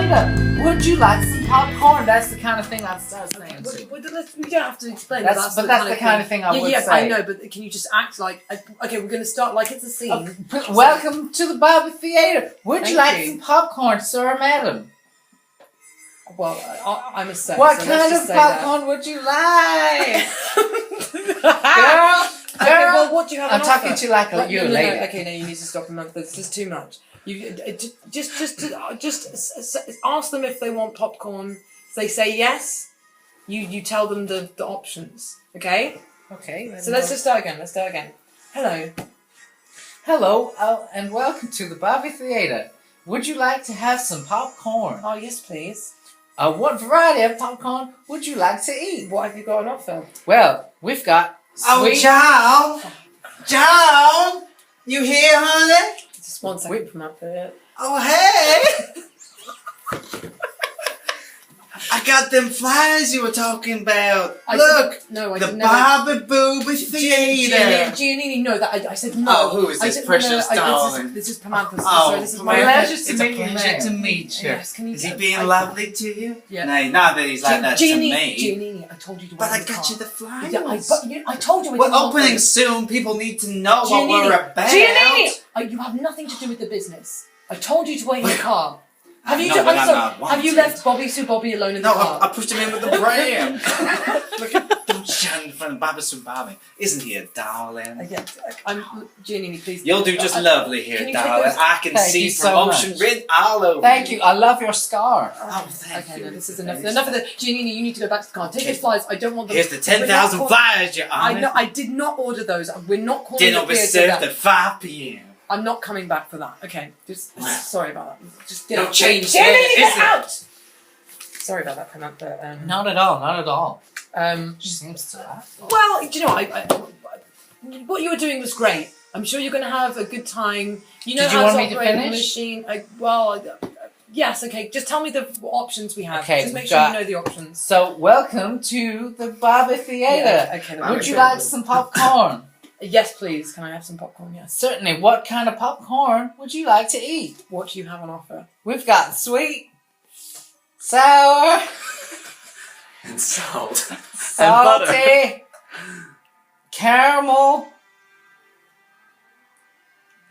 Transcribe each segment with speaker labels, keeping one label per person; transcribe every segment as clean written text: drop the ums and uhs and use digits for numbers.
Speaker 1: Theater. Would you like some popcorn? That's the kind of thing I'd start saying too.
Speaker 2: We don't have to explain.
Speaker 1: That's the kind of thing I would say.
Speaker 2: Yeah, I know, but can you just act like... Okay, we're going to start like it's a scene.
Speaker 1: Welcome to the Bobby Theater. Would you like some popcorn, sir or madam?
Speaker 2: Well, I'm a sir.
Speaker 1: What kind of popcorn would you like? Girl,
Speaker 2: okay, well, what do you have
Speaker 1: I'm talking to you like you're a lady.
Speaker 2: Okay, no, you need to stop a month. This is too much. You just ask them if they want popcorn. If they say yes, you tell them the options. Okay.
Speaker 1: Okay.
Speaker 2: So let's just start again. Hello.
Speaker 1: Hello, and welcome to the Bobby Theater. Would you like to have some popcorn?
Speaker 2: Oh yes, please.
Speaker 1: What variety of popcorn would you like to eat?
Speaker 2: What have you got on offer?
Speaker 1: Well, we've got sweet...
Speaker 3: Oh, John! You here, honey?
Speaker 2: Just 1 second from up there.
Speaker 3: Oh, hey! I got them flyers you were talking about. Look! The Bobby Booby Theater.
Speaker 2: Giannini, no, I said no.
Speaker 3: Oh, who is this precious darling?
Speaker 2: This is Pamantha.
Speaker 3: Oh,
Speaker 2: this is my
Speaker 3: it's a pleasure to meet you.
Speaker 2: Yes,
Speaker 3: is he being lovely to you?
Speaker 2: Yeah.
Speaker 3: No, not that he's like that to me.
Speaker 2: Giannini, I told you to
Speaker 3: But I got you the flyers.
Speaker 2: Yeah, I told you.
Speaker 3: We're opening soon. People need to know what we're about.
Speaker 2: Giannini! You have nothing to do with the business. I told you to wait in the car. Have you left Bobby Sue Bobby alone in the car?
Speaker 3: I pushed him in with the pram. Look at them standing in front of Bobby Sue Bobby. Isn't he a darling?
Speaker 2: I'm Giannini, please.
Speaker 3: You'll do just lovely here, darling. I can see promotion written all over.
Speaker 1: Thank you. I love your scarf.
Speaker 3: Oh, thank you.
Speaker 2: Okay, no, this is enough. Enough of the Giannini. You need to go back to the car. Take those flyers. I don't want them.
Speaker 3: Here's the 10,000 flyers, Your Honor.
Speaker 2: I did not order those. We're not calling
Speaker 3: Dinner will be served at 5 p.m.
Speaker 2: I'm not coming back for that. Okay, sorry about that. Just get
Speaker 3: no
Speaker 2: out.
Speaker 3: change.
Speaker 2: Get out! Sorry about that, Pamantha.
Speaker 1: Not at all. She seems to laugh.
Speaker 2: Well, you know, what you were doing was great. I'm sure you're going to have a good time. You know
Speaker 1: Did you
Speaker 2: how
Speaker 1: want
Speaker 2: to
Speaker 1: me to
Speaker 2: operate the
Speaker 1: finish?
Speaker 2: machine. Yes. Okay. Just tell me the options we have.
Speaker 1: Okay,
Speaker 2: just make sure you know the options.
Speaker 1: So, welcome to the Bobby Theater.
Speaker 2: Yeah, okay,
Speaker 1: would you like some popcorn?
Speaker 2: Yes, please. Can I have some popcorn? Yes.
Speaker 1: Certainly. What kind of popcorn would you like to eat?
Speaker 2: What do you have on offer?
Speaker 1: We've got sweet, sour,
Speaker 3: and salt,
Speaker 1: salty, caramel.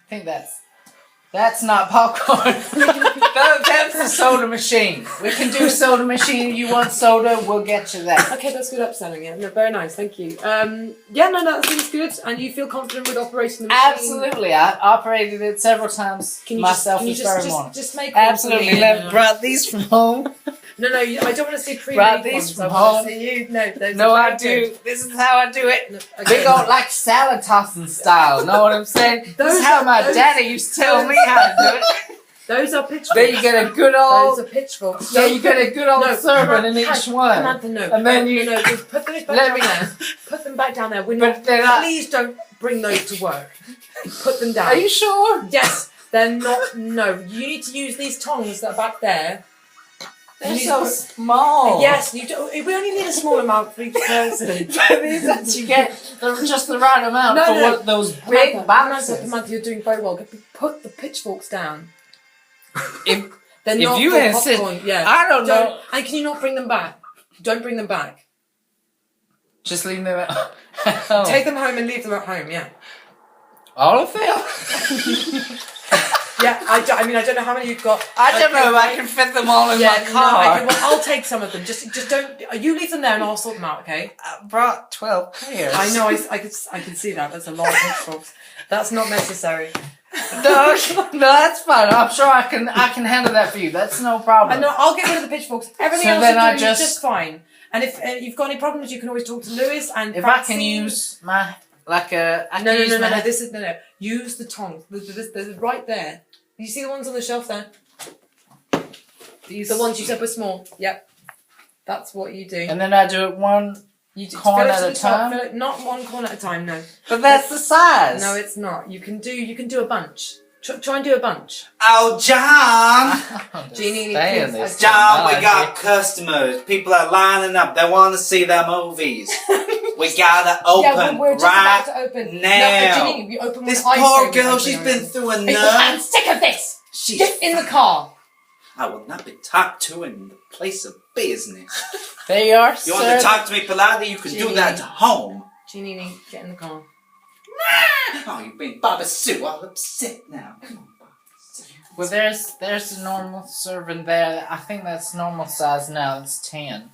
Speaker 1: I think that's not popcorn. That's the soda machine. We can do soda machine. You want soda? We'll get you that.
Speaker 2: Okay, that's good upselling. Yeah, no, very nice. Thank you. That seems good. And you feel confident with operating the machine?
Speaker 1: Absolutely. I operated it several times myself this very morning.
Speaker 2: Just make
Speaker 1: absolutely. Brought these from home.
Speaker 2: No, I don't want to see pre-made
Speaker 1: brought these from home. No, I do. This is how I do it. No, okay. They go like salad tossing style. Know what I'm saying? This is how my daddy used to tell me how to do it.
Speaker 2: Those are pitchforks.
Speaker 1: Then you get a good old...
Speaker 2: Those are pitchforks.
Speaker 1: Yeah, you get a good old servant in each one.
Speaker 2: And then you... just put those back down there. Put them back down there. Please don't bring those to work. Put them down.
Speaker 1: Are you sure?
Speaker 2: Yes. They're not... No. You need to use these tongs that are back there.
Speaker 1: They're so small.
Speaker 2: Yes, we only need a small amount for each person.
Speaker 1: You get just the right amount for those big boxes.
Speaker 2: Pamantha, you're doing very well. Put the pitchforks down.
Speaker 1: If
Speaker 2: not
Speaker 1: you insist, I don't know.
Speaker 2: And can you not bring them back? Don't bring them back.
Speaker 1: Just leave them at home.
Speaker 2: Take them home and leave them at home, yeah.
Speaker 1: All of them?
Speaker 2: Yeah, I don't know how many you've got.
Speaker 1: I don't know if I can fit them all in my car.
Speaker 2: No, I'll take some of them. Just don't. You leave them there and I'll sort them out, okay?
Speaker 1: I brought 12 pairs.
Speaker 2: I know. I can see that. That's a lot of pitchforks. That's not necessary.
Speaker 1: No, that's fine. I'm sure I can handle that for you. That's no problem.
Speaker 2: No, I'll get rid of the pitchforks. Everything else is just fine. And if you've got any problems, you can always talk to Lewis and
Speaker 1: if I can use my No.
Speaker 2: Use the tongs. They're right there. You see the ones on the shelf there? The ones you said were small. Yep. That's what you do.
Speaker 1: And then I do it one corn at a time?
Speaker 2: Not one corn at a time, no.
Speaker 1: But that's the size.
Speaker 2: No, it's not. You can do a bunch. Try and do a bunch.
Speaker 3: Oh, John!
Speaker 2: Giannini,
Speaker 3: John, we got customers. People are lining up. They want to see their movies. We gotta open
Speaker 2: we're just about to open.
Speaker 3: now.
Speaker 2: No, Giannini, we open
Speaker 3: this poor girl, she's been through enough.
Speaker 2: I'm sick of this. Get in the car.
Speaker 3: I will not be talked to in the place of business.
Speaker 1: They are,
Speaker 3: You want to talk to me politely? You can do that at home.
Speaker 2: Ginny, get in the car.
Speaker 3: Oh, you've been Baba Sue all upset now. Come on, Baba Sue.
Speaker 1: Well, there's a normal servant there. I think that's normal size now. It's 10.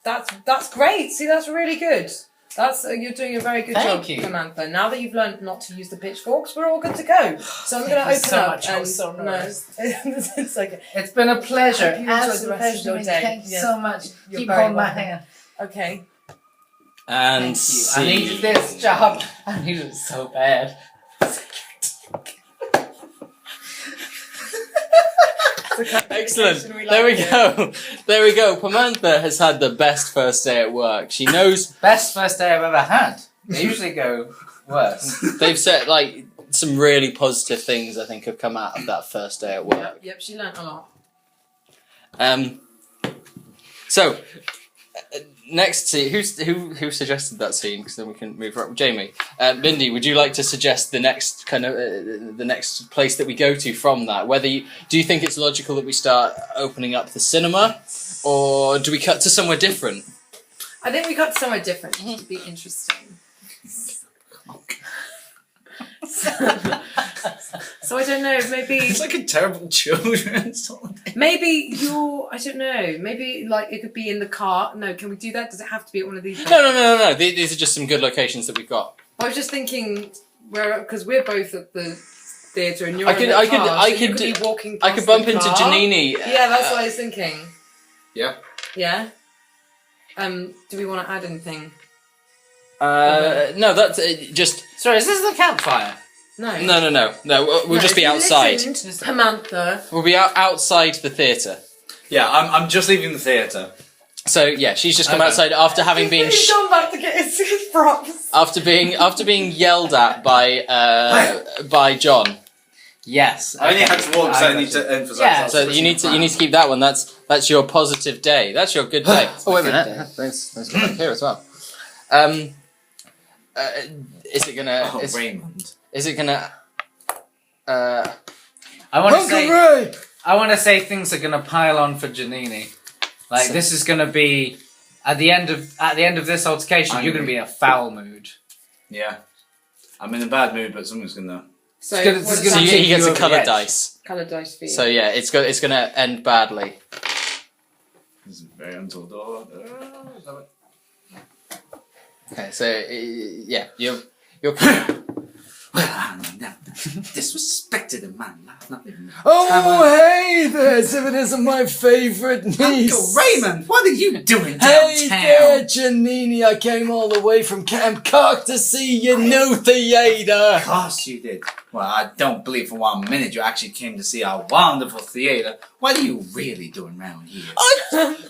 Speaker 2: That's great. See, that's really good. You're doing a very good job,
Speaker 1: Thank you.
Speaker 2: Samantha. Now that you've learned not to use the pitchforks, we're all good to go. So I'm going to open up.
Speaker 1: I'm so nervous.
Speaker 2: It's okay.
Speaker 1: It's been a pleasure.
Speaker 2: Hope you enjoy the rest of your day.
Speaker 1: Thank you
Speaker 2: Yeah.
Speaker 1: so much.
Speaker 2: You're
Speaker 1: Keep
Speaker 2: very
Speaker 1: holding my
Speaker 2: welcome.
Speaker 1: hand.
Speaker 2: Okay.
Speaker 3: And
Speaker 1: Thank you. I needed this job. I needed it so bad.
Speaker 4: Excellent. There we go. There we go. Pamantha has had the best first day at work. She knows.
Speaker 1: Best first day I've ever had. They usually go worse.
Speaker 4: They've said like some really positive things. I think have come out of that first day at work.
Speaker 2: Yep. She learnt a lot.
Speaker 4: So next, who suggested that scene? Because then we can move right. Jamie, Mindy, would you like to suggest the next kind of the next place that we go to from that? Do you think it's logical that we start opening up the cinema, or do we cut to somewhere different?
Speaker 2: I think we got somewhere different. It would be interesting. So I don't know, maybe
Speaker 3: it's like a terrible children's.
Speaker 2: maybe I don't know, maybe like it could be in the car. No, can we do that? Does it have to be at one of these?
Speaker 4: No. These are just some good locations that we've got.
Speaker 2: I was just thinking, because we're both at the theatre and you're
Speaker 4: I could
Speaker 2: be walking past
Speaker 4: I could bump
Speaker 2: the
Speaker 4: into
Speaker 2: car.
Speaker 4: Janini.
Speaker 2: Yeah, that's what I was thinking.
Speaker 3: Yeah.
Speaker 2: Yeah. Do we want to add anything?
Speaker 4: No, that's just.
Speaker 1: Sorry, is this the campfire?
Speaker 2: No.
Speaker 4: No. We'll just be outside.
Speaker 2: Samantha.
Speaker 4: We'll be outside the theatre.
Speaker 3: Yeah, I'm just leaving the theatre.
Speaker 4: So yeah, she's just come outside after having been
Speaker 2: He's gone back to get his props.
Speaker 4: after being yelled at by John.
Speaker 1: Yes.
Speaker 3: I only had to walk, so I need to emphasise.
Speaker 1: Yeah,
Speaker 4: So you need to keep that one. That's your positive day. That's your good day. Oh wait a minute. Let's go back here as well. Is it gonna?
Speaker 3: Oh, Raymond.
Speaker 4: Is it gonna?
Speaker 1: I want to say things are gonna pile on for Janini. Like this is gonna be at the end of this altercation. You're gonna be in a foul mood.
Speaker 3: Yeah, I'm in a bad mood, but someone's gonna.
Speaker 2: So
Speaker 4: he gets a coloured dice.
Speaker 2: Coloured dice for you.
Speaker 4: So yeah, it's gonna end badly.
Speaker 3: This is very untoward.
Speaker 4: Okay, so yeah, you're.
Speaker 3: Well, I'm not disrespected in my life. Not even.
Speaker 5: Oh, hey there, Zippin isn't my favourite niece.
Speaker 3: Uncle Raymond, what are you doing
Speaker 5: Hey
Speaker 3: downtown?
Speaker 5: there, Janini, I came all the way from Camp Cock to see your new theatre.
Speaker 3: Of course you did. Well, I don't believe for 1 minute you actually came to see our wonderful theatre. What are you really doing around here?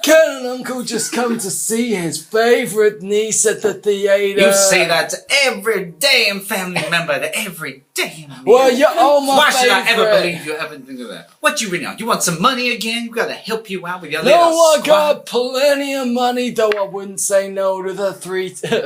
Speaker 5: Can an uncle just come to see his favourite niece at the theatre?
Speaker 3: You say that to every damn family member, to every damn meal.
Speaker 5: Well, you're all my
Speaker 3: Why should I
Speaker 5: favourite.
Speaker 3: ever believe you ever think of that? What you really want? You want some money again? You gotta help you out with your
Speaker 5: No,
Speaker 3: little
Speaker 5: I
Speaker 3: squad.
Speaker 5: got plenty of money, though I wouldn't say no to the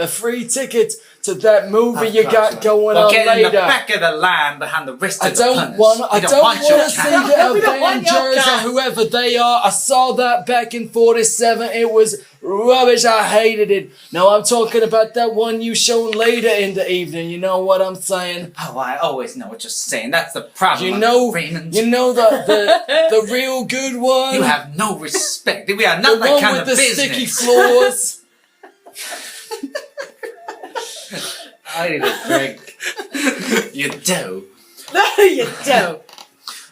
Speaker 5: a free ticket to that movie you got going
Speaker 3: Well,
Speaker 5: on
Speaker 3: get
Speaker 5: later.
Speaker 3: in the back of the line behind the rest
Speaker 5: I
Speaker 3: of the
Speaker 5: don't
Speaker 3: punters.
Speaker 5: want
Speaker 3: We
Speaker 5: to
Speaker 3: your
Speaker 5: see
Speaker 3: kind.
Speaker 5: the
Speaker 2: We don't want your
Speaker 5: Avengers or
Speaker 2: kind.
Speaker 5: whoever they are. I saw that back in 47. It was rubbish. I hated it. No, I'm talking about that one you shown later in the evening. You know what I'm saying?
Speaker 3: Oh, I always know what you're saying. That's the problem.
Speaker 5: You know,
Speaker 3: Raymond.
Speaker 5: the real good one.
Speaker 3: You have no respect. We are
Speaker 5: the
Speaker 3: not that
Speaker 5: one
Speaker 3: kind
Speaker 5: with
Speaker 3: of
Speaker 5: the
Speaker 3: business.
Speaker 5: sticky floors.
Speaker 1: I need a drink.
Speaker 3: You do.
Speaker 2: You do.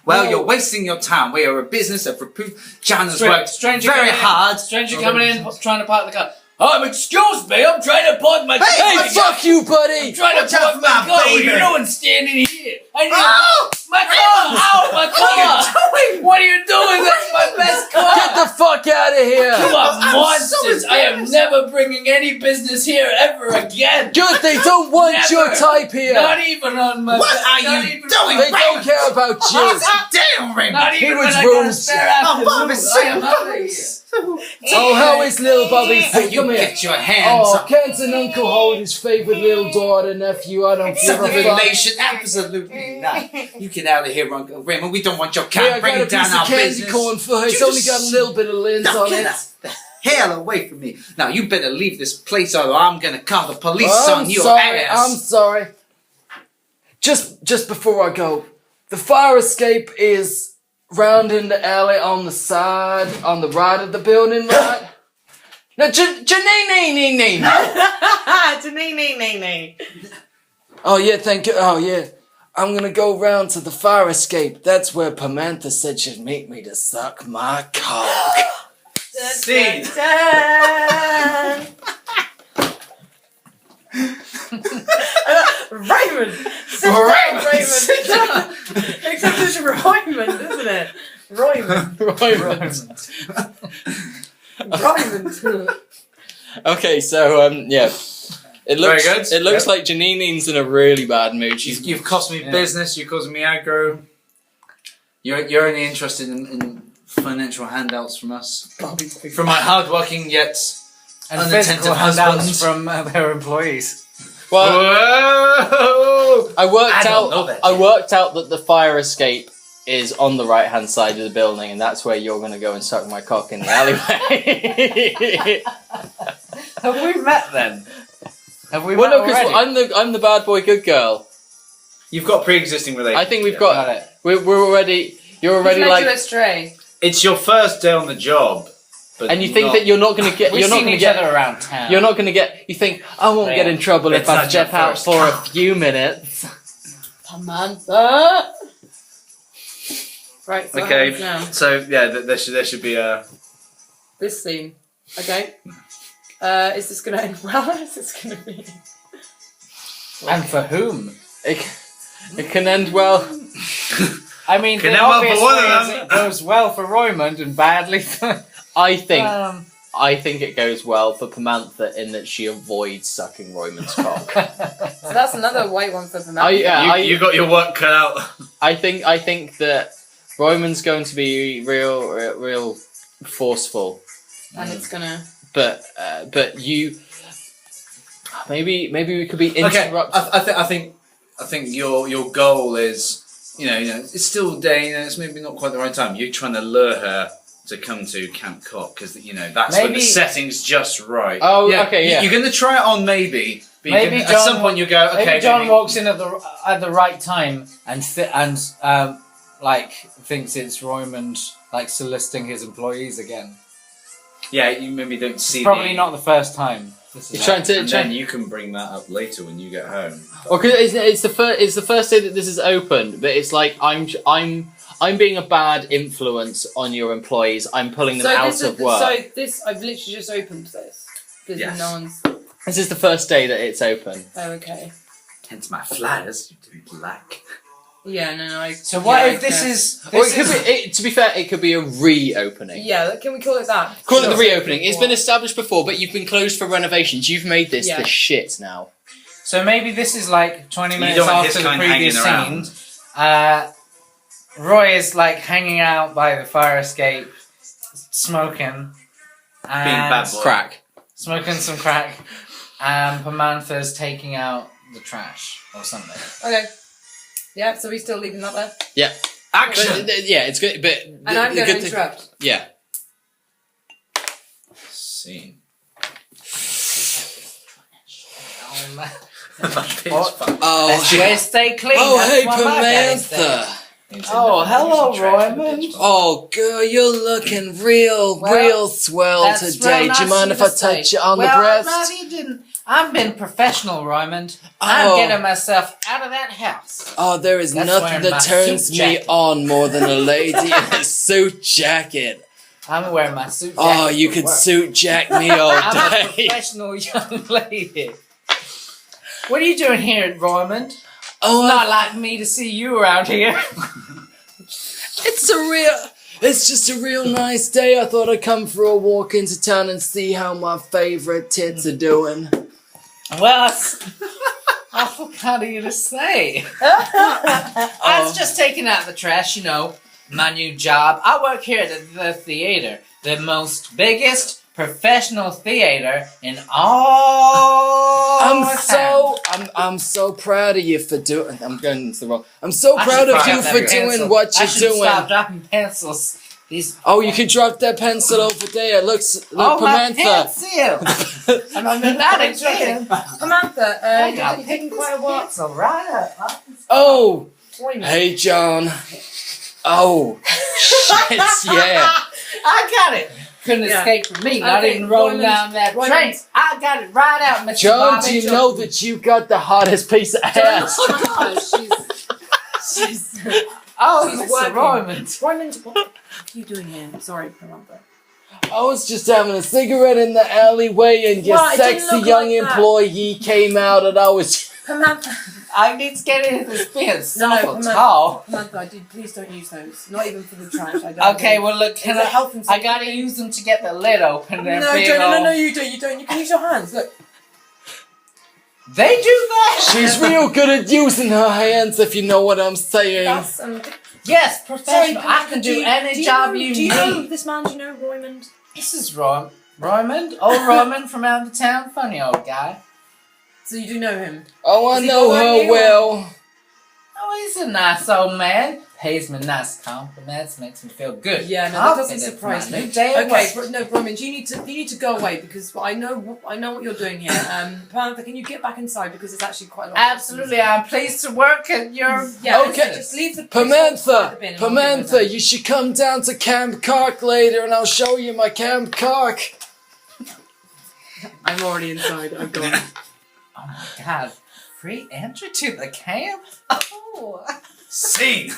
Speaker 3: Well,
Speaker 5: No.
Speaker 3: you're wasting your time. We are a business of repute. John has worked
Speaker 1: Stranger
Speaker 3: very
Speaker 1: coming in.
Speaker 3: hard.
Speaker 1: Stranger coming in, trying to park the car. Excuse me, I'm trying to park my car.
Speaker 5: Hey, fuck you, buddy.
Speaker 1: Trying to
Speaker 3: Watch out
Speaker 1: park
Speaker 3: for
Speaker 1: my
Speaker 3: my
Speaker 1: car.
Speaker 3: baby.
Speaker 1: You know I'm standing here. I need
Speaker 3: Oh!
Speaker 1: my car. Ow, my car. What are you doing? That's my best car.
Speaker 5: Get the fuck out of here.
Speaker 1: You are
Speaker 3: I'm
Speaker 1: monsters.
Speaker 3: so
Speaker 1: I am never bringing any business here ever again.
Speaker 5: Good, they don't want
Speaker 1: Never.
Speaker 5: your type here.
Speaker 1: Not even on my.
Speaker 3: What are
Speaker 1: not
Speaker 3: you
Speaker 1: even
Speaker 3: doing?
Speaker 5: They don't care about you.
Speaker 3: Sit down, Raymond.
Speaker 1: Not
Speaker 5: He
Speaker 1: even
Speaker 5: was
Speaker 1: when I got a
Speaker 5: rude.
Speaker 1: spare
Speaker 3: Oh,
Speaker 1: afternoon.
Speaker 3: Bobby,
Speaker 1: I am
Speaker 3: sit
Speaker 1: out of here.
Speaker 5: Oh, how is little Bobby?
Speaker 3: Hey, you
Speaker 5: Come here.
Speaker 3: get your hands
Speaker 5: Oh,
Speaker 3: up.
Speaker 5: can't an uncle hold his favorite little daughter, nephew? I don't give
Speaker 3: Some
Speaker 5: a fuck.
Speaker 3: relation, absolutely not. You get out of here, Uncle Raymond. We don't want your
Speaker 5: Here,
Speaker 3: cat
Speaker 5: I
Speaker 3: bringing
Speaker 5: got a
Speaker 3: down
Speaker 5: piece
Speaker 3: our
Speaker 5: of candy
Speaker 3: business.
Speaker 5: corn for her. It's
Speaker 3: You
Speaker 5: only got a little bit of lint
Speaker 3: Now
Speaker 5: on
Speaker 3: get
Speaker 5: it.
Speaker 3: the hell away from me. Now, you better leave this place or I'm gonna call the police on your
Speaker 5: sorry, I'm
Speaker 3: ass.
Speaker 5: sorry. Just before I go, the fire escape is round in the alley on the side, on the right of the building, right? No, Janine. Oh yeah, thank you. Oh yeah, I'm gonna go round to the fire escape. That's where Pamantha said she'd meet me to suck my cock.
Speaker 3: Scene.
Speaker 2: Raymond! Raymond! Except it's Raymond, isn't it? Raymond. Raymond.
Speaker 4: Okay, so yeah, it looks
Speaker 3: Very good.
Speaker 4: It looks
Speaker 3: Yep.
Speaker 4: like Janinine's in a really bad mood. She's
Speaker 3: You've cost me business, you're causing me aggro. You're only interested in financial handouts from us. From my hardworking yet
Speaker 1: And
Speaker 3: unattentive
Speaker 1: physical handouts
Speaker 3: husband.
Speaker 1: from their employees.
Speaker 4: well.
Speaker 3: Whoa!
Speaker 4: I worked
Speaker 3: don't know that
Speaker 4: I
Speaker 3: yet.
Speaker 4: worked out that the fire escape is on the right hand side of the building, and that's where you're going to go and suck my cock in the alleyway.
Speaker 1: Have we met then? Have we
Speaker 4: Well,
Speaker 1: met
Speaker 4: no, because
Speaker 1: already?
Speaker 4: I'm the bad boy, good girl.
Speaker 3: You've got pre-existing relationship.
Speaker 4: I think we've
Speaker 1: Got
Speaker 4: got.
Speaker 1: it.
Speaker 4: We're already. You're already
Speaker 2: Led
Speaker 4: like.
Speaker 2: you astray.
Speaker 3: It's your first day on the job. But
Speaker 4: And you think that you're not going to get.
Speaker 1: We've
Speaker 4: You're not
Speaker 1: seen
Speaker 4: going to
Speaker 1: each
Speaker 4: get.
Speaker 1: other around town.
Speaker 4: You're not going to get. You think I won't get in trouble
Speaker 3: It's
Speaker 4: if I
Speaker 3: not your
Speaker 4: step out
Speaker 3: first
Speaker 4: for a
Speaker 3: cock.
Speaker 4: few minutes.
Speaker 2: Pamantha. Right, so what happens now?
Speaker 3: So yeah, there should be a.
Speaker 2: This scene. Okay. Is this going to end well or is this going to be...
Speaker 1: And for whom?
Speaker 4: It can end well.
Speaker 1: I mean,
Speaker 3: Can
Speaker 1: the
Speaker 3: end well for
Speaker 1: obvious
Speaker 3: one of
Speaker 1: way is
Speaker 3: them.
Speaker 1: it goes well for Roymond and badly for...
Speaker 4: I think.
Speaker 1: Um,
Speaker 4: I think it goes well for Pamantha in that she avoids sucking Roymond's cock.
Speaker 2: So that's another white one for Pamantha.
Speaker 3: You got your work cut out.
Speaker 4: I think that Roymond's going to be real forceful,
Speaker 2: And it's going to...
Speaker 4: but you maybe we could be interrupted.
Speaker 3: Okay, I think your goal is you know it's still day. It's maybe not quite the right time. You're trying to lure her to come to Camp Cock because that's when the
Speaker 1: Maybe-
Speaker 3: setting's just right.
Speaker 4: Oh, okay, yeah.
Speaker 3: You're going to try it on maybe. But
Speaker 1: Maybe
Speaker 3: at
Speaker 1: John
Speaker 3: some point you go okay.
Speaker 1: Maybe John
Speaker 3: maybe-
Speaker 1: walks in at the right time and like thinks it's Roymond like soliciting his employees again.
Speaker 3: Yeah, you maybe don't see.
Speaker 1: Probably not the first time. This is
Speaker 4: You're trying to
Speaker 3: And then you can bring that up later when you get home.
Speaker 4: or 'cause it's the first day that this is open, but it's like I'm being a bad influence on your employees. I'm pulling them out of work.
Speaker 2: So this, I've literally just opened this. This
Speaker 3: Yes.
Speaker 2: is no one's...
Speaker 4: This is the first day that it's open.
Speaker 2: Oh, okay.
Speaker 3: Hence my flyers. You didn't black.
Speaker 2: Yeah, no.
Speaker 1: So what
Speaker 2: yeah,
Speaker 1: if this
Speaker 2: okay.
Speaker 1: is?
Speaker 4: Or
Speaker 1: This
Speaker 4: it could
Speaker 1: is
Speaker 4: be, to be fair, it could be a reopening.
Speaker 2: Yeah, can we call it that?
Speaker 4: Call it
Speaker 2: Sure.
Speaker 4: the reopening. It's been established before, but you've been closed for renovations. You've made this
Speaker 2: Yeah.
Speaker 4: the shit now.
Speaker 1: so maybe this is like 20
Speaker 3: You
Speaker 1: minutes
Speaker 3: don't want
Speaker 1: after
Speaker 3: his
Speaker 1: the
Speaker 3: kind
Speaker 1: previous
Speaker 3: hanging
Speaker 1: scene. Roy is like hanging out by the fire escape, smoking, and
Speaker 3: Being bad boy.
Speaker 4: Crack.
Speaker 1: smoking some crack, and Pamantha's taking out the trash or something.
Speaker 2: Okay. Yeah, so we still leaving that there?
Speaker 4: Yeah.
Speaker 3: Action.
Speaker 4: But, yeah, it's good. But
Speaker 2: And
Speaker 4: the
Speaker 2: I'm going
Speaker 4: good
Speaker 2: to
Speaker 4: thing-
Speaker 2: interrupt.
Speaker 4: Yeah.
Speaker 3: Scene.
Speaker 4: Oh,
Speaker 1: Let's stay clean.
Speaker 5: Oh,
Speaker 1: that's
Speaker 5: hey,
Speaker 1: what my daddy said.
Speaker 5: Pamantha.
Speaker 1: Oh, hello, Roymond.
Speaker 5: Oh, girl, you're looking real swell
Speaker 1: That's
Speaker 5: today.
Speaker 1: real nice
Speaker 5: Do you mind
Speaker 1: of
Speaker 5: if I
Speaker 1: to say.
Speaker 5: touch you on
Speaker 1: well,
Speaker 5: the breast?
Speaker 1: No, you didn't. I've been professional, Roymond.
Speaker 5: Oh.
Speaker 1: I'm getting myself out of that house.
Speaker 5: Oh, there is
Speaker 1: That's
Speaker 5: nothing
Speaker 1: wearing my
Speaker 5: that turns
Speaker 1: suit
Speaker 5: me
Speaker 1: jacket.
Speaker 5: on more than a lady in a suit jacket.
Speaker 1: I'm wearing my suit jacket.
Speaker 5: Oh, you
Speaker 1: for
Speaker 5: could
Speaker 1: work.
Speaker 5: suit jack me all
Speaker 1: I'm a
Speaker 5: day.
Speaker 1: professional young lady. What are you doing here, Roymond?
Speaker 5: Oh,
Speaker 1: Not like me to see you around here.
Speaker 5: It's just a real nice day. I thought I'd come for a walk into town and see how my favorite tits are doing.
Speaker 1: Well, that's awful kind of you to say. I was just taking out the trash, my new job. I work here at the theater, the most biggest professional theater in all.
Speaker 5: I'm so proud of you for doing. I'm going into the wrong. I'm so proud of you for doing what you're doing.
Speaker 1: Stop dropping pencils. These.
Speaker 5: Oh, you can drop that pencil over there. Look,
Speaker 1: Oh, my
Speaker 5: Pimenta.
Speaker 1: pencil! I'm not enjoying.
Speaker 2: Samantha, you're taking quite a while.
Speaker 1: Pencil right up.
Speaker 5: Oh,
Speaker 2: Wait a minute.
Speaker 5: hey, John. Oh, shit, yeah.
Speaker 1: I got it. Couldn't
Speaker 2: Yeah.
Speaker 1: escape from me. Not
Speaker 2: Okay,
Speaker 1: even rolling
Speaker 2: Roman-
Speaker 1: down that
Speaker 2: Roman-
Speaker 1: train. I got it right out, Mr.
Speaker 5: John,
Speaker 1: Bobby.
Speaker 5: do you know that you got the hottest piece of ass?
Speaker 2: She's
Speaker 1: Oh,
Speaker 2: She's
Speaker 1: Mr.
Speaker 2: working.
Speaker 1: Roymond.
Speaker 2: Roland, what are you doing here? Sorry, Samantha.
Speaker 5: I was just having a cigarette in the alleyway and your
Speaker 2: Well, it didn't
Speaker 5: sexy
Speaker 2: look
Speaker 5: young
Speaker 2: like that.
Speaker 5: employee came out and I was...
Speaker 2: Samantha.
Speaker 1: I need to get into this being so
Speaker 2: Samantha.
Speaker 1: tall.
Speaker 2: Samantha, please don't use those. Not even for the trash. I don't
Speaker 1: Okay,
Speaker 2: think.
Speaker 1: well look,
Speaker 2: It's
Speaker 1: can
Speaker 2: a health and
Speaker 1: I
Speaker 2: safety
Speaker 1: gotta
Speaker 2: thing.
Speaker 1: use them to get the lid open. And
Speaker 2: No,
Speaker 1: big
Speaker 2: Joe, no,
Speaker 1: old-
Speaker 2: you don't. You can use your hands. Look.
Speaker 1: They do that.
Speaker 5: She's real good at using her hands, if you know what I'm saying.
Speaker 2: That's,
Speaker 1: Yes,
Speaker 2: sorry,
Speaker 1: professional. I can do any job you
Speaker 2: Do you know
Speaker 1: need.
Speaker 2: this man? Do you know Roymond?
Speaker 1: This is Roymond, old Roymond from out of town. Funny old guy.
Speaker 2: So you do know him?
Speaker 5: Oh, I
Speaker 2: Is he
Speaker 5: know
Speaker 2: following
Speaker 5: her
Speaker 2: you?
Speaker 5: well.
Speaker 1: Oh, he's a nice old man. Pays me nice compliments, makes me feel good.
Speaker 2: Yeah, no, that doesn't
Speaker 1: Confident
Speaker 2: surprise
Speaker 1: for my
Speaker 2: me.
Speaker 1: new day at
Speaker 2: Okay,
Speaker 1: work.
Speaker 2: no, Roymond, you need to go away because I know what you're doing here. Panther, can you get back inside because it's actually quite a lot.
Speaker 1: Absolutely, I'm pleased to work at your.
Speaker 2: Yeah,
Speaker 5: Okay.
Speaker 2: Just leave the
Speaker 5: Pimenta, you should come down to Camp Cork later and I'll show you my Camp Cork.
Speaker 2: I'm already inside. I'm gone.
Speaker 1: Oh my god! Free entry to the camp. Oh.
Speaker 3: Scene.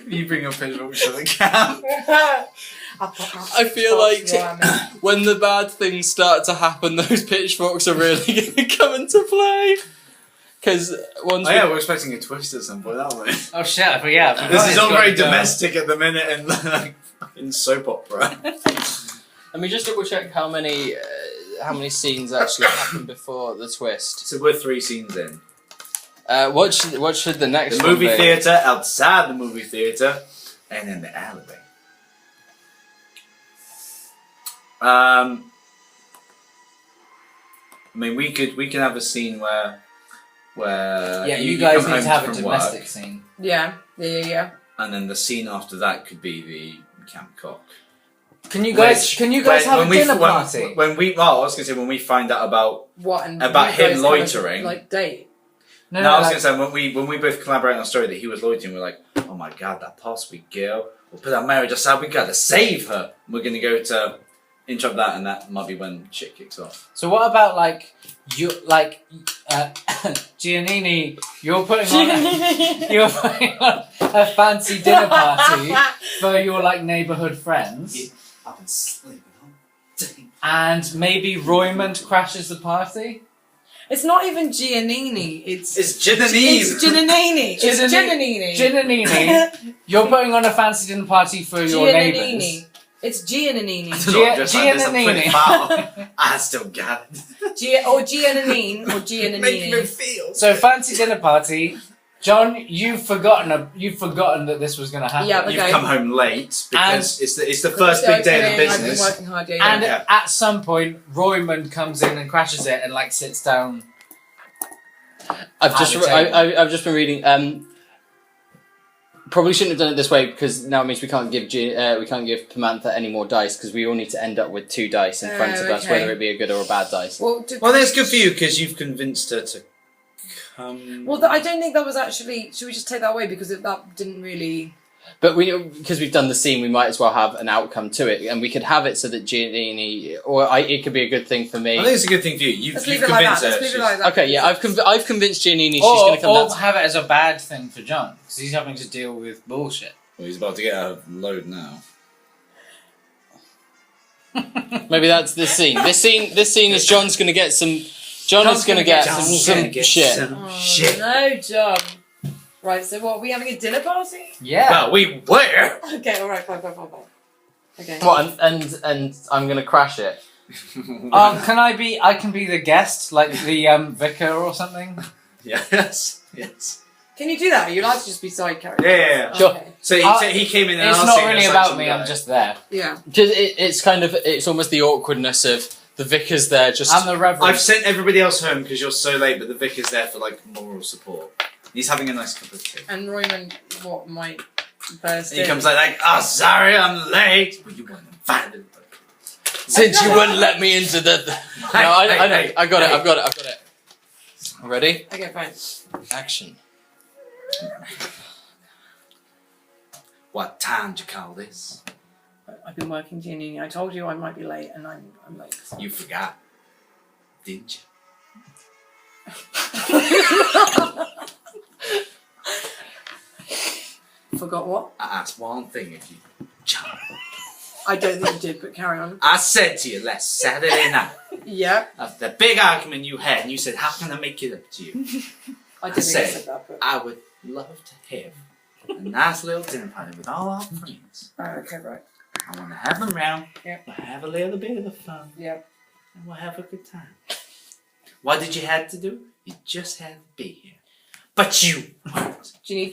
Speaker 3: You bring your pitchfork to the camp.
Speaker 5: I feel like when the bad things start to happen, those pitchforks are really going to come into play. Because once
Speaker 3: Oh yeah, we're expecting a twist at some point, aren't we?
Speaker 1: Oh shit! But yeah,
Speaker 3: This is all very domestic at the minute and like fucking soap opera.
Speaker 5: Let me just double check how many scenes actually happened before the twist.
Speaker 3: So we're 3 scenes in.
Speaker 5: What should the next
Speaker 3: The
Speaker 5: one
Speaker 3: movie
Speaker 5: be?
Speaker 3: theatre, outside the movie theatre, and in the alleyway. I mean, we can have a scene where
Speaker 1: yeah, you guys
Speaker 3: come
Speaker 1: need to
Speaker 3: home
Speaker 1: have a
Speaker 3: from
Speaker 1: domestic
Speaker 3: work,
Speaker 1: scene.
Speaker 2: Yeah.
Speaker 3: and then the scene after that could be the Camp Cock.
Speaker 1: Can you guys have a dinner party?
Speaker 3: When we, well, I was gonna say when we find out about
Speaker 2: What and
Speaker 3: About
Speaker 2: you
Speaker 3: him
Speaker 2: guys
Speaker 3: loitering.
Speaker 2: like date.
Speaker 3: no, I was gonna say when we both collaborate on a story that he was loitering, we're like, oh my god, that poor sweet girl. We'll put our marriage aside. We gotta save her. And we're gonna go to interrupt that, and that might be when shit kicks off.
Speaker 1: So what about Giannini? You're putting on a fancy dinner party for your like neighborhood friends,
Speaker 3: I've been sleeping all day.
Speaker 1: and maybe Roymond crashes the party.
Speaker 2: It's not even Giannini. It's
Speaker 3: Giannini.
Speaker 2: It's Giannini. It's Giannini.
Speaker 1: Giannini, you're putting on a fancy dinner party for your neighbors.
Speaker 2: Giannini. It's Giannini.
Speaker 1: Giannini.
Speaker 3: I still got it.
Speaker 2: Or Giannini or Giannini.
Speaker 3: feel.
Speaker 1: So fancy dinner party. John, you've forgotten that this was going to happen.
Speaker 2: Yeah, okay.
Speaker 3: You've come home late because it's the first big day of the business.
Speaker 2: I've been working hard, yeah.
Speaker 1: And
Speaker 3: Yeah.
Speaker 1: at some point, Roymond comes in and crashes it and like sits down.
Speaker 5: I've
Speaker 1: At
Speaker 5: just
Speaker 1: the table.
Speaker 5: I've just been reading. Probably shouldn't have done it this way because now it means we can't give Pimenta any more dice because we all need to end up with 2 dice in front of us,
Speaker 2: okay.
Speaker 5: whether it be a good or a bad dice.
Speaker 2: Well,
Speaker 3: That's good for you because you've convinced her to come.
Speaker 2: Well, I don't think that was actually. Should we just take that away because that didn't really.
Speaker 5: But because we've done the scene, we might as well have an outcome to it, and we could have it so that Giannini, it could be a good thing for me.
Speaker 3: I think it's a good thing for you. You've
Speaker 2: Let's leave it like
Speaker 3: convinced
Speaker 2: that.
Speaker 3: her.
Speaker 2: Let's leave it like that.
Speaker 5: Okay, yeah, I've convinced Giannini she's going to come
Speaker 1: Or
Speaker 5: down.
Speaker 1: have it as a bad thing for John because he's having to deal with bullshit.
Speaker 3: Well, he's about to get a load now.
Speaker 5: Maybe that's this scene. This scene is John's going to get some. John's going to get some shit.
Speaker 3: Shit.
Speaker 2: No, John. Right, so what, are we having a dinner party?
Speaker 1: Yeah.
Speaker 3: Well, we were.
Speaker 2: Okay, alright, fine. Okay.
Speaker 5: What? And I'm going to crash it.
Speaker 1: Can I be? I can be the guest, like the vicar or something.
Speaker 3: Yes.
Speaker 2: Can you do that? Are you allowed to just be side character?
Speaker 3: Yeah.
Speaker 4: Sure.
Speaker 2: Okay.
Speaker 3: So he came in and
Speaker 1: It's
Speaker 3: asked
Speaker 1: not
Speaker 3: him
Speaker 1: really
Speaker 3: a
Speaker 1: about
Speaker 3: section
Speaker 1: me.
Speaker 3: guy.
Speaker 1: I'm just there.
Speaker 2: Yeah.
Speaker 4: It's almost the awkwardness of the vicar's there just.
Speaker 1: I'm the reverend.
Speaker 3: I've sent everybody else home because you're so late, but the vicar's there for like moral support. He's having a nice cup of tea.
Speaker 2: And Royman, what might burst
Speaker 3: He
Speaker 2: in.
Speaker 3: comes like, oh, sorry, I'm late. Well, you weren't invited.
Speaker 4: Since you wouldn't let me into the. No, I know.
Speaker 3: hey,
Speaker 4: I got it. I've got it. Ready?
Speaker 2: Okay, fine.
Speaker 4: Action.
Speaker 3: What time do you call this?
Speaker 2: I've been working Ginny. I told you I might be late, and I'm late.
Speaker 3: You forgot, didn't you?
Speaker 2: Forgot what?
Speaker 3: I asked one thing if you jump.
Speaker 2: I don't think you did, but carry on.
Speaker 3: I said to you last Saturday night,
Speaker 2: Yeah.
Speaker 3: after the big argument you had, and you said, how can I make it up to you?
Speaker 2: I didn't think I
Speaker 3: said-
Speaker 2: said that, but...
Speaker 3: I would love to have a nice little dinner party with all our friends.
Speaker 2: okay, right.
Speaker 3: I want to have them round.
Speaker 2: Yep.
Speaker 3: We'll have a little bit of fun.
Speaker 2: Yeah.
Speaker 3: And we'll have a good time. What did you have to do? You just had to be here. But you weren't.
Speaker 2: Ginny,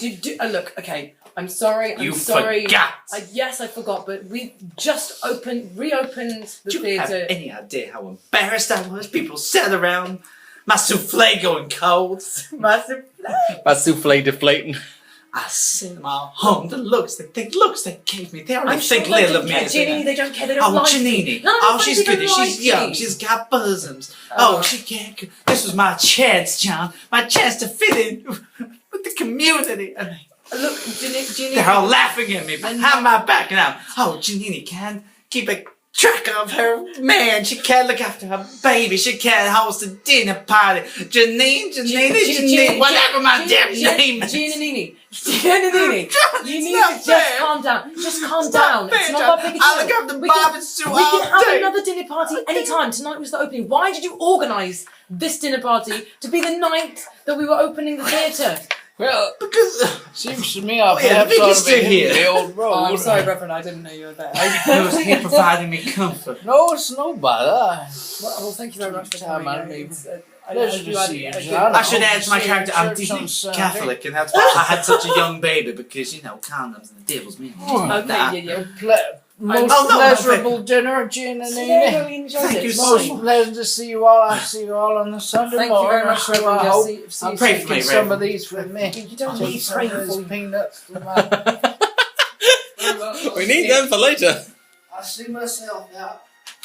Speaker 2: look, okay. I'm sorry.
Speaker 3: You
Speaker 2: I'm sorry.
Speaker 3: forgot.
Speaker 2: Yes, I forgot, but we just reopened the
Speaker 3: Do you have
Speaker 2: theatre.
Speaker 3: any idea how embarrassed I was? People sat around, my souffle going cold.
Speaker 2: Massive.
Speaker 4: My souffle deflating.
Speaker 3: I sent them all home. The looks they gave me. They already
Speaker 2: I'm sure
Speaker 3: think
Speaker 2: they
Speaker 3: little of
Speaker 2: don't
Speaker 3: me.
Speaker 2: care,
Speaker 3: as
Speaker 2: Ginny.
Speaker 3: they
Speaker 2: They don't care. They don't
Speaker 3: Oh,
Speaker 2: like
Speaker 3: Janini.
Speaker 2: me. None of
Speaker 3: Oh,
Speaker 2: my
Speaker 3: she's
Speaker 2: friends
Speaker 3: good.
Speaker 2: even
Speaker 3: She's
Speaker 2: like
Speaker 3: young.
Speaker 2: me.
Speaker 3: She's got bosoms. Oh, she can't. This was my chance, John. My chance to fit in with the community. And
Speaker 2: Look, Ginny.
Speaker 3: they're all laughing at me behind my back now. Oh, Janini can't keep a track of her man. She can't look after her baby. She can't host a dinner party. Janine, whatever my damn name is.
Speaker 2: Giannini.
Speaker 3: John,
Speaker 2: You
Speaker 3: it's
Speaker 2: need
Speaker 3: not
Speaker 2: to just
Speaker 3: fair.
Speaker 2: calm down. Just calm
Speaker 3: It's
Speaker 2: down.
Speaker 3: not fair,
Speaker 2: It's not
Speaker 3: John.
Speaker 2: that big a
Speaker 3: I
Speaker 2: deal.
Speaker 3: look after
Speaker 2: We
Speaker 3: Bob
Speaker 2: can-
Speaker 3: and Sue
Speaker 2: We
Speaker 3: all
Speaker 2: can have
Speaker 3: day.
Speaker 2: another dinner party anytime. Tonight was the opening. Why did you organise this dinner party to be the night that we were opening the theatre?
Speaker 1: Well,
Speaker 3: Because
Speaker 1: seems to me I've
Speaker 3: yeah,
Speaker 1: had
Speaker 3: the
Speaker 1: sort
Speaker 3: biggest
Speaker 1: of been
Speaker 3: thing here.
Speaker 1: the old road.
Speaker 2: Oh, I'm sorry, Reverend. I didn't know you were there.
Speaker 3: he was here providing me comfort.
Speaker 1: No, it's no bother.
Speaker 2: Well, thank you very much for
Speaker 1: Time
Speaker 2: coming.
Speaker 1: out, baby.
Speaker 2: I
Speaker 1: Pleasure
Speaker 2: hope
Speaker 1: to
Speaker 2: you had
Speaker 1: see you,
Speaker 2: a good-
Speaker 1: John.
Speaker 3: I should add to my
Speaker 1: See
Speaker 3: character,
Speaker 1: you
Speaker 3: I'm
Speaker 1: in church on
Speaker 3: deeply
Speaker 1: Sunday.
Speaker 3: Catholic, and that's why I had such a young baby, because, you know, condoms and the devil's meat.
Speaker 2: Okay, yeah.
Speaker 1: Most
Speaker 3: Oh, no,
Speaker 1: pleasurable dinner, Gin and
Speaker 2: Yeah,
Speaker 1: Nina.
Speaker 2: we enjoyed
Speaker 3: Thank
Speaker 2: it.
Speaker 3: you
Speaker 2: It's
Speaker 3: so
Speaker 1: Most
Speaker 2: fine.
Speaker 1: pleasant to see you all. I see you all on the Sunday
Speaker 2: Thank you
Speaker 1: morning.
Speaker 2: very much,
Speaker 1: So
Speaker 2: Reverend.
Speaker 1: I
Speaker 2: I'll
Speaker 1: hope
Speaker 2: see
Speaker 1: I'm
Speaker 2: you
Speaker 3: Pray
Speaker 2: soon.
Speaker 3: for me,
Speaker 1: taking some of
Speaker 3: Reverend.
Speaker 1: these with me.
Speaker 2: You don't
Speaker 1: Take
Speaker 2: need
Speaker 1: some
Speaker 2: praying
Speaker 1: of those
Speaker 2: for you.
Speaker 1: peanuts to my...
Speaker 4: We need them for later.
Speaker 1: I see myself now.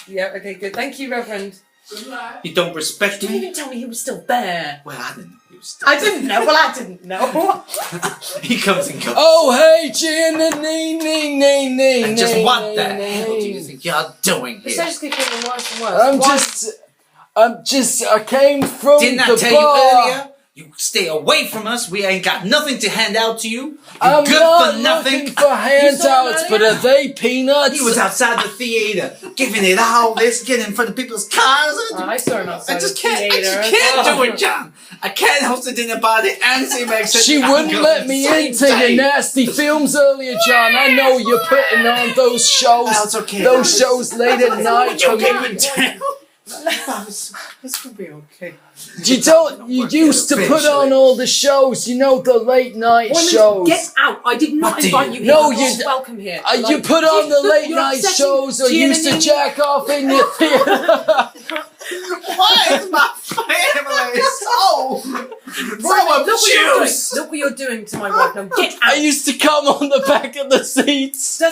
Speaker 2: Yeah, okay, good. Thank you, Reverend.
Speaker 1: Good night.
Speaker 3: You don't respect
Speaker 2: You didn't
Speaker 3: me?
Speaker 2: even tell me he was still there.
Speaker 3: Well, I didn't know he was still
Speaker 2: I didn't know. Well, I didn't know.
Speaker 3: He comes and goes.
Speaker 4: Oh, hey, Gin and nee.
Speaker 3: And just what the hell do you think you're doing
Speaker 2: It's
Speaker 3: here?
Speaker 2: just getting worse and worse.
Speaker 5: I came from
Speaker 3: Didn't I
Speaker 5: the
Speaker 3: tell you
Speaker 5: bar.
Speaker 3: earlier? You stay away from us. We ain't got nothing to hand out to you. You're
Speaker 5: I'm
Speaker 3: good
Speaker 5: not
Speaker 3: for nothing.
Speaker 5: looking for handouts, but are they peanuts?
Speaker 3: He was outside the theater, giving it all this, getting in front of people's cars.
Speaker 2: I saw him outside
Speaker 3: I just
Speaker 2: the
Speaker 3: can't. I
Speaker 2: theater.
Speaker 3: just can't do it, John. I can't host a dinner party and see my accept.
Speaker 5: She wouldn't let me into your nasty films earlier, John. I know you're putting on those shows.
Speaker 3: Well, it's okay.
Speaker 5: Those shows late at night for
Speaker 3: Okay,
Speaker 5: me.
Speaker 3: but down. It's gonna be okay.
Speaker 5: You used to put on all the shows, you know, the late night
Speaker 2: Woman,
Speaker 5: shows.
Speaker 2: get out! I did not
Speaker 3: What do
Speaker 2: invite
Speaker 3: you-
Speaker 2: you here.
Speaker 5: No,
Speaker 2: You're
Speaker 5: you-
Speaker 2: not welcome here.
Speaker 5: You put on the late
Speaker 2: you're
Speaker 5: night
Speaker 2: upsetting
Speaker 5: shows or used to
Speaker 2: Giannini.
Speaker 5: jack off in your theater.
Speaker 3: Why is my family so
Speaker 2: Look what you're doing.
Speaker 3: obtuse?
Speaker 2: Look what you're doing to my wife. Now get
Speaker 5: I
Speaker 2: out.
Speaker 5: used to come on the back of the seats.
Speaker 2: I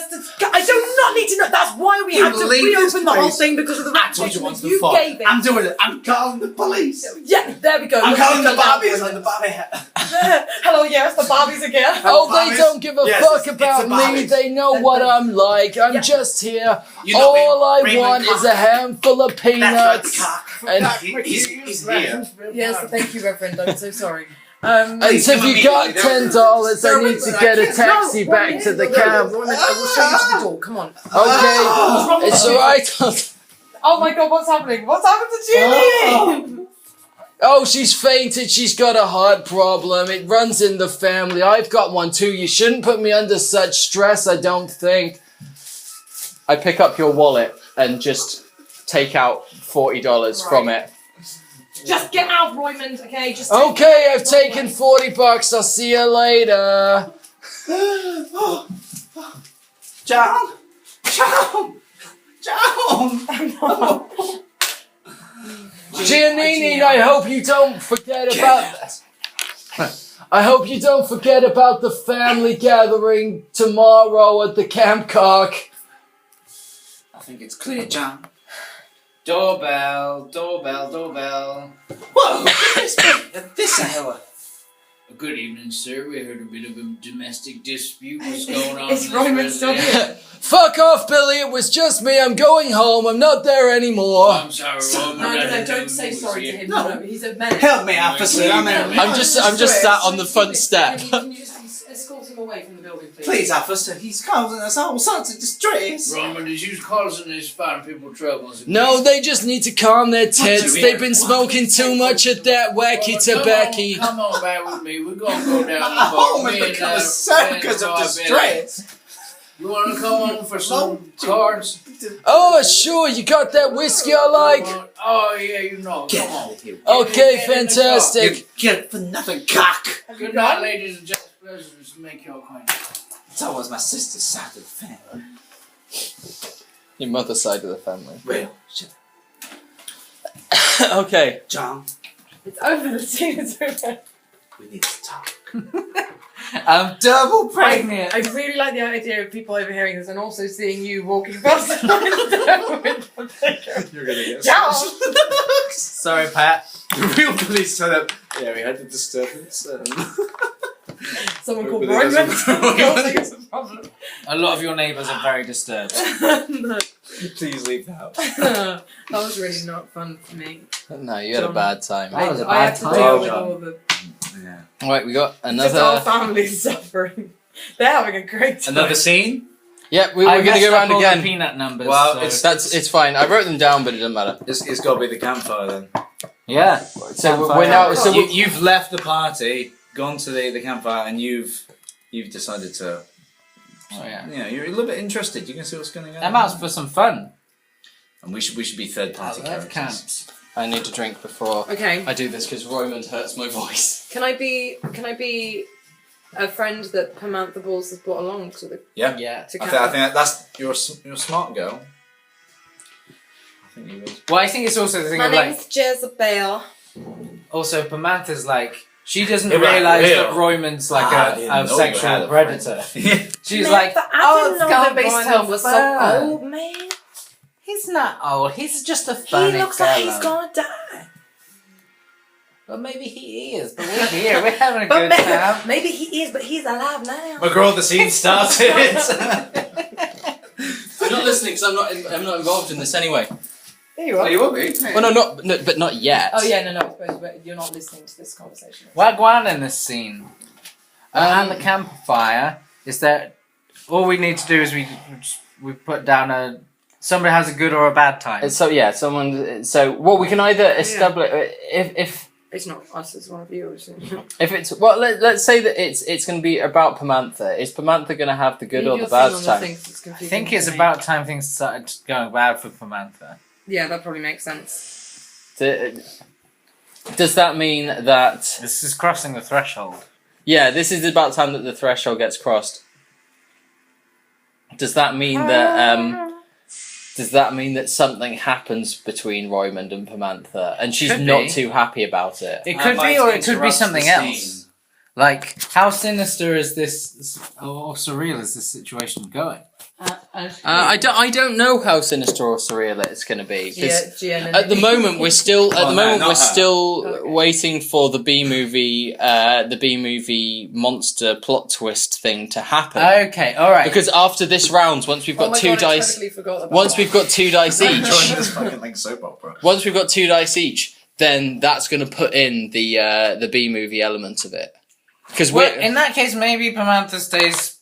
Speaker 2: do not need to know. That's why we
Speaker 3: You
Speaker 2: had to
Speaker 3: leave this
Speaker 2: reopen the whole
Speaker 3: place.
Speaker 2: thing because of the
Speaker 3: I told you
Speaker 2: reputation
Speaker 3: once
Speaker 2: that you
Speaker 3: before.
Speaker 2: gave it.
Speaker 3: I'm doing it. I'm calling the police.
Speaker 2: Yeah, there we go.
Speaker 3: I'm
Speaker 2: Look,
Speaker 3: calling the
Speaker 2: look, look.
Speaker 3: Barbies on the Barbie hat.
Speaker 2: Hello, yes, the Barbies again.
Speaker 5: Oh, they
Speaker 3: Barbies?
Speaker 5: don't give a
Speaker 3: Yes,
Speaker 5: fuck
Speaker 3: it's
Speaker 5: about
Speaker 3: the
Speaker 5: me.
Speaker 3: Barbies.
Speaker 5: They know what I'm like. I'm just here.
Speaker 3: You know me,
Speaker 5: All I
Speaker 3: Raymond
Speaker 5: want
Speaker 3: Cock.
Speaker 5: is a handful of
Speaker 3: That's right,
Speaker 5: peanuts.
Speaker 3: cock.
Speaker 5: And
Speaker 3: He's here.
Speaker 2: Yes, thank you, Reverend. I'm so sorry.
Speaker 3: Please,
Speaker 5: if
Speaker 3: come
Speaker 5: you
Speaker 3: with
Speaker 5: got
Speaker 3: me.
Speaker 5: $10, I need to get a taxi
Speaker 2: No,
Speaker 5: back to the camp.
Speaker 2: I will show you to the door. Come on.
Speaker 5: Okay, it's alright.
Speaker 2: Oh my God, what's happening? What's happened to Julie?
Speaker 5: Oh, she's fainted. She's got a heart problem. It runs in the family. I've got one too. You shouldn't put me under such stress, I don't think.
Speaker 4: I pick up your wallet and just take out $40 from it.
Speaker 2: Just get out, Roymond. Okay, just.
Speaker 5: Okay, I've taken $40. I'll see you later.
Speaker 3: John!
Speaker 5: Giannini, I hope you don't forget about that. I hope you don't forget about the family gathering tomorrow at the Camp Cock.
Speaker 3: I think it's clear, John.
Speaker 1: Doorbell.
Speaker 3: Whoa! At this hour.
Speaker 1: Good evening, sir. We heard a bit of a domestic dispute was going on.
Speaker 2: It's Roymond still here.
Speaker 5: Fuck off, Billy. It was just me. I'm going home. I'm not there anymore.
Speaker 1: I'm sorry, Roman.
Speaker 2: No, don't say sorry to him. No, he's a menace.
Speaker 3: Help me, officer.
Speaker 4: I'm just sat on the front step.
Speaker 2: Can you just escort him away from the building, please?
Speaker 3: Please, officer. He's causing us all sorts of distress.
Speaker 1: Roman, did you causing this finding people troubles?
Speaker 5: No, they just need to calm their tits. They've been smoking too much of that wacky tobacco.
Speaker 1: Come on back with me. We're gonna go down the bar.
Speaker 3: Home has become a circus of distress.
Speaker 1: You want to come on for some cards?
Speaker 5: Oh, sure. You got that whiskey I like?
Speaker 1: Oh, yeah, you know.
Speaker 3: Get
Speaker 1: Come
Speaker 3: out
Speaker 1: on.
Speaker 3: of here.
Speaker 5: Okay, fantastic.
Speaker 3: Get it for nothing, cock.
Speaker 1: Good night, ladies and gentlemen. Pleasure to make your acquaintance.
Speaker 3: It's always my sister's side of the family.
Speaker 4: Your mother's side of the family.
Speaker 3: Well, shit.
Speaker 4: Okay.
Speaker 3: John,
Speaker 2: It's over. The scene is over.
Speaker 3: we need to talk.
Speaker 1: I'm double pregnant.
Speaker 2: I really like the idea of people overhearing this and also seeing you walking past the window.
Speaker 3: You're gonna get
Speaker 2: John!
Speaker 1: Sorry, Pat.
Speaker 3: The real police turned up. Yeah, we had the disturbance.
Speaker 2: Someone called
Speaker 3: Everybody
Speaker 2: Roymond.
Speaker 3: has a-
Speaker 2: Causing us a problem.
Speaker 1: A lot of your neighbours are very disturbed.
Speaker 2: No.
Speaker 3: Please leave the house.
Speaker 2: That was really not fun for me.
Speaker 4: No, you had a bad time.
Speaker 1: That was a
Speaker 2: I
Speaker 1: bad
Speaker 2: had to
Speaker 1: time.
Speaker 2: deal with
Speaker 3: John.
Speaker 2: all the.
Speaker 3: Yeah.
Speaker 4: Right, we got
Speaker 2: Just our
Speaker 4: another.
Speaker 2: family's suffering. They're having a great time.
Speaker 3: Another scene?
Speaker 4: Yeah, we're
Speaker 1: I
Speaker 4: going to
Speaker 1: messed
Speaker 4: go
Speaker 1: up
Speaker 4: around
Speaker 1: all
Speaker 4: again.
Speaker 1: The peanut numbers.
Speaker 3: Well,
Speaker 1: so.
Speaker 4: It's fine. I wrote them down, but it doesn't matter.
Speaker 3: It's got to be the campfire then.
Speaker 1: Yeah.
Speaker 4: So we're now. So
Speaker 3: You've left the party, gone to the campfire, and you've decided to.
Speaker 1: Oh, yeah.
Speaker 3: You know, you're a little bit interested. You can see what's going on.
Speaker 1: That amounts for some fun.
Speaker 3: And we should be third party
Speaker 1: I love
Speaker 3: characters.
Speaker 1: camps.
Speaker 4: I need to drink before
Speaker 2: Okay.
Speaker 4: I do this because Roymond hurts my voice.
Speaker 2: Can I be a friend that Pamantha Balls has brought along to the
Speaker 3: Yeah.
Speaker 1: Yeah.
Speaker 2: to
Speaker 3: I
Speaker 2: camp?
Speaker 3: think that's you're a smart girl. I think you would.
Speaker 1: Well, I think it's also the thing
Speaker 2: My
Speaker 1: of like.
Speaker 2: name's Jezebel.
Speaker 1: Also, Pamantha's like. She doesn't
Speaker 3: Yeah, right,
Speaker 1: realise
Speaker 3: yeah.
Speaker 1: that Roymond's like
Speaker 3: I didn't know
Speaker 1: a
Speaker 3: you had
Speaker 1: sexual
Speaker 3: a
Speaker 1: predator. She's like,
Speaker 2: Samantha,
Speaker 1: oh, it's gonna be
Speaker 2: Roymond
Speaker 1: so
Speaker 2: was
Speaker 1: fun.
Speaker 2: so old, man.
Speaker 1: He's not old. He's just a
Speaker 2: He
Speaker 1: funny
Speaker 2: looks
Speaker 1: fellow.
Speaker 2: like he's gonna die.
Speaker 1: Well, maybe he is, but we're here. We're having a
Speaker 2: But
Speaker 1: good time.
Speaker 2: maybe he is, but he's alive now.
Speaker 3: McGraw, the scene started.
Speaker 4: I'm not listening because I'm not involved in this anyway.
Speaker 2: There you are.
Speaker 3: You will be.
Speaker 4: Well, no, but not yet.
Speaker 2: Oh yeah, no, but you're not listening to this conversation.
Speaker 1: Wagwan in this scene. And the campfire is that all we need to do is we put down somebody has a good or a bad time.
Speaker 4: So yeah, someone. So well, we can either establish if
Speaker 2: It's not us, it's one of you.
Speaker 4: if it's well, let's say that it's going to be about Pamantha. Is Pamantha going to have the good or the bad time?
Speaker 1: I think it's about time things started going bad for Pamantha.
Speaker 2: Yeah, that probably makes sense.
Speaker 4: Does that mean that?
Speaker 1: This is crossing the threshold.
Speaker 4: Yeah, this is about time that the threshold gets crossed. Does that mean that? Does that mean that something happens between Roymond and Pamantha, and she's
Speaker 1: Could
Speaker 4: not
Speaker 1: be.
Speaker 4: too happy about it?
Speaker 1: It could be, or it could be something else. Like, how sinister is this, or surreal is this situation going?
Speaker 4: I don't know how sinister or surreal it's going to be. 'Cause
Speaker 2: Gia,
Speaker 4: at the moment, we're still
Speaker 3: not her.
Speaker 4: still waiting for the B movie monster plot twist thing to happen.
Speaker 1: Okay, alright.
Speaker 4: Because after this round, once we've got two dice, once we've got 2 dice
Speaker 3: Joining
Speaker 4: each,
Speaker 3: this fucking like soap opera.
Speaker 4: once we've got 2 dice each, then that's going to put in the B movie element of it. Because
Speaker 1: Well, in that case, maybe Pamantha stays,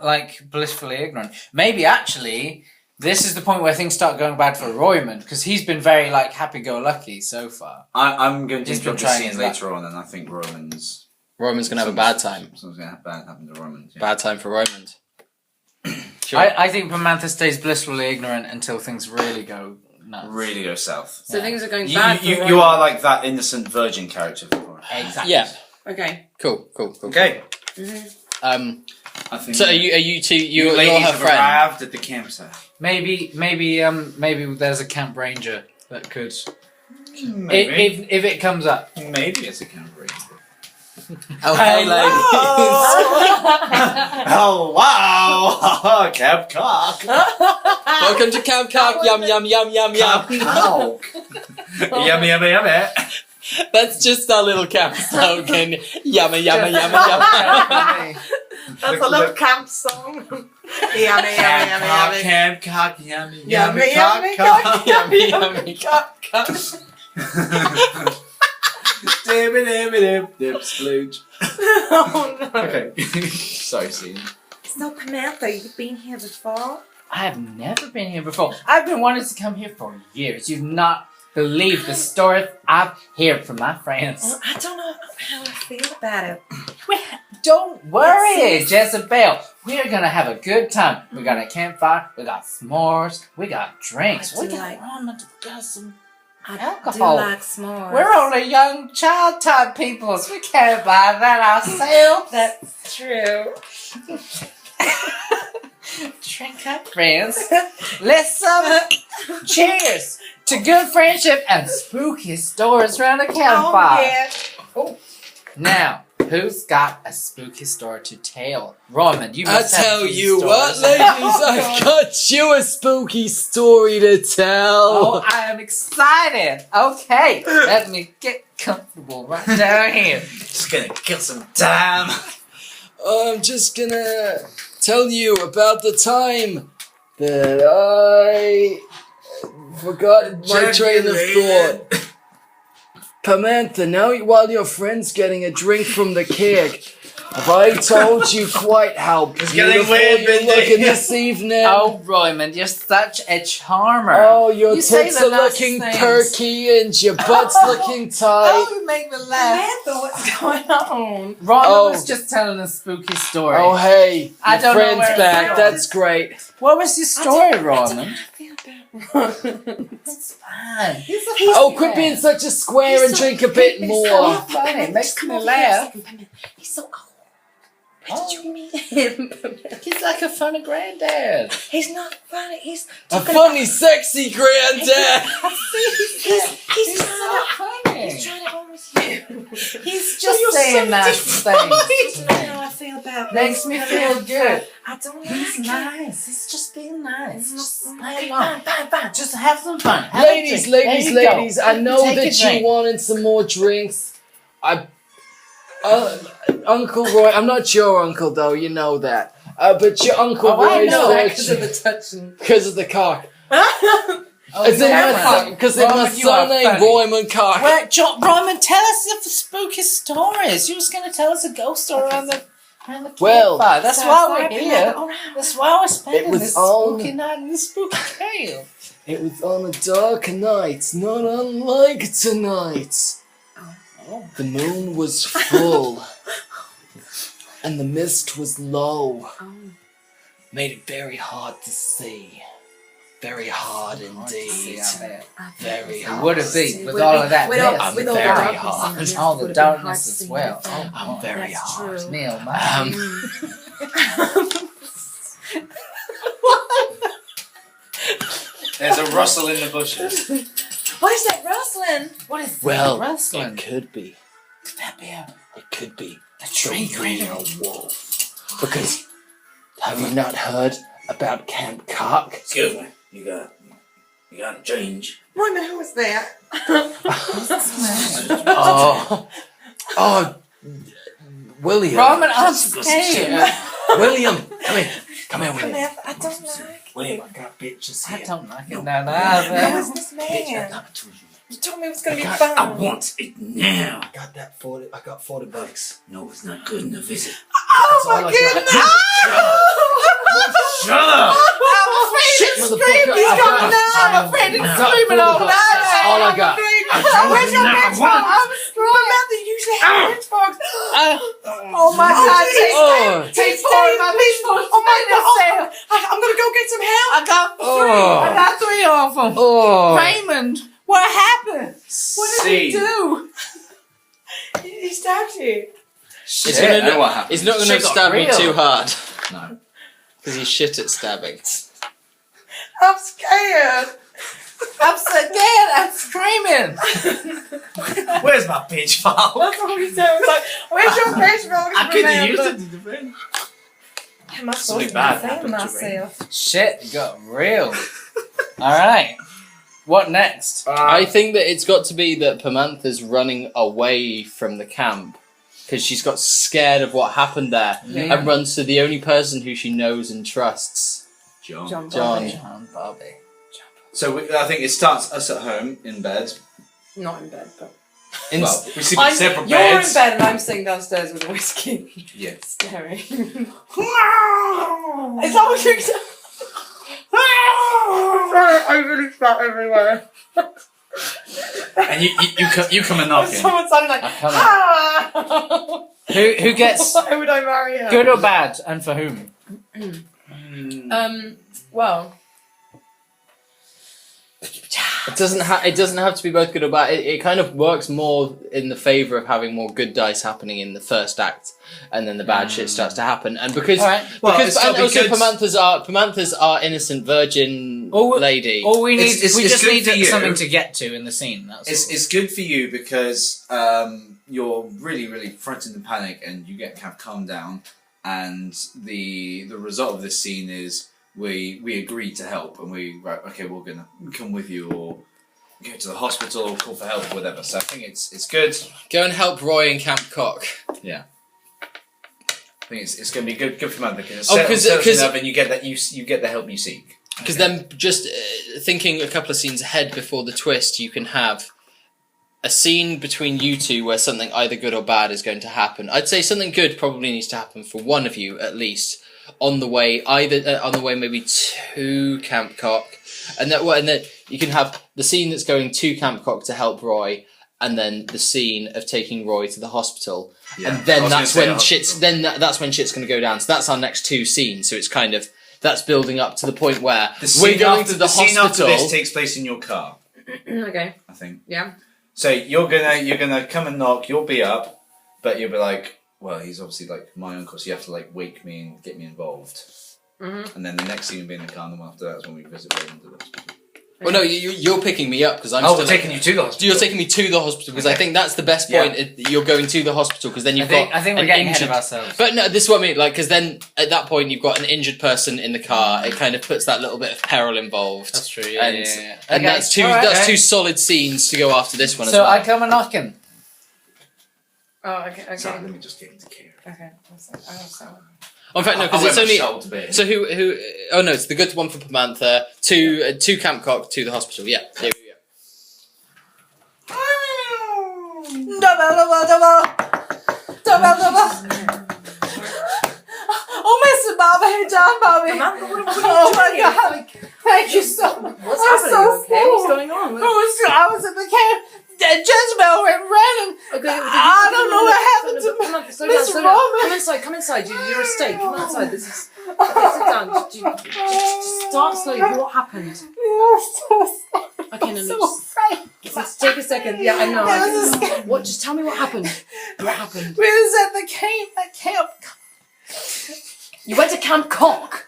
Speaker 1: like, blissfully ignorant. Maybe, actually, this is the point where things start going bad for Roymond, because he's been very, like, happy-go-lucky so far.
Speaker 3: I'm going to
Speaker 1: He's been
Speaker 3: interrupt the
Speaker 1: trying
Speaker 3: scene
Speaker 1: his
Speaker 3: later on, and I think Roman's
Speaker 4: Roymond's going to have a bad time.
Speaker 3: Something's going to happen to Roman. Yeah.
Speaker 4: Bad time for Roymond. Sure.
Speaker 1: I think Pamantha stays blissfully ignorant until things really go
Speaker 4: nuts.
Speaker 3: really go south.
Speaker 2: So things are going
Speaker 3: You,
Speaker 2: bad.
Speaker 3: you,
Speaker 2: for
Speaker 3: you
Speaker 2: Roman.
Speaker 3: are like that innocent virgin character.
Speaker 1: Exactly.
Speaker 4: Yeah.
Speaker 2: Okay.
Speaker 4: Cool.
Speaker 3: Okay.
Speaker 4: Mm-hmm.
Speaker 3: I think
Speaker 4: So are you two? You're
Speaker 3: ladies
Speaker 4: her
Speaker 3: have
Speaker 4: friend.
Speaker 3: arrived at the campsite.
Speaker 1: Maybe there's a camp ranger that could.
Speaker 3: Maybe.
Speaker 1: If it comes up.
Speaker 3: Maybe it's a camp ranger.
Speaker 4: Oh, hey, ladies.
Speaker 3: Oh wow! Camp cock.
Speaker 4: Welcome to Camp Cock. Yum yum yum yum yum.
Speaker 3: Cock. Yummy yummy yummy.
Speaker 4: That's just our little camp slogan. Yummy yummy yummy yummy.
Speaker 2: That's a little camp song. Yummy,
Speaker 3: Camp cock,
Speaker 2: yummy.
Speaker 3: camp cock, yummy
Speaker 2: Yummy,
Speaker 3: cock,
Speaker 2: yummy,
Speaker 3: cock.
Speaker 4: Yummy yummy.
Speaker 3: Dip, splooge.
Speaker 2: Oh no.
Speaker 3: Okay. Sorry, Steve.
Speaker 2: So Samantha, you've been here before?
Speaker 1: I have never been here before. I've been wanting to come here for years. You'd not believe the stories I've heard from my friends.
Speaker 2: Well, I don't know how I feel about it.
Speaker 1: Don't worry, Jezebel. We're gonna have a good time. We got a campfire. We got s'mores. We got drinks.
Speaker 2: I
Speaker 1: We
Speaker 2: do
Speaker 1: got
Speaker 2: like-
Speaker 1: ramen. We got some.
Speaker 2: I
Speaker 1: Alcohol.
Speaker 2: do like s'mores.
Speaker 1: We're only young child type peoples. We can't buy that ourselves.
Speaker 2: That's true.
Speaker 1: Drink up, friends. Let's cheers to good friendship and spooky stories around the campfire.
Speaker 2: Oh yeah.
Speaker 1: Oh. Now, who's got a spooky story to tell? Roman, you
Speaker 5: I
Speaker 1: must have
Speaker 5: tell
Speaker 1: a few
Speaker 5: you what,
Speaker 1: stories.
Speaker 5: ladies, I've got you a spooky story to tell.
Speaker 1: Oh, I am excited. Okay, let me get comfortable right down here.
Speaker 3: Just gonna kill some time.
Speaker 5: I'm just gonna tell you about the time that I forgot my train of thought. Pamantha, now while your friend's getting a drink from the keg, have I told you quite how
Speaker 3: getting
Speaker 5: beautiful
Speaker 3: weird,
Speaker 5: you're
Speaker 3: Bindi.
Speaker 5: looking this evening?
Speaker 1: Oh, Roman, you're such a charmer.
Speaker 5: Oh, your
Speaker 1: You say
Speaker 5: tits
Speaker 1: the
Speaker 5: are
Speaker 1: nicest
Speaker 5: looking
Speaker 1: things.
Speaker 5: perky and your butt's looking tight.
Speaker 1: Oh, you make me laugh.
Speaker 2: Samantha, what's going on?
Speaker 1: Roman
Speaker 5: Oh.
Speaker 1: was just telling a spooky story.
Speaker 5: Oh, hey,
Speaker 1: I
Speaker 5: your
Speaker 1: don't know
Speaker 5: friend's
Speaker 1: where it's
Speaker 5: back.
Speaker 1: from.
Speaker 5: That's great.
Speaker 1: What was your story, Roman?
Speaker 2: I feel about
Speaker 1: It's fine. He's a
Speaker 5: Oh,
Speaker 1: funny
Speaker 5: quit being
Speaker 1: man.
Speaker 5: such a square and drink a bit more.
Speaker 1: so funny. It makes
Speaker 2: Come
Speaker 1: me
Speaker 2: over here a
Speaker 1: laugh.
Speaker 2: second, Pamela. He's so old. Where
Speaker 1: Oh.
Speaker 2: did you meet him?
Speaker 1: He's like a funny granddad.
Speaker 2: He's not funny. He's
Speaker 5: A
Speaker 2: talking
Speaker 5: funny, sexy granddad.
Speaker 2: He's
Speaker 1: so funny.
Speaker 2: He's trying to home with you.
Speaker 1: He's just saying nice things.
Speaker 2: You know how I feel about
Speaker 1: Makes
Speaker 2: this.
Speaker 1: me feel good.
Speaker 2: I don't like
Speaker 1: He's
Speaker 2: it.
Speaker 1: nice. He's just being nice. Just play
Speaker 2: Okay,
Speaker 1: along.
Speaker 2: fine.
Speaker 1: Just have some fun. Have a
Speaker 5: Ladies,
Speaker 1: drink. There you go.
Speaker 5: ladies, I know
Speaker 1: Take a
Speaker 5: that
Speaker 1: drink.
Speaker 5: you wanted some more drinks. Uncle Roy, I'm not your uncle though, you know that. But your Uncle
Speaker 1: Oh, I
Speaker 5: Roy's
Speaker 1: know that
Speaker 2: Because of the touching.
Speaker 5: because of the cock.
Speaker 1: Oh,
Speaker 5: It's in
Speaker 1: yeah.
Speaker 5: my son, because in my
Speaker 1: Roman, you are
Speaker 5: son named
Speaker 1: funny.
Speaker 5: Roymond Cock.
Speaker 1: Wait, Roman, tell us the spooky stories. You was going to tell us a ghost story around the
Speaker 5: Well,
Speaker 1: campfire. That's why we're here.
Speaker 2: All right.
Speaker 1: That's why we're spending
Speaker 5: It was
Speaker 1: this
Speaker 5: on-
Speaker 1: spooky night in the spooky tale.
Speaker 5: It was on a dark night, not unlike tonight.
Speaker 1: Oh.
Speaker 5: The moon was full, and the mist was low. Made it very hard to see. Very hard indeed. Very
Speaker 1: It
Speaker 5: hard.
Speaker 1: would have been with all of that
Speaker 2: With all-
Speaker 1: mist.
Speaker 5: I'm
Speaker 2: with all the
Speaker 5: very
Speaker 2: darkness
Speaker 5: hard.
Speaker 2: in it,
Speaker 1: All
Speaker 2: it
Speaker 1: the
Speaker 2: would have been hard
Speaker 1: darkness
Speaker 2: to
Speaker 1: as
Speaker 2: see
Speaker 1: well.
Speaker 2: everything.
Speaker 5: I'm very
Speaker 2: That's
Speaker 5: hard.
Speaker 2: true.
Speaker 1: Neil, my
Speaker 3: There's a rustle in the bushes.
Speaker 2: What is that rustling?
Speaker 1: What is
Speaker 5: Well,
Speaker 1: rustling?
Speaker 5: it could be.
Speaker 1: Could that be
Speaker 5: It could be
Speaker 1: a tree
Speaker 5: the
Speaker 1: critter?
Speaker 5: real wolf. Because have you not heard about Camp Cock?
Speaker 3: Excuse me. You got to change.
Speaker 2: Roman, who was that?
Speaker 5: Oh, William.
Speaker 1: Roman, I'm scared.
Speaker 5: William, come here. Come here, William.
Speaker 2: Samantha, I don't like
Speaker 3: William, I got bitches
Speaker 1: I
Speaker 3: here.
Speaker 1: don't like it. No,
Speaker 2: Who is
Speaker 1: no.
Speaker 2: this
Speaker 3: Bitch,
Speaker 2: man?
Speaker 3: not between you.
Speaker 2: You told me it was going to be
Speaker 5: I
Speaker 2: fun.
Speaker 3: I want it now.
Speaker 5: I got 40 bucks.
Speaker 3: No, it's not good enough, is it?
Speaker 2: Oh my
Speaker 5: all I
Speaker 2: goodness!
Speaker 3: Shut up!
Speaker 2: I'm afraid
Speaker 5: Shit,
Speaker 2: to
Speaker 5: motherfucker,
Speaker 2: scream. He's
Speaker 5: I
Speaker 2: coming
Speaker 5: got-
Speaker 2: down. I'm afraid to
Speaker 5: I got
Speaker 2: scream it
Speaker 5: 40
Speaker 2: all
Speaker 5: bucks.
Speaker 2: night.
Speaker 5: That's all I got.
Speaker 2: Where's your
Speaker 3: I
Speaker 2: next
Speaker 3: want
Speaker 2: one?
Speaker 3: it.
Speaker 2: I'm screwed. Samantha, you pitchforks.
Speaker 1: Oh my God! Take four of my pitchforks.
Speaker 2: Oh my God! I'm gonna go get some help.
Speaker 1: I got three. I got three of them.
Speaker 5: Oh.
Speaker 1: Raymond, what happened? What did he
Speaker 3: Scene.
Speaker 1: do?
Speaker 2: He stabbed you.
Speaker 3: Shit,
Speaker 4: gonna-
Speaker 3: I know what happened.
Speaker 4: He's not going to
Speaker 1: Shit got
Speaker 4: stab me
Speaker 1: real.
Speaker 4: too hard
Speaker 3: No.
Speaker 4: because he's shit at stabbing.
Speaker 2: I'm scared.
Speaker 1: I'm scared. I'm screaming.
Speaker 3: Where's my pitchfork?
Speaker 2: That's what we said. It was like, where's your pitchfork?
Speaker 3: I couldn't use it to defend.
Speaker 2: Am I supposed
Speaker 3: Something
Speaker 2: to
Speaker 3: bad
Speaker 2: defend
Speaker 3: happened to Ray.
Speaker 2: myself?
Speaker 1: Shit got real. All right. What next?
Speaker 4: I think that it's got to be that Pamantha's running away from the camp because she's got scared of what happened there and runs to the only person who she knows and trusts.
Speaker 3: John.
Speaker 1: John Bobby.
Speaker 3: So I think it starts us at home in bed.
Speaker 2: Not in bed, but.
Speaker 3: Well, we sleep in separate
Speaker 2: You're
Speaker 3: beds.
Speaker 2: in bed and I'm sitting downstairs with a whiskey.
Speaker 3: Yeah.
Speaker 2: Staring. Is that what you said? I really spat everywhere.
Speaker 3: And you come and knock in.
Speaker 2: Someone sounded like, ah!
Speaker 1: Who gets
Speaker 2: Why would I marry her?
Speaker 1: good or bad, and for whom?
Speaker 2: Well.
Speaker 4: It doesn't have to be both good or bad. It kind of works more in the favour of having more good dice happening in the first act, and then the bad shit starts to happen. And because
Speaker 1: All right.
Speaker 3: Well,
Speaker 4: because
Speaker 3: it's
Speaker 4: and
Speaker 3: gotta be
Speaker 4: also
Speaker 3: good.
Speaker 4: Pamantha's our innocent virgin lady.
Speaker 1: All we need,
Speaker 3: It's
Speaker 1: we just
Speaker 3: good
Speaker 1: need
Speaker 3: for you.
Speaker 1: something to get to in the scene. That's all.
Speaker 3: It's good for you because you're really, really frightened and panic, and you get kind of calmed down. And the result of this scene is we agree to help, and we're gonna come with you, or go to the hospital, or call for help, or whatever. So I think it's good.
Speaker 4: Go and help Roy in Camp Cock.
Speaker 3: Yeah. I think it's going to be good for Mother because and you get the help you seek.
Speaker 4: Because then, just thinking a couple of scenes ahead before the twist, you can have a scene between you two where something either good or bad is going to happen. I'd say something good probably needs to happen for one of you at least on the way, maybe to Camp Cock, and then you can have the scene that's going to Camp Cock to help Roy, and then the scene of taking Roy to the hospital, and then that's when shit's going to go down. So that's our next two scenes. So it's kind of that's building up to the point where we're going to the hospital.
Speaker 3: Scene after this takes place in your car.
Speaker 2: Okay.
Speaker 3: I think.
Speaker 2: Yeah.
Speaker 3: So you're gonna come and knock. You'll be up, but you'll be like, well, he's obviously like my uncle, so you have to like wake me and get me involved.
Speaker 2: Mm-hmm.
Speaker 3: And then the next scene will be in the car, and the one after that is when we visit Raymond at the hospital.
Speaker 4: Well, no, you're picking me up because I'm.
Speaker 3: We're taking you to the hospital.
Speaker 4: You're taking me to the hospital because I think that's the best point. You're going to the hospital because then you've got.
Speaker 1: I think we're getting ahead of ourselves.
Speaker 4: But no, this is what I mean. Like, because then at that point you've got an injured person in the car. It kind of puts that little bit of peril involved.
Speaker 1: That's true.
Speaker 4: And
Speaker 1: Okay,
Speaker 4: that's two.
Speaker 1: alright,
Speaker 4: That's two solid scenes to go after this one as
Speaker 1: So
Speaker 4: well.
Speaker 1: I come a knocking.
Speaker 2: Oh, okay.
Speaker 3: Sorry, let me just get into care.
Speaker 2: Okay.
Speaker 4: In fact, no, because it's only. So who? Oh no, it's the good one for Pamantha. To Camp Cock, to the hospital. Yeah. There we go.
Speaker 1: Oh, Mr. Bobby, hey, John Bobby. Oh my God! Thank you so much.
Speaker 2: What's
Speaker 1: I'm
Speaker 2: happening?
Speaker 1: so
Speaker 2: Okay, what's
Speaker 1: scared.
Speaker 2: going on?
Speaker 1: I was in the camp. Jezebel went running. I don't know what happened to Miss Roman.
Speaker 2: Come inside. You're a steak. Come outside. This is. Okay, sit down. Just start slowly. What happened? Okay, just take a second. Yeah, I know. What? Just tell me what happened. What happened?
Speaker 1: We was at the camp.
Speaker 2: You went to Camp Cock.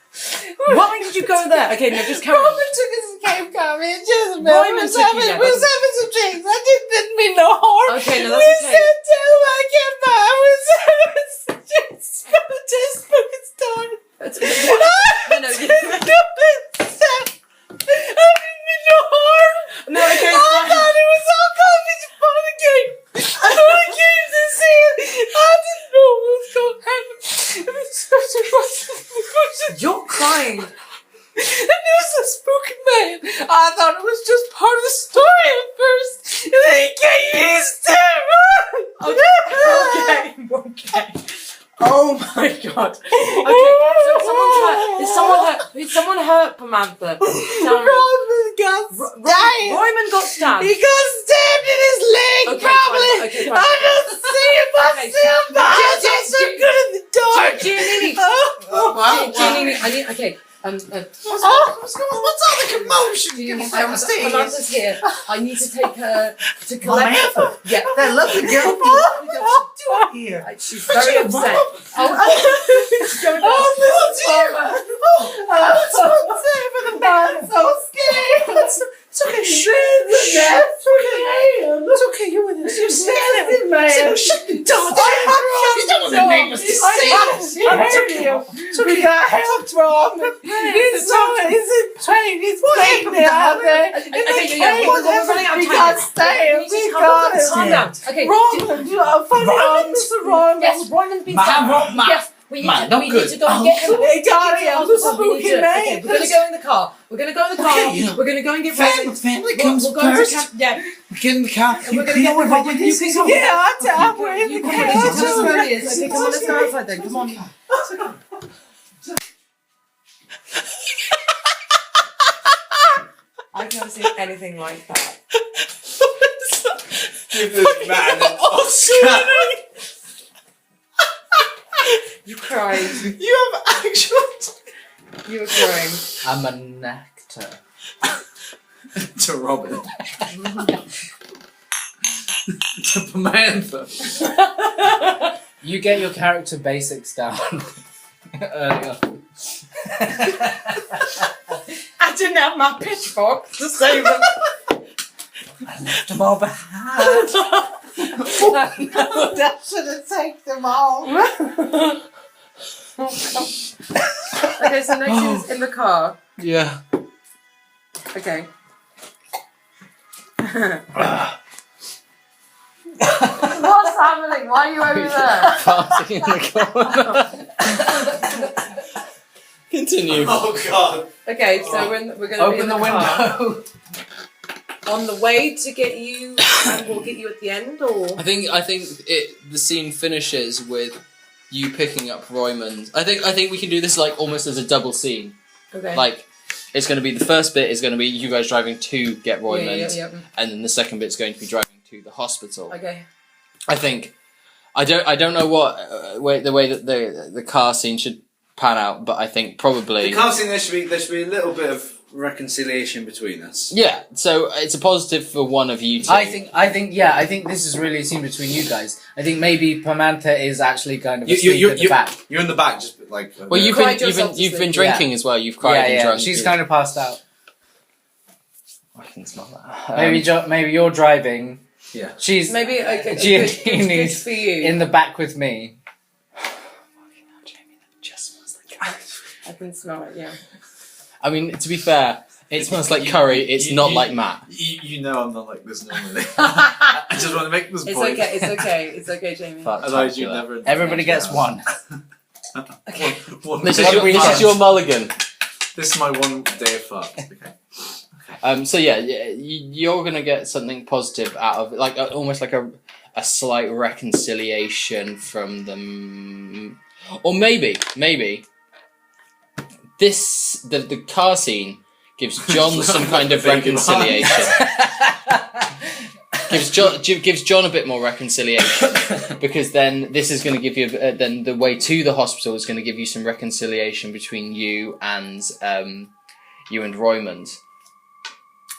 Speaker 2: Why did you go there? Okay, no, just carry on.
Speaker 1: Roman took us to Camp Cock. Me and Jezebel.
Speaker 2: Roman took you there.
Speaker 1: We was having some drinks. I didn't mean no harm.
Speaker 2: Okay, no, that's
Speaker 1: we
Speaker 2: okay.
Speaker 1: said, tell him I can't buy. I was having some drinks. Just fucking started.
Speaker 2: No,
Speaker 1: I didn't mean no harm.
Speaker 2: No, okay,
Speaker 1: I thought it was all coffee for the game. I came to see it. I didn't know what was going to happen. It was such a
Speaker 2: You're crying.
Speaker 1: and there was a spooky man. I thought it was just part of the story at first. And then he got used to it.
Speaker 2: Okay. Oh my God. Okay, so someone's hurt. Did someone hurt Pamantha? Tell me.
Speaker 1: Roman got stabbed.
Speaker 2: Royman got stabbed.
Speaker 1: He got stabbed in his leg,
Speaker 2: Okay,
Speaker 1: probably.
Speaker 2: fine, okay, fine.
Speaker 1: I'm just seeing myself.
Speaker 2: Okay,
Speaker 1: I'm so good at the dark.
Speaker 2: Giannini. Giannini, I need. Okay.
Speaker 3: What's all the commotion?
Speaker 2: Amanda's here. I need to take her to collect.
Speaker 3: Amanda?
Speaker 2: Yeah.
Speaker 3: That lovely girl. What are you doing here?
Speaker 2: She's very upset.
Speaker 1: So scared.
Speaker 3: It's okay. It's okay. You're with us. You're safe.
Speaker 1: Man.
Speaker 3: Shut the door. You don't want the neighbors to see us.
Speaker 1: We got help from. He's in pain. He's bleeding out there.
Speaker 2: We're running out of time.
Speaker 1: We can't stay. We got it.
Speaker 2: Calm down. Okay.
Speaker 1: Roman.
Speaker 2: Yes, Roman's been
Speaker 3: Ma.
Speaker 2: Yes. We need
Speaker 3: Man,
Speaker 2: to
Speaker 3: not
Speaker 2: we
Speaker 3: good.
Speaker 2: need to go and get him.
Speaker 1: They got him.
Speaker 2: Okay, we're gonna go in the car. We're gonna go in the car.
Speaker 3: Okay.
Speaker 2: We're gonna go and get Roman.
Speaker 3: Family comes
Speaker 2: We'll go to
Speaker 3: first.
Speaker 2: camp. Yeah.
Speaker 3: Get in the car.
Speaker 2: We're gonna get Roman. You can go.
Speaker 1: Yeah, we're in the
Speaker 2: Come on, just tell us
Speaker 1: car.
Speaker 2: where he is. Okay, come on, let's go outside then. Come on. I've never seen anything like that.
Speaker 3: Give this man an Oscar.
Speaker 2: You cried.
Speaker 3: You have actual.
Speaker 2: You were crying.
Speaker 1: I'm an actor.
Speaker 3: To Robin. To Samantha.
Speaker 1: You get your character basics down early on.
Speaker 2: I didn't have my pitchfork to save him.
Speaker 1: I left them all behind. I should have taken them all.
Speaker 2: Okay, so next is in the car.
Speaker 4: Yeah.
Speaker 2: Okay. What's happening? Why are you over there?
Speaker 4: Farting in the corner. Continue.
Speaker 3: Oh God.
Speaker 2: Okay, so we're going to be
Speaker 1: Open
Speaker 2: in
Speaker 1: the
Speaker 2: car.
Speaker 1: window.
Speaker 2: On the way to get you, and we'll get you at the end, or
Speaker 4: I think the scene finishes with you picking up Roymond. I think we can do this like almost as a double scene.
Speaker 2: okay.
Speaker 4: Like it's going to be the first bit is going to be you guys driving to get Roymond,
Speaker 2: Yeah.
Speaker 4: and then the second bit's going to be driving to the hospital.
Speaker 2: Okay.
Speaker 4: I think I don't know what the way that the car scene should pan out, but I think probably
Speaker 3: The car scene, there should be a little bit of reconciliation between us.
Speaker 4: yeah. So it's a positive for one of you two.
Speaker 1: I think this is really a scene between you guys. I think maybe Pamantha is actually kind of asleep at the back.
Speaker 3: You're in the back, just like.
Speaker 4: Well,
Speaker 2: You cried yourself to
Speaker 4: you've been
Speaker 2: sleep.
Speaker 4: drinking as well. You've cried and drunk.
Speaker 1: She's kind of passed out.
Speaker 4: I can smell that.
Speaker 1: Maybe you're driving.
Speaker 3: Yeah.
Speaker 1: She's
Speaker 2: Maybe good
Speaker 1: Giannini's
Speaker 2: for you.
Speaker 1: in the back with me.
Speaker 4: Jamie, that just smells like.
Speaker 2: I can smell it. Yeah.
Speaker 4: I mean, to be fair, it smells like curry. It's not like Matt.
Speaker 3: You know I'm not like this normally. I just want to make this
Speaker 2: It's
Speaker 3: point.
Speaker 2: okay. It's okay. It's okay, Jamie.
Speaker 3: Otherwise you never.
Speaker 1: Everybody gets one.
Speaker 2: Okay.
Speaker 3: One
Speaker 4: This
Speaker 3: day
Speaker 4: is
Speaker 3: of
Speaker 4: this
Speaker 3: fart.
Speaker 4: is your mulligan.
Speaker 3: This is my one day of fart. Okay.
Speaker 4: So yeah, you're gonna get something positive out of it, like almost like a slight reconciliation from them, or maybe the car scene gives John some kind of reconciliation. gives John a bit more reconciliation because then this is going to give you then the way to the hospital is going to give you some reconciliation between you and Roymond.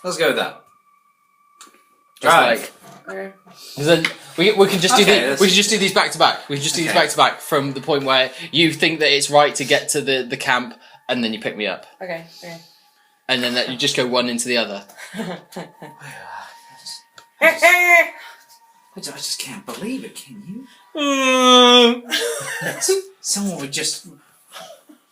Speaker 3: Let's go with that.
Speaker 4: Just
Speaker 3: Right.
Speaker 4: like
Speaker 2: Okay.
Speaker 4: because then we can just do
Speaker 3: Okay,
Speaker 4: we can just do these back to back. We can just do these back to back from the point where you think that it's right to get to the camp and then you pick me up.
Speaker 2: Okay. Okay.
Speaker 4: And then you just go one into the other.
Speaker 3: I just can't believe it, can you? Someone would just,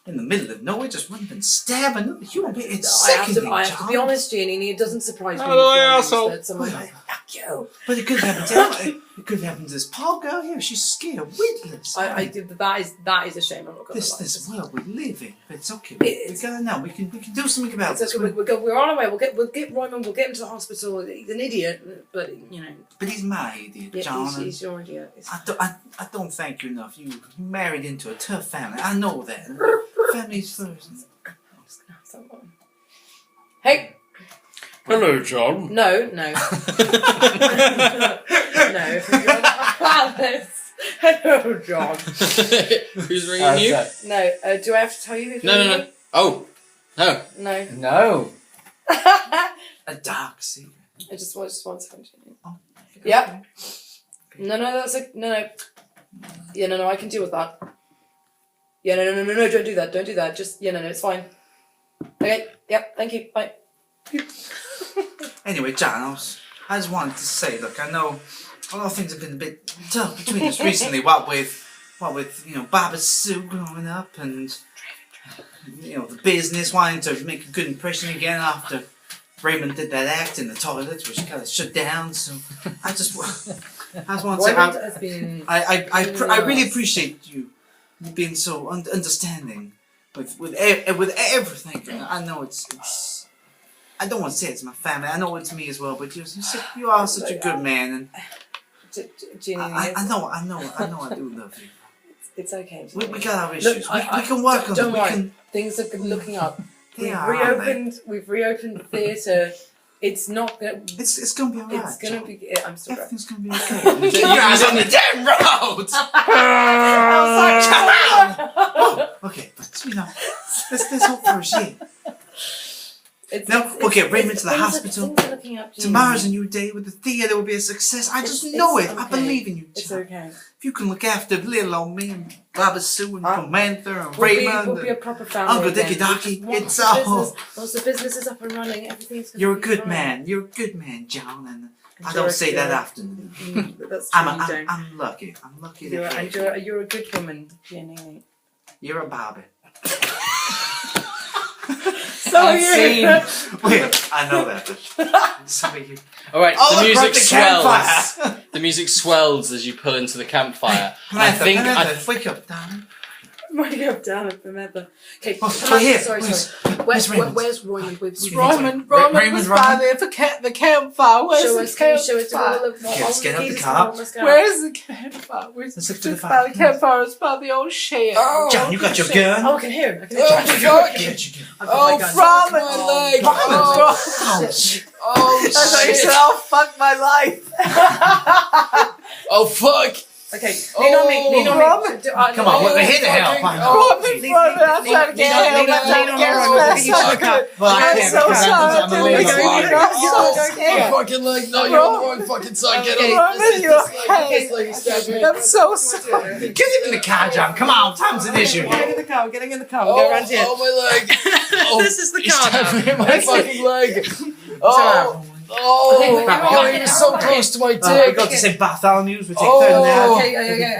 Speaker 3: in the middle of nowhere, just run up and stab another human being. It's
Speaker 2: I have
Speaker 3: sickening,
Speaker 2: to be
Speaker 3: John.
Speaker 2: honest, Giannini. It doesn't surprise me.
Speaker 4: Hello,
Speaker 2: in films
Speaker 4: asshole.
Speaker 2: that someone like, fuck you.
Speaker 3: But it could happen to it could happen to this poor girl here. She's scared witless.
Speaker 2: That is a shame. I'm not gonna lie.
Speaker 3: This world we live in. But it's okay.
Speaker 2: It's-
Speaker 3: we gotta know. We can do something about
Speaker 2: It's
Speaker 3: this.
Speaker 2: okay, we're on our way. We'll get Roymond. We'll get him to the hospital. He's an idiot, but you know.
Speaker 3: But he's my idiot,
Speaker 2: Yeah,
Speaker 3: John.
Speaker 2: he's your idiot.
Speaker 3: I don't thank you enough. You married into a tough family. I know that. Family's first.
Speaker 2: Hey,
Speaker 5: Hello, John.
Speaker 2: No. No. Alice. Hello, John.
Speaker 4: Who's ringing you?
Speaker 2: No. Do I have to tell you who's
Speaker 4: No.
Speaker 2: ringing
Speaker 4: Oh, no.
Speaker 2: me? No.
Speaker 1: No.
Speaker 3: A dark secret.
Speaker 2: I just want to continue.
Speaker 3: Oh,
Speaker 2: Yep. No, that's a no. Yeah, no, I can deal with that. Yeah, no, don't do that. Just, no, it's fine. Okay, yep, thank you, bye.
Speaker 3: Anyway, John, I just wanted to say, look, I know a lot of things have been a bit tough between us recently. What with Baba Sue growing up, and the business wanting to make a good impression again after Raymond did that act in the toilet, which kind of shut down. So I just want to say, I really appreciate you being so understanding with everything. I know it's. I don't want to say it's my family. I know it's me as well. But you are such a good man, and I know I do love you.
Speaker 2: It's okay.
Speaker 3: We got our issues. We can work on
Speaker 2: Don't
Speaker 3: it.
Speaker 2: worry. Things are looking up. We've reopened the theatre. It's not gonna.
Speaker 3: It's gonna be alright.
Speaker 2: It's gonna be. I'm still.
Speaker 3: Everything's gonna be okay.
Speaker 4: You guys on the damn road!
Speaker 3: Okay, but let's hope for a shit. We'll get Raymond to the hospital. Tomorrow's a new day with the theatre will be a success. I just know it. I believe in you.
Speaker 2: It's okay.
Speaker 3: If you can look after little old me and Baba Sue and Commander and
Speaker 2: Raymond,
Speaker 3: Raymond
Speaker 2: we'll be a proper family.
Speaker 3: Uncle Dicky Docky, it's all.
Speaker 2: Once the business is up and running, everything's.
Speaker 3: You're a good man. You're a good man, John, and I don't say that often.
Speaker 2: That's true.
Speaker 3: I'm lucky. I'm lucky that
Speaker 2: you're a good woman.
Speaker 3: you're a Bobby.
Speaker 2: So are you.
Speaker 3: Wait, I know that. So are you.
Speaker 4: Alright,
Speaker 3: Oh,
Speaker 4: the music
Speaker 3: the
Speaker 4: swells.
Speaker 3: campfire.
Speaker 4: The music swells as you pull into the campfire.
Speaker 3: Samantha, wake up, darling.
Speaker 2: Wake up, darling, Samantha. Okay,
Speaker 3: here.
Speaker 2: Sorry.
Speaker 3: Where's Raymond?
Speaker 2: Where's Raymond?
Speaker 1: Raymond
Speaker 3: Raymond's
Speaker 1: was by the campfire. Where's
Speaker 2: Show
Speaker 1: the
Speaker 2: us, can you show us
Speaker 1: campfire?
Speaker 2: all of
Speaker 3: Let's get out the car.
Speaker 1: Where's the campfire? Where's
Speaker 3: Let's look to the
Speaker 1: by
Speaker 3: fire.
Speaker 1: the campfire? It's by the old shed.
Speaker 4: Oh,
Speaker 3: John, you got your gun?
Speaker 2: Oh, I can hear him.
Speaker 3: Get your gun.
Speaker 4: Oh,
Speaker 1: from
Speaker 4: my leg!
Speaker 3: Ouch.
Speaker 4: Oh,
Speaker 1: I thought you
Speaker 4: shit!
Speaker 1: said, oh, fuck my life.
Speaker 4: Oh, fuck!
Speaker 2: Okay, lean on me.
Speaker 3: Come on, we're here to help.
Speaker 1: I'm trying to get help. I'm trying to get help. I'm so sorry.
Speaker 3: I'm a little
Speaker 4: My fucking leg! No, you're on the wrong fucking side. Get over
Speaker 1: Roman, you okay?
Speaker 4: this.
Speaker 1: I'm so sorry.
Speaker 3: Get him in the car, John. Come on, time's an issue here.
Speaker 2: Getting in the car. Getting in the car. We'll go around here.
Speaker 4: Oh, my leg! Oh,
Speaker 2: This is the
Speaker 4: he's
Speaker 2: car now.
Speaker 4: stabbing my fucking leg!
Speaker 2: alright.
Speaker 4: Oh, you're so close to my
Speaker 3: We
Speaker 4: dick!
Speaker 3: got to say Bartholomew's. We take
Speaker 4: Oh.
Speaker 3: third now.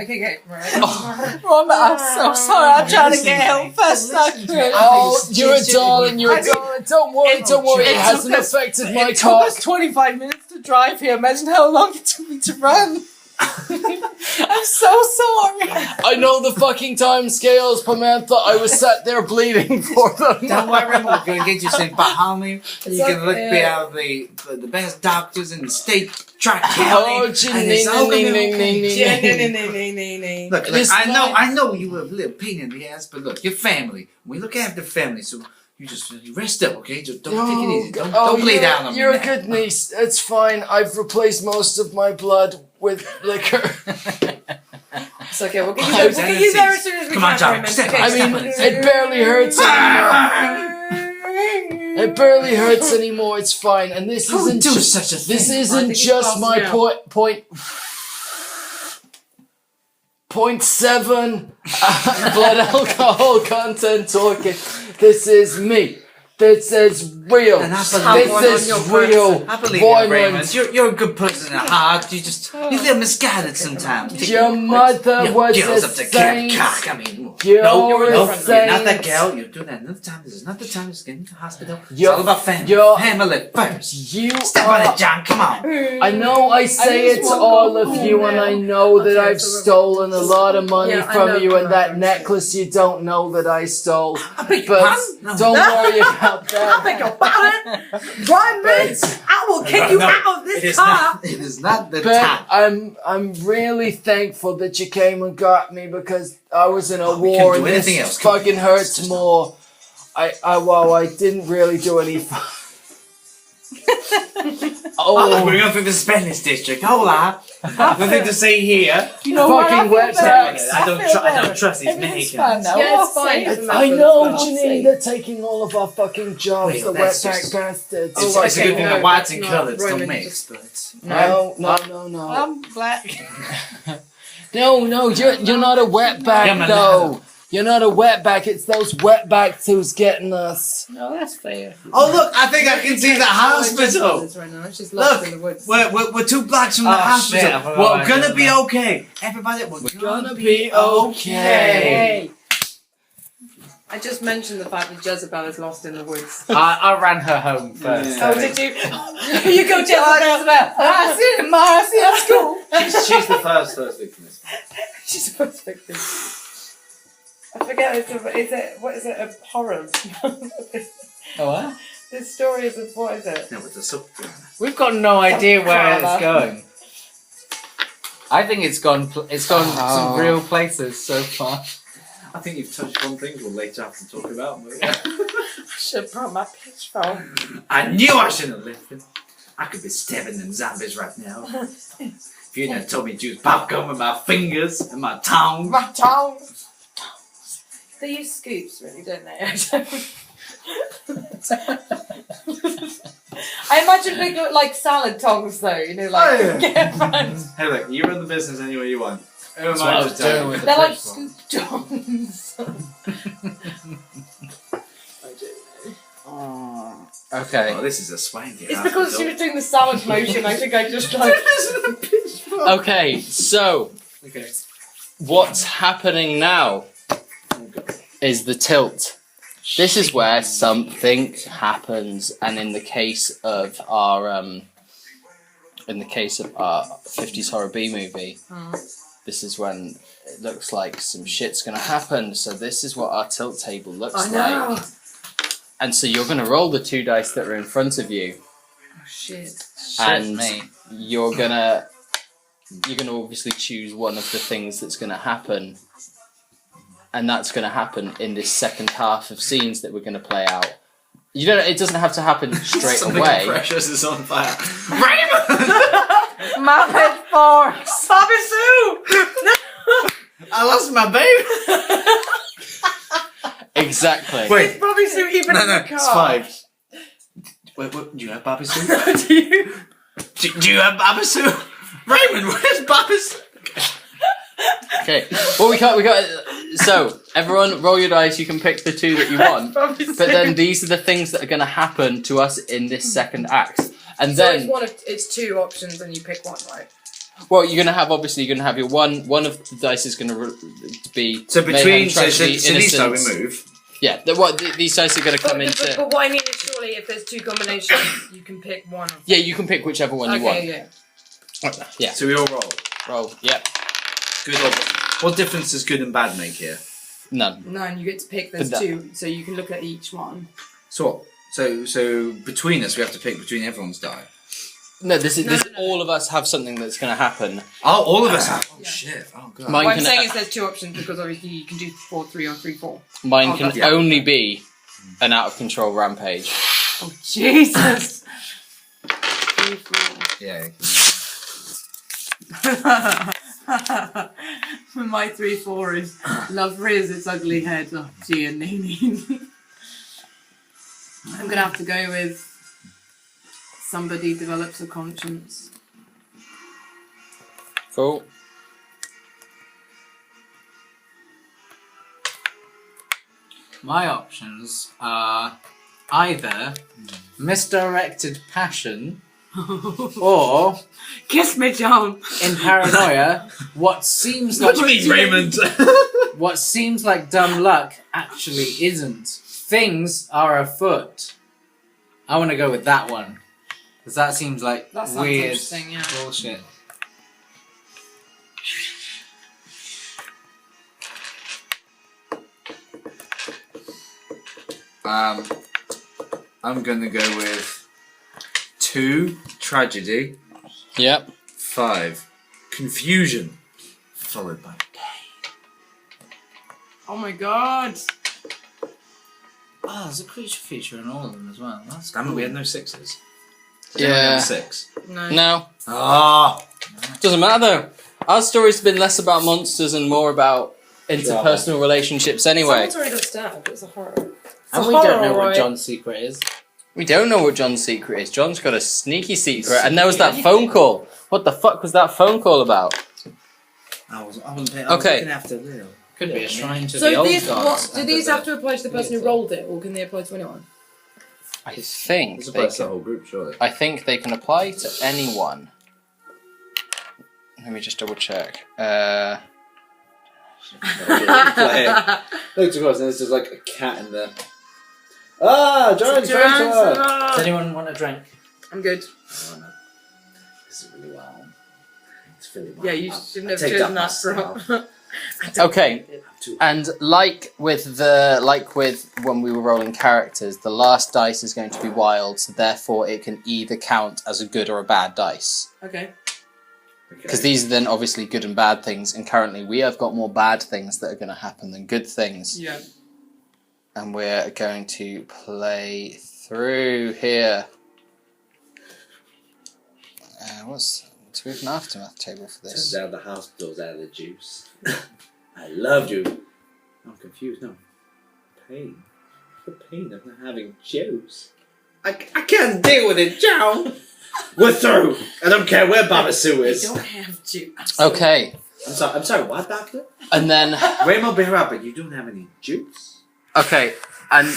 Speaker 2: Okay. Right.
Speaker 1: Roman, I'm so sorry. I'm trying to get help fast I can.
Speaker 4: Oh, you're a darling, you're a darling. Don't worry, it hasn't affected my
Speaker 1: It took us
Speaker 4: cock.
Speaker 1: 25 minutes to drive here. Imagine how long it took me to run. I'm so sorry.
Speaker 4: I know the fucking time scales, Samantha. I was sat there bleeding for them.
Speaker 3: Don't worry, we're going to get you some Bartholomew. You can look
Speaker 2: okay.
Speaker 3: be out the best doctors in the state, Track County.
Speaker 4: Oh,
Speaker 3: and it's all gonna be okay. Look,
Speaker 4: This
Speaker 3: I know you were a little pain in the ass, but look, your family. We look after family, so you just rest up, okay? Just don't take it easy. Don't lay down on me.
Speaker 4: You're a
Speaker 3: now.
Speaker 4: good niece. It's fine. I've replaced most of my blood with liquor.
Speaker 2: It's okay. We'll get you
Speaker 3: Those
Speaker 2: there as soon as we
Speaker 3: Come on,
Speaker 2: can.
Speaker 3: John,
Speaker 2: Raymond.
Speaker 3: step
Speaker 2: Okay.
Speaker 3: on
Speaker 4: I mean, it barely hurts anymore. It barely hurts anymore. It's fine. And this
Speaker 3: Who would
Speaker 4: isn't
Speaker 3: do
Speaker 4: just
Speaker 3: such a thing?
Speaker 4: this
Speaker 2: I
Speaker 4: isn't
Speaker 2: think it's
Speaker 4: just
Speaker 2: passed
Speaker 4: my
Speaker 2: now.
Speaker 4: point 0.7 blood alcohol content talking. This is me. This is real.
Speaker 3: And I
Speaker 4: This
Speaker 3: believe-
Speaker 4: is real.
Speaker 3: I believe you,
Speaker 4: Boy,
Speaker 3: Raymond. You're a good person at heart. You're a little misguided sometimes.
Speaker 4: Your mother was
Speaker 3: girls
Speaker 4: a
Speaker 3: up to get
Speaker 4: saint.
Speaker 3: cock. I mean,
Speaker 4: You're
Speaker 3: no,
Speaker 4: a
Speaker 3: you're not
Speaker 4: saint.
Speaker 3: that girl. You're doing that another time. This is not the time. Just get into the hospital. It's
Speaker 4: You're-
Speaker 3: all about family.
Speaker 4: you're-
Speaker 3: Family first.
Speaker 4: You
Speaker 3: Step on
Speaker 4: are.
Speaker 3: it, John. Come on.
Speaker 4: I know I say
Speaker 1: just
Speaker 4: it's
Speaker 1: wanna
Speaker 4: all
Speaker 1: go
Speaker 4: of
Speaker 1: home
Speaker 4: you, and
Speaker 1: now.
Speaker 4: I know that
Speaker 2: Okay,
Speaker 4: I've
Speaker 2: so we're-
Speaker 4: stolen a lot of money
Speaker 2: Yeah, I
Speaker 4: from
Speaker 2: know,
Speaker 4: you, and that
Speaker 2: right.
Speaker 4: necklace you don't know that I stole.
Speaker 3: beg your
Speaker 4: But
Speaker 3: pardon? No.
Speaker 4: don't worry about
Speaker 2: I
Speaker 4: that.
Speaker 2: beg your pardon. Raymond, I will kick you out of this car.
Speaker 3: It is not the
Speaker 4: But
Speaker 3: time.
Speaker 4: I'm really thankful that you came and got me, because I was in a
Speaker 3: Oh, we
Speaker 4: war
Speaker 3: can't
Speaker 4: and
Speaker 3: do anything
Speaker 4: this
Speaker 3: else.
Speaker 4: fucking hurts more. I didn't really do any.
Speaker 3: We're going for the Spanish district. Hola. Nothing to say here.
Speaker 1: You know what?
Speaker 5: Fucking wet bags.
Speaker 3: I don't trust these Mexicans.
Speaker 2: Yeah, it's fine.
Speaker 5: I know, Janine, they're taking all of our fucking jobs,
Speaker 3: Wait,
Speaker 5: the
Speaker 3: that's
Speaker 5: wetback
Speaker 3: just-
Speaker 5: bastards.
Speaker 3: It's,
Speaker 2: Oh,
Speaker 3: it's a
Speaker 2: okay,
Speaker 3: good thing
Speaker 2: no,
Speaker 3: that whites and
Speaker 2: no,
Speaker 3: coloured still
Speaker 2: Roman,
Speaker 3: mix, but...
Speaker 5: No.
Speaker 1: I'm black.
Speaker 5: No, you're not a wetback,
Speaker 3: Yeah, man,
Speaker 5: though. You're not a wetback, it's those wetbacks who's getting us.
Speaker 1: No, that's fair.
Speaker 3: Oh, look, I think I can see the hospital.
Speaker 2: Right now. She's lost in the
Speaker 3: Look,
Speaker 2: woods.
Speaker 3: we're 2 blocks from the
Speaker 1: Oh,
Speaker 3: hospital.
Speaker 1: shit, I forgot
Speaker 3: We're
Speaker 1: about
Speaker 3: gonna
Speaker 1: that.
Speaker 3: be okay. Everybody, we're
Speaker 5: Gonna be okay.
Speaker 2: Hey. I just mentioned the fact that Jezebel is lost in the woods.
Speaker 1: I ran her home first.
Speaker 3: Yeah.
Speaker 2: Oh, did you? You go, Jezebel.
Speaker 1: I see him, I see him at school.
Speaker 3: She's the first victim.
Speaker 2: She's the first victim. I forget. What is it? A horror.
Speaker 1: Oh, what?
Speaker 2: This story is a what is it?
Speaker 3: No, it's a sub.
Speaker 1: We've got no idea where
Speaker 2: Drama.
Speaker 1: it's going. I think it's gone some real places so far.
Speaker 3: I think you've touched one thing we'll later have to talk about. But yeah.
Speaker 2: I should have brought my pitchfork.
Speaker 3: I knew I shouldn't have lifted. I could be stabbing them zombies right now. If you hadn't told me to use popcorn with my fingers and my tongue.
Speaker 2: My tongue. They use scoops, really, don't they? I imagine big like salad tongs, though. You know, like
Speaker 3: Oh, yeah.
Speaker 2: get around.
Speaker 3: Hey, look, you run the business any way you want. Who am
Speaker 1: That's what I
Speaker 3: I
Speaker 1: was
Speaker 3: to tell
Speaker 1: doing
Speaker 3: you?
Speaker 1: with the
Speaker 2: They're like
Speaker 1: pitchfork.
Speaker 2: scoop tongs.
Speaker 1: Okay.
Speaker 3: Oh, this is a swanky
Speaker 2: It's because she was doing the salad motion. I think I just like.
Speaker 4: Okay, so
Speaker 3: Okay.
Speaker 4: what's happening now is the tilt. This is where something happens, and in the case of our 50s horror B movie, this is when it looks like some shit's gonna happen. So this is what our tilt table looks like. And so you're gonna roll the 2 dice that are in front of you,
Speaker 2: Oh shit.
Speaker 4: and
Speaker 1: me.
Speaker 4: you're gonna obviously choose one of the things that's gonna happen. And that's going to happen in this second half of scenes that we're going to play out. You don't. It doesn't have to happen straight
Speaker 3: Something
Speaker 4: away.
Speaker 3: precious is on fire. Raymond!
Speaker 1: My pitchforks!
Speaker 2: Bobby Sue!
Speaker 3: I lost my baby!
Speaker 4: Exactly.
Speaker 3: Wait.
Speaker 2: Bobby Sue even in the car.
Speaker 3: It's 5. Wait, what? Do you have Bobby Sue?
Speaker 2: Do you?
Speaker 3: do you have Bobby Sue? Raymond, where's Bobby Sue?
Speaker 4: Okay. Well, we got. So everyone, roll your dice. You can pick the 2 that you want.
Speaker 2: Bobby Sue.
Speaker 4: But then these are the things that are going to happen to us in this second act. And
Speaker 2: So
Speaker 4: then,
Speaker 2: it's 2 options and you pick one, right?
Speaker 4: well, you're going to have your one. One of the dice is going to be
Speaker 3: So
Speaker 4: mayhem,
Speaker 3: between. So
Speaker 4: tragedy,
Speaker 3: these are we
Speaker 4: innocence.
Speaker 3: move.
Speaker 4: Yeah. These dice are going to come into.
Speaker 2: But what I mean is, surely if there's 2 combinations, you can pick one of them.
Speaker 4: Yeah, you can pick whichever one you want.
Speaker 2: Okay, yeah.
Speaker 4: Yeah.
Speaker 3: So we all roll.
Speaker 4: Roll. Yep.
Speaker 3: Good or what difference does good and bad make here?
Speaker 4: None.
Speaker 2: No, and you get to pick. There's
Speaker 4: But that-
Speaker 2: 2, so you can look at each one.
Speaker 3: So what? So between us, we have to pick between everyone's die.
Speaker 4: No, this is
Speaker 2: No.
Speaker 4: all of us have something that's going to happen.
Speaker 3: Oh, all of us have. Oh
Speaker 2: Yeah.
Speaker 3: shit! Oh god.
Speaker 4: Mine
Speaker 2: What I'm
Speaker 4: can
Speaker 2: saying is there's 2 options because obviously you can do 4-3 or 3-4.
Speaker 4: mine
Speaker 2: Oh,
Speaker 4: can
Speaker 2: that's-
Speaker 3: yeah.
Speaker 4: only be an out of control rampage.
Speaker 2: Oh Jesus! 3-4.
Speaker 3: Yeah.
Speaker 2: My 3-4 is love rears its ugly head. Oh, dear Nene. I'm gonna have to go with somebody develops a conscience.
Speaker 4: Cool.
Speaker 1: My options are either misdirected passion or,
Speaker 2: Kiss me, John.
Speaker 1: in paranoia, what seems like
Speaker 3: Raymond?
Speaker 1: what seems like dumb luck actually isn't. Things are afoot. I want to go with that one because that seems like
Speaker 2: That sounds
Speaker 1: weird
Speaker 2: interesting, yeah.
Speaker 1: bullshit.
Speaker 3: I'm gonna go with 2 tragedy,
Speaker 4: Yep.
Speaker 3: 5 confusion, followed by
Speaker 2: Oh my god.
Speaker 1: Oh, there's a creature feature in all of them as well. That's
Speaker 3: damn it.
Speaker 1: cool.
Speaker 3: We had no 6s. Does anyone
Speaker 4: Yeah.
Speaker 3: have 6?
Speaker 4: No.
Speaker 3: Ah.
Speaker 4: Doesn't matter though. Our story's been less about monsters and more about interpersonal relationships anyway.
Speaker 2: Someone's already got stabbed. It's a horror.
Speaker 1: And
Speaker 2: a
Speaker 1: we don't
Speaker 2: horror,
Speaker 1: know what
Speaker 2: right?
Speaker 1: John's secret is.
Speaker 4: We don't know what John's secret is. John's got a sneaky secret. And there was that phone call. What the fuck was that phone call about?
Speaker 3: I wasn't paying.
Speaker 4: Okay.
Speaker 3: Looking after Lil.
Speaker 1: Could be a shrine to the
Speaker 2: So
Speaker 1: old
Speaker 2: these,
Speaker 1: gods.
Speaker 2: do these have to apply to the person who rolled it, or can they apply to anyone?
Speaker 4: I think
Speaker 3: This
Speaker 4: they
Speaker 3: applies to the
Speaker 4: can,
Speaker 3: whole group, surely.
Speaker 4: I think they can apply to anyone. Let me just double check.
Speaker 3: Look across, and there's just like a cat in there. Ah, giant tarantula!
Speaker 1: Does anyone want a drink?
Speaker 2: I'm good.
Speaker 3: This is really well. It's really well.
Speaker 2: Yeah, you shouldn't have
Speaker 3: take
Speaker 2: chosen
Speaker 3: that
Speaker 2: that
Speaker 3: myself.
Speaker 4: Okay, and like with when we were rolling characters, the last dice is going to be wild, so therefore it can either count as a good or a bad dice.
Speaker 2: Okay.
Speaker 4: Because these are then obviously good and bad things, and currently we have got more bad things that are going to happen than good things.
Speaker 2: Yeah.
Speaker 4: And we're going to play through here. Do we have an aftermath table for this?
Speaker 3: Turns out the hospital's out of the juice. I loved you. I'm confused now. Pain. The pain of not having juice. I can't deal with it, Joe. We're through. I don't care where Baba Sue
Speaker 2: You
Speaker 3: is.
Speaker 2: don't have to.
Speaker 4: Okay,
Speaker 3: I'm sorry, what, doctor?
Speaker 4: and then
Speaker 3: Rainbow bear up, but you don't have any juice?
Speaker 4: okay, and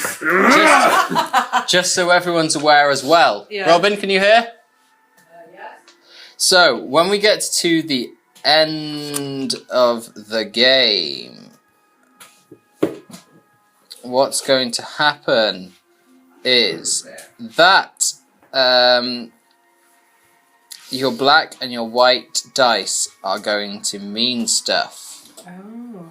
Speaker 4: just so everyone's aware as well.
Speaker 2: Yeah.
Speaker 4: Robin, can you hear?
Speaker 2: Yes.
Speaker 4: So, when we get to the end of the game, what's going to happen is that your black and your white dice are going to mean stuff.
Speaker 2: Oh.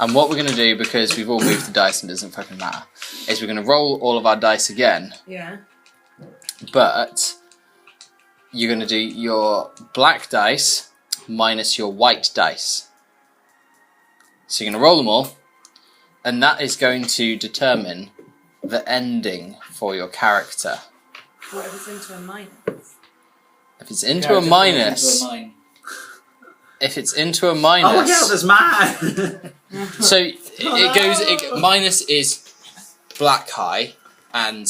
Speaker 4: And what we're going to do, because we've all moved the dice and it doesn't fucking matter, is we're going to roll all of our dice again,
Speaker 2: Yeah.
Speaker 4: but you're going to do your black dice minus your white dice. So you're going to roll them all, and that is going to determine the ending for your character.
Speaker 2: What if it's into a minus?
Speaker 4: If it's into a minus, if it's into a minus,
Speaker 3: Oh, look out, there's mine!
Speaker 4: so it goes. Minus is black high, and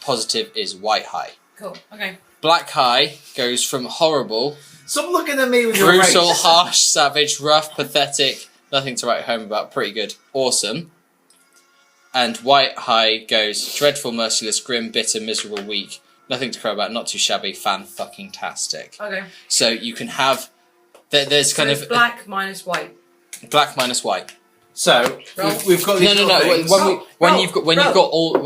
Speaker 4: positive is white high.
Speaker 2: Cool. Okay.
Speaker 4: Black high goes from horrible,
Speaker 3: Stop looking at me with your
Speaker 4: brutal,
Speaker 3: face.
Speaker 4: harsh, savage, rough, pathetic, nothing to write home about, pretty good, awesome. And white high goes dreadful, merciless, grim, bitter, miserable, weak, nothing to cry about, not too shabby, fan-fucking-tastic.
Speaker 2: Okay.
Speaker 4: So you can have, there's kind
Speaker 2: So it's
Speaker 4: of
Speaker 2: black minus white.
Speaker 4: black minus white.
Speaker 3: So,
Speaker 2: Roll.
Speaker 3: we've got these
Speaker 4: No.
Speaker 3: little things.
Speaker 4: When
Speaker 2: roll.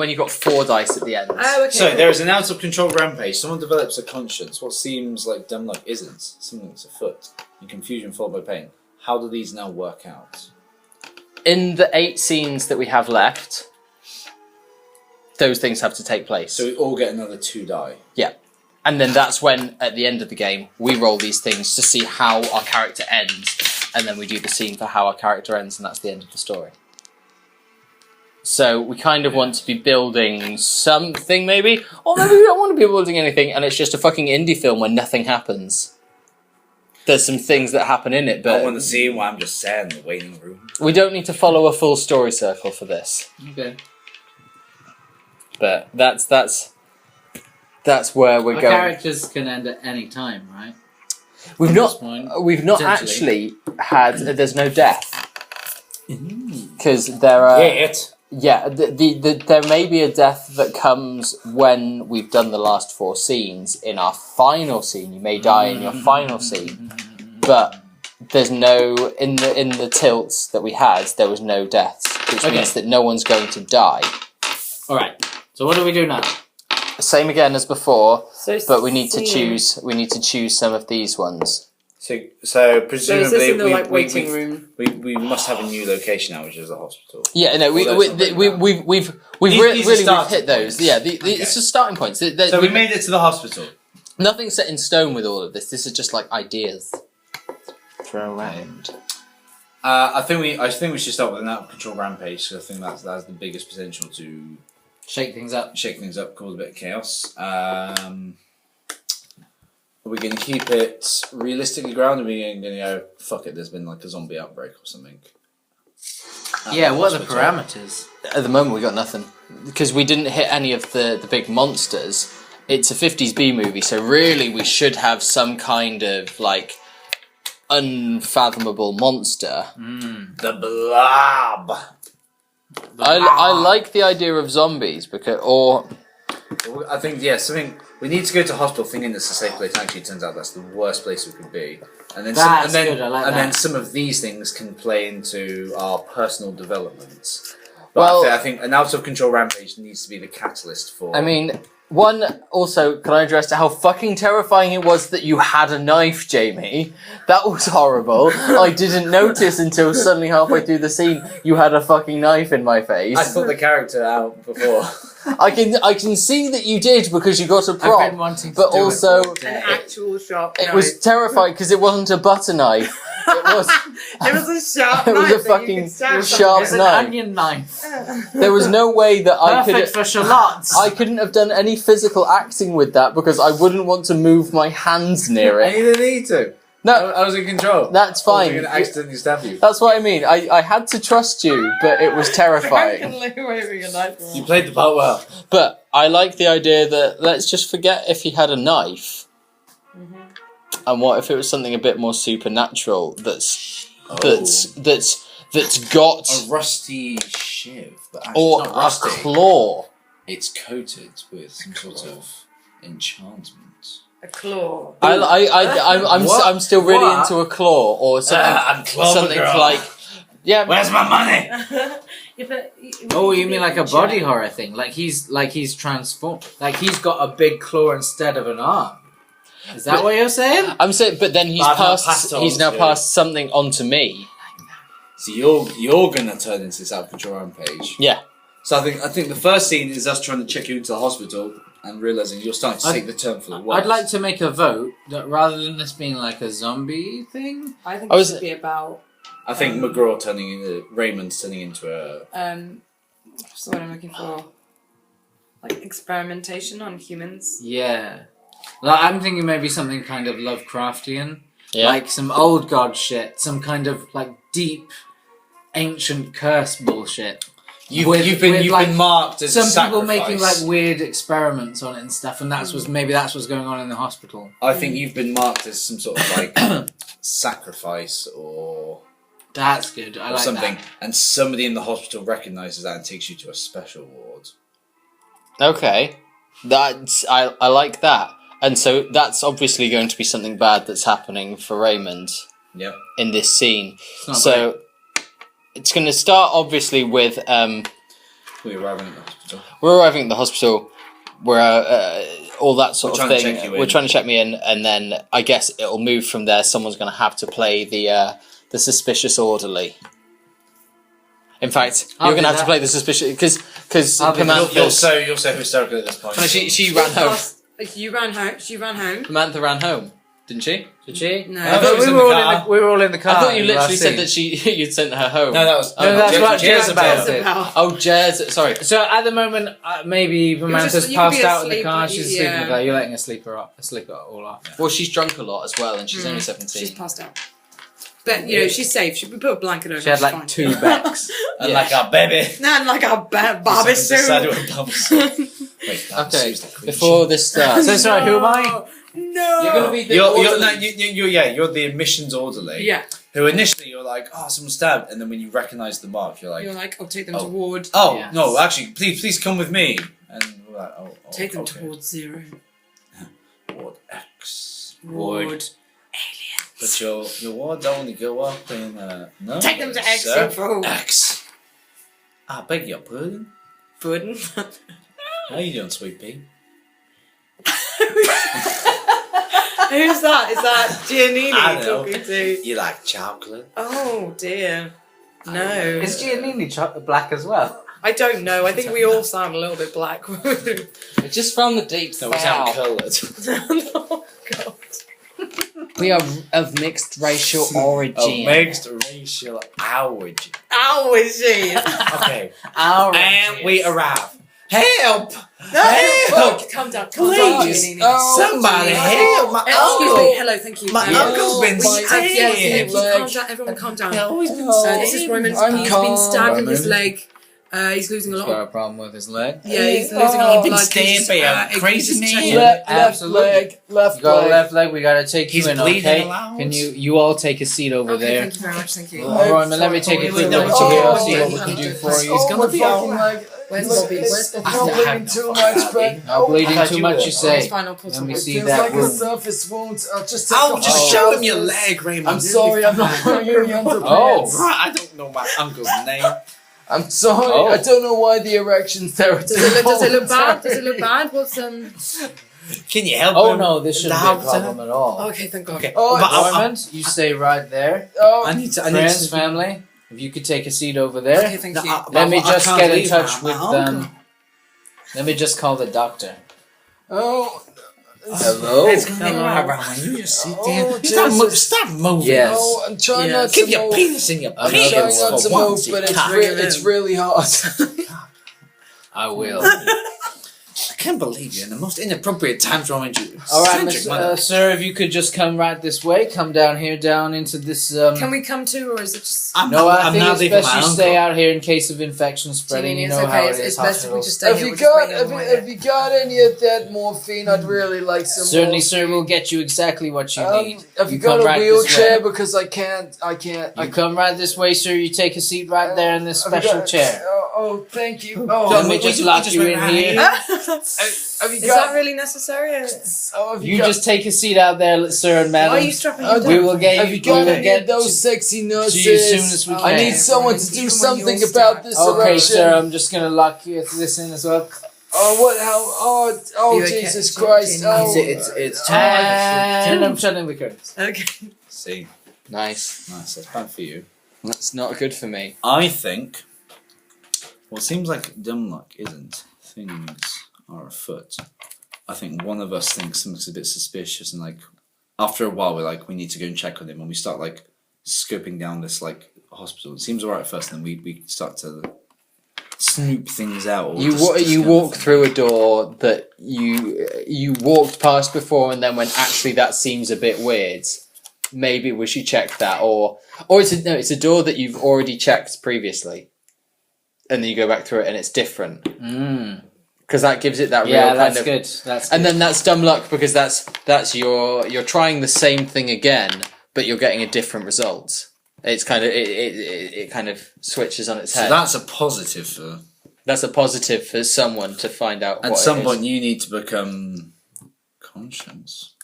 Speaker 4: you've got 4 dice at the end.
Speaker 2: Oh, okay.
Speaker 3: So
Speaker 2: cool.
Speaker 3: there is an out of control rampage. Someone develops a conscience. What seems like dumb luck isn't. Something that's afoot. And confusion followed by pain. How do these now work out?
Speaker 4: In the 8 scenes that we have left, those things have to take place.
Speaker 3: So we all get another 2 die.
Speaker 4: Yeah. And then that's when, at the end of the game, we roll these things to see how our character ends, and then we do the scene for how our character ends, and that's the end of the story. So we kind of want to be building something, maybe, or maybe we don't want to be building anything, and it's just a fucking indie film where nothing happens. There's some things that happen in it,
Speaker 3: I
Speaker 4: but
Speaker 3: want the scene where I'm just sat in the waiting room.
Speaker 4: we don't need to follow a full story circle for this.
Speaker 1: Okay.
Speaker 4: But that's where we're
Speaker 1: Our
Speaker 4: going.
Speaker 1: characters can end at any time, right?
Speaker 4: We've
Speaker 1: At
Speaker 4: not
Speaker 1: this point,
Speaker 4: actually had. There's no death
Speaker 1: Mm.
Speaker 4: because there are.
Speaker 3: Yet.
Speaker 4: Yeah, there may be a death that comes when we've done the last 4 scenes. In our final scene, you may die in your final scene, but there's no in the tilts that we had. There was no deaths, which
Speaker 1: Okay.
Speaker 4: means that no one's going to die.
Speaker 1: All right. So what do we do now?
Speaker 4: Same again as before,
Speaker 2: So
Speaker 4: but we need to
Speaker 2: scene.
Speaker 4: choose. We need to choose some of these ones.
Speaker 3: So
Speaker 2: So
Speaker 3: presumably
Speaker 2: is this in the like
Speaker 3: we
Speaker 2: waiting room?
Speaker 3: must have a new location now, which is the hospital.
Speaker 4: Yeah, no,
Speaker 3: Well, that's not right now.
Speaker 4: we've
Speaker 3: These are
Speaker 4: really
Speaker 3: starting
Speaker 4: hit those.
Speaker 3: points.
Speaker 4: Yeah,
Speaker 3: Okay.
Speaker 4: it's just starting points.
Speaker 3: So we made it to the hospital.
Speaker 4: Nothing's set in stone with all of this. This is just like ideas. Throw around.
Speaker 3: I think we should start with an out of control rampage because I think that's the biggest potential to
Speaker 1: Shake things up.
Speaker 3: Cause a bit of chaos. Are we going to keep it realistically grounded? Or are we going to go, fuck it, there's been like a zombie outbreak or something?
Speaker 1: Yeah, what are the parameters?
Speaker 4: At the moment, we got nothing because we didn't hit any of the big monsters. It's a 50s B movie, so really we should have some kind of like unfathomable monster.
Speaker 3: The Blob.
Speaker 4: I like the idea of zombies because
Speaker 3: I think something. We need to go to hospital thinking it's a safe place. And actually, it turns out that's the worst place we could be. And then
Speaker 1: Good, I like that.
Speaker 3: then some of these things can play into our personal developments. But
Speaker 4: Well-
Speaker 3: I think an out of control rampage needs to be the catalyst for.
Speaker 4: I mean, one, also, can I address how fucking terrifying it was that you had a knife, Jamie? That was horrible. I didn't notice until suddenly halfway through the scene you had a fucking knife in my face.
Speaker 3: I thought the character out before.
Speaker 4: I can see that you did because you got a
Speaker 1: I've
Speaker 4: prop,
Speaker 1: been wanting to
Speaker 4: but
Speaker 1: do
Speaker 4: also
Speaker 1: it all day.
Speaker 2: An actual sharp
Speaker 4: it
Speaker 2: knife.
Speaker 4: was terrifying because it wasn't a butter knife. It was
Speaker 2: It was a sharp
Speaker 4: It was
Speaker 2: knife.
Speaker 4: a
Speaker 2: that you
Speaker 4: fucking
Speaker 2: could stab
Speaker 4: sharp
Speaker 1: It's
Speaker 2: someone
Speaker 1: an
Speaker 4: knife.
Speaker 1: onion knife.
Speaker 4: There was no way that I
Speaker 1: Perfect
Speaker 4: could.
Speaker 1: for shallots.
Speaker 4: I couldn't have done any physical acting with that because I wouldn't want to move my hands near
Speaker 3: I
Speaker 4: it.
Speaker 3: didn't need to.
Speaker 4: No,
Speaker 3: I was in control.
Speaker 4: that's
Speaker 3: I was
Speaker 4: fine.
Speaker 3: going to accidentally stab you.
Speaker 4: That's what I mean. I had to trust you, but it was terrifying.
Speaker 2: Frankenly waving a knife around.
Speaker 3: You played the part well.
Speaker 4: But I like the idea that let's just forget if he had a knife. And what if it was something a bit more supernatural that's got
Speaker 3: A rusty shiv, but actually
Speaker 4: or
Speaker 3: not
Speaker 4: a
Speaker 3: rusty.
Speaker 4: claw.
Speaker 3: It's coated with some sort of enchantment.
Speaker 2: A claw.
Speaker 4: I'm still really
Speaker 1: What?
Speaker 4: into a claw or something.
Speaker 3: I'm Clover
Speaker 4: Something
Speaker 3: Girl.
Speaker 4: like
Speaker 3: Where's my money?
Speaker 2: Yeah, but
Speaker 1: Oh, you mean like a body horror thing? Like he's transformed. Like he's got a big claw instead of an arm. Is that what you're saying?
Speaker 4: I'm saying, but then he's
Speaker 3: But I've not
Speaker 4: passed.
Speaker 3: passed on
Speaker 4: He's now
Speaker 3: to-
Speaker 4: passed something onto me.
Speaker 3: So you're gonna turn into this out of control rampage.
Speaker 4: Yeah.
Speaker 3: So I think the first scene is us trying to check you into the hospital and realizing you're starting to take the turn for the worst.
Speaker 1: I'd like to make a vote that rather than this being like a zombie thing,
Speaker 2: I think
Speaker 4: I
Speaker 2: it
Speaker 4: was-
Speaker 2: should be about
Speaker 3: I think Raymond's turning into a.
Speaker 2: what's the word I'm looking for? Like experimentation on humans.
Speaker 1: yeah. Like I'm thinking maybe something kind of Lovecraftian,
Speaker 4: Yeah.
Speaker 1: like some old god shit, some kind of like deep, ancient curse bullshit.
Speaker 3: You've been marked as
Speaker 1: Some
Speaker 3: a
Speaker 1: people
Speaker 3: sacrifice.
Speaker 1: making like weird experiments on it and stuff, and that's what's going on in the hospital.
Speaker 3: I think you've been marked as some sort of like sacrifice or
Speaker 1: That's good. I like
Speaker 3: something,
Speaker 1: that.
Speaker 3: and somebody in the hospital recognizes that and takes you to a special ward.
Speaker 4: Okay. I like that. And so that's obviously going to be something bad that's happening for Raymond
Speaker 3: Yep.
Speaker 4: in this scene.
Speaker 1: It's not
Speaker 4: So it's going to start obviously with
Speaker 3: We're arriving at the hospital.
Speaker 4: we're arriving at the hospital. We're all that sort
Speaker 3: We're
Speaker 4: of
Speaker 3: trying to
Speaker 4: thing.
Speaker 3: check you
Speaker 4: We're
Speaker 3: in.
Speaker 4: trying to check me in, and then I guess it'll move from there. Someone's going to have to play the suspicious orderly. In fact,
Speaker 1: I'll
Speaker 4: you're going
Speaker 1: do
Speaker 4: to have to
Speaker 1: that.
Speaker 4: play the suspicious because
Speaker 1: I'll be that.
Speaker 3: You're so hysterical at this point.
Speaker 4: she ran home.
Speaker 2: You ran home. She ran home.
Speaker 4: Samantha ran home, didn't she?
Speaker 1: Did she?
Speaker 2: No.
Speaker 3: I thought it was
Speaker 1: we
Speaker 3: in
Speaker 1: were
Speaker 3: the
Speaker 1: all
Speaker 3: car.
Speaker 1: we were all in the car.
Speaker 4: I thought you
Speaker 1: in the
Speaker 4: literally
Speaker 1: last
Speaker 4: said
Speaker 1: scene.
Speaker 4: that you'd sent her home.
Speaker 3: No, that was
Speaker 1: No, that's what
Speaker 3: Jezebel.
Speaker 1: Jezebel.
Speaker 4: Oh, Jez. Sorry.
Speaker 1: So at the moment, maybe Samantha's
Speaker 2: you could be
Speaker 1: passed out in the
Speaker 2: asleep,
Speaker 1: car.
Speaker 2: but
Speaker 1: She's
Speaker 2: you-
Speaker 1: sleeping
Speaker 2: yeah.
Speaker 1: with her. You're letting her sleep it all off.
Speaker 4: Well, she's drunk a lot as well, and she's only 17.
Speaker 2: She's passed out. But you know she's safe. We put a blanket over.
Speaker 1: She had
Speaker 2: she's
Speaker 1: like
Speaker 2: fine.
Speaker 1: 2 becks.
Speaker 3: And like our baby.
Speaker 2: Nah, like a Barbie
Speaker 3: Decided
Speaker 2: suit.
Speaker 3: we're bums. Wait, that
Speaker 4: Okay,
Speaker 3: was the creature.
Speaker 4: before this starts,
Speaker 1: So sorry, who am I?
Speaker 2: No.
Speaker 4: you're going to be the
Speaker 3: You're
Speaker 4: orderly.
Speaker 3: you're the admissions orderly.
Speaker 2: Yeah.
Speaker 3: Who initially you're like, oh, someone stabbed, and then when you recognise the mark, you're like,
Speaker 2: You're like, I'll take them
Speaker 3: Oh.
Speaker 2: to ward.
Speaker 3: oh
Speaker 1: Yes.
Speaker 3: no, actually, please come with me. And we're like, oh,
Speaker 2: Take them
Speaker 3: okay.
Speaker 2: to ward 0.
Speaker 3: Ward X.
Speaker 2: Ward.
Speaker 3: But your wards only go up in no.
Speaker 2: Take them to X
Speaker 3: sir.
Speaker 2: info.
Speaker 3: X. I beg your pardon.
Speaker 2: Pudding.
Speaker 3: How you doing, sweet pea?
Speaker 2: Who's that? Is that Giannini
Speaker 3: I know.
Speaker 2: talking to?
Speaker 3: You like chocolate?
Speaker 2: Oh dear. No.
Speaker 1: Is Giannini black as well?
Speaker 2: I don't know. I think we all sound a little bit black.
Speaker 4: Just from the deep
Speaker 3: No, we sound
Speaker 4: south.
Speaker 3: coloured.
Speaker 2: Oh god.
Speaker 4: We are of mixed racial origin.
Speaker 3: Oh, mixed racial origin.
Speaker 2: How is she?
Speaker 3: Okay.
Speaker 1: Our
Speaker 3: And we arrive Help!
Speaker 2: Help! Calm down.
Speaker 3: Please! Somebody help! My
Speaker 2: Excuse
Speaker 3: uncle!
Speaker 2: me. Hello, thank you.
Speaker 3: My uncle's been
Speaker 2: Yes,
Speaker 3: stabbed!
Speaker 2: calm down. Everyone calm down. This is Roman.
Speaker 5: I'm
Speaker 2: He's
Speaker 5: calm.
Speaker 2: been stabbed in
Speaker 3: Roman.
Speaker 2: his leg. He's losing a
Speaker 4: He's
Speaker 2: lot
Speaker 4: got
Speaker 2: of...
Speaker 4: a problem with his leg.
Speaker 2: Yeah, he's losing a lot of
Speaker 3: Been
Speaker 2: blood.
Speaker 3: stabbed by a crazy man.
Speaker 5: Left
Speaker 1: Absolutely.
Speaker 5: leg, left
Speaker 1: You got a
Speaker 5: leg.
Speaker 1: left leg. We gotta take
Speaker 3: He's
Speaker 1: you in.
Speaker 3: bleeding
Speaker 1: Okay?
Speaker 3: aloud.
Speaker 1: Can you all take a seat over
Speaker 2: Okay,
Speaker 1: there?
Speaker 2: thank you very much. Thank you.
Speaker 1: All right, man. Let me take a
Speaker 2: Wait,
Speaker 1: quick
Speaker 2: wait,
Speaker 1: look
Speaker 2: wait,
Speaker 1: at you here. I'll
Speaker 2: wait,
Speaker 1: see
Speaker 2: wait,
Speaker 1: what we
Speaker 2: wait,
Speaker 1: can do
Speaker 2: wait,
Speaker 1: for
Speaker 2: wait.
Speaker 1: you.
Speaker 5: Oh,
Speaker 2: gonna
Speaker 5: my
Speaker 2: be
Speaker 5: fucking
Speaker 2: alright.
Speaker 5: leg.
Speaker 2: Where's
Speaker 5: Look,
Speaker 2: Bobby?
Speaker 5: it's
Speaker 2: Where's Bobby?
Speaker 5: not bleeding too much, but
Speaker 1: Not bleeding too much, you
Speaker 2: It's
Speaker 1: say?
Speaker 2: fine, I'll call
Speaker 1: Let me
Speaker 2: someone.
Speaker 1: see
Speaker 5: feels
Speaker 1: that
Speaker 5: like a
Speaker 1: wound.
Speaker 5: surface wound. I'll just take
Speaker 3: Oh,
Speaker 5: a
Speaker 3: just
Speaker 5: whole
Speaker 3: show him your
Speaker 5: surface.
Speaker 3: leg, Raymond.
Speaker 5: I'm sorry, I'm not wearing any underpants.
Speaker 1: Oh.
Speaker 3: Right, I don't know my uncle's name.
Speaker 5: I'm sorry,
Speaker 1: Oh.
Speaker 5: I don't know why the erection's there.
Speaker 2: Does it look bad? Does it look bad? What's
Speaker 3: Can you help
Speaker 1: Oh
Speaker 3: him?
Speaker 1: no, this shouldn't be a
Speaker 3: Doctor?
Speaker 1: problem at all.
Speaker 2: Okay, thank God.
Speaker 3: Okay.
Speaker 5: Oh,
Speaker 3: but
Speaker 1: Raymond, you stay right there.
Speaker 5: Oh,
Speaker 3: I need to.
Speaker 1: Friends, family, if you could take a seat over there.
Speaker 2: Okay, thank you.
Speaker 1: Let me just
Speaker 3: can't
Speaker 1: get in
Speaker 3: leave
Speaker 1: touch
Speaker 3: my
Speaker 1: with
Speaker 3: uncle.
Speaker 1: Let me just call the doctor.
Speaker 5: oh,
Speaker 1: Hello.
Speaker 3: It's gonna be alright, Rowan. You just sit
Speaker 5: Oh,
Speaker 3: down.
Speaker 5: Jesus.
Speaker 3: Stop moving.
Speaker 1: Yes.
Speaker 5: oh, I'm trying
Speaker 2: Yeah.
Speaker 5: not to
Speaker 3: Keep your
Speaker 5: move.
Speaker 3: penis in your
Speaker 5: I'm
Speaker 1: Another
Speaker 5: trying
Speaker 3: pants
Speaker 5: not
Speaker 1: one.
Speaker 5: to
Speaker 3: for
Speaker 5: move,
Speaker 3: once,
Speaker 5: but
Speaker 3: you cock.
Speaker 5: it's really hard.
Speaker 1: I will.
Speaker 3: I can't believe you in the most inappropriate times, Rowan. You
Speaker 1: All right,
Speaker 3: eccentric mother.
Speaker 1: sir, if you could just come right this way, come down here, down into this.
Speaker 2: Can we come too, or is it just...
Speaker 1: No, I think
Speaker 3: not
Speaker 1: it's
Speaker 3: leaving
Speaker 1: best
Speaker 3: my
Speaker 1: you
Speaker 3: uncle.
Speaker 1: stay out here in case of infection
Speaker 2: Do
Speaker 1: spreading.
Speaker 2: you
Speaker 1: You
Speaker 2: mean
Speaker 1: know
Speaker 2: it's
Speaker 1: how
Speaker 2: okay?
Speaker 1: it is.
Speaker 2: It's best if we
Speaker 1: Hospitals.
Speaker 2: just stay
Speaker 5: Have
Speaker 2: here.
Speaker 5: you
Speaker 2: We're just
Speaker 5: got
Speaker 2: waiting on the way
Speaker 5: have you got any of that morphine? I'd really like some.
Speaker 1: Certainly,
Speaker 5: morphine.
Speaker 1: sir, we'll get you exactly what you need.
Speaker 5: Have you
Speaker 1: come
Speaker 5: got a
Speaker 1: right this
Speaker 5: wheelchair?
Speaker 1: way.
Speaker 5: Because I can't.
Speaker 1: You come right this way, sir. You take a seat right there in this
Speaker 5: Have you
Speaker 1: special
Speaker 5: got-
Speaker 1: chair.
Speaker 5: Oh, thank you. Oh,
Speaker 1: Let me just lock you in here.
Speaker 5: have you
Speaker 2: Is
Speaker 5: got?
Speaker 2: that really necessary?
Speaker 5: Oh, have
Speaker 1: You
Speaker 5: got,
Speaker 1: just take a seat out there, sir and
Speaker 2: Why are
Speaker 1: madam.
Speaker 2: you strapping
Speaker 5: Oh,
Speaker 2: him
Speaker 1: We
Speaker 2: down?
Speaker 1: will get
Speaker 5: have
Speaker 1: you.
Speaker 5: you
Speaker 1: We
Speaker 5: got
Speaker 1: will
Speaker 5: any
Speaker 1: get
Speaker 5: of those
Speaker 1: to
Speaker 5: sexy nurses?
Speaker 1: you as soon as we
Speaker 2: Oh,
Speaker 1: can.
Speaker 5: I need
Speaker 2: Okay,
Speaker 5: someone
Speaker 2: Brian,
Speaker 5: to do
Speaker 2: even when
Speaker 5: something
Speaker 2: you're
Speaker 5: about
Speaker 2: stabbed.
Speaker 5: this
Speaker 1: Okay,
Speaker 5: erection.
Speaker 1: sir. I'm just gonna lock this in as well.
Speaker 5: Oh, what? How? Oh,
Speaker 2: You okay?
Speaker 5: Jesus
Speaker 2: Do you-
Speaker 5: Christ!
Speaker 2: do you
Speaker 5: Oh,
Speaker 2: need-
Speaker 3: It's
Speaker 1: And I'm shutting the curtains.
Speaker 2: Okay.
Speaker 3: See,
Speaker 4: Nice.
Speaker 3: nice. That's bad for you.
Speaker 4: That's not good for me.
Speaker 3: I think. What seems like dumb luck isn't. Things are afoot. I think one of us thinks something's a bit suspicious, and like after a while, we're like, we need to go and check on him, and we start like scoping down this like hospital. It seems alright at first, and then we start to snoop things out. Or
Speaker 4: You
Speaker 3: discover
Speaker 4: walk
Speaker 3: things.
Speaker 4: through a door that you walked past before, and then went, actually that seems a bit weird. Maybe we should check that, or it's a door that you've already checked previously, and then you go back through it and it's different because that gives it that real
Speaker 1: Yeah,
Speaker 4: kind
Speaker 1: that's
Speaker 4: of.
Speaker 1: good. That's
Speaker 4: And
Speaker 1: good.
Speaker 4: then that's dumb luck because that's you're trying the same thing again, but you're getting a different result. It's kind of it kind of switches on its
Speaker 3: So
Speaker 4: head.
Speaker 3: that's a positive for.
Speaker 4: That's a positive for someone to find out.
Speaker 3: At
Speaker 4: what
Speaker 3: some
Speaker 4: it is.
Speaker 3: point, you need to become conscious.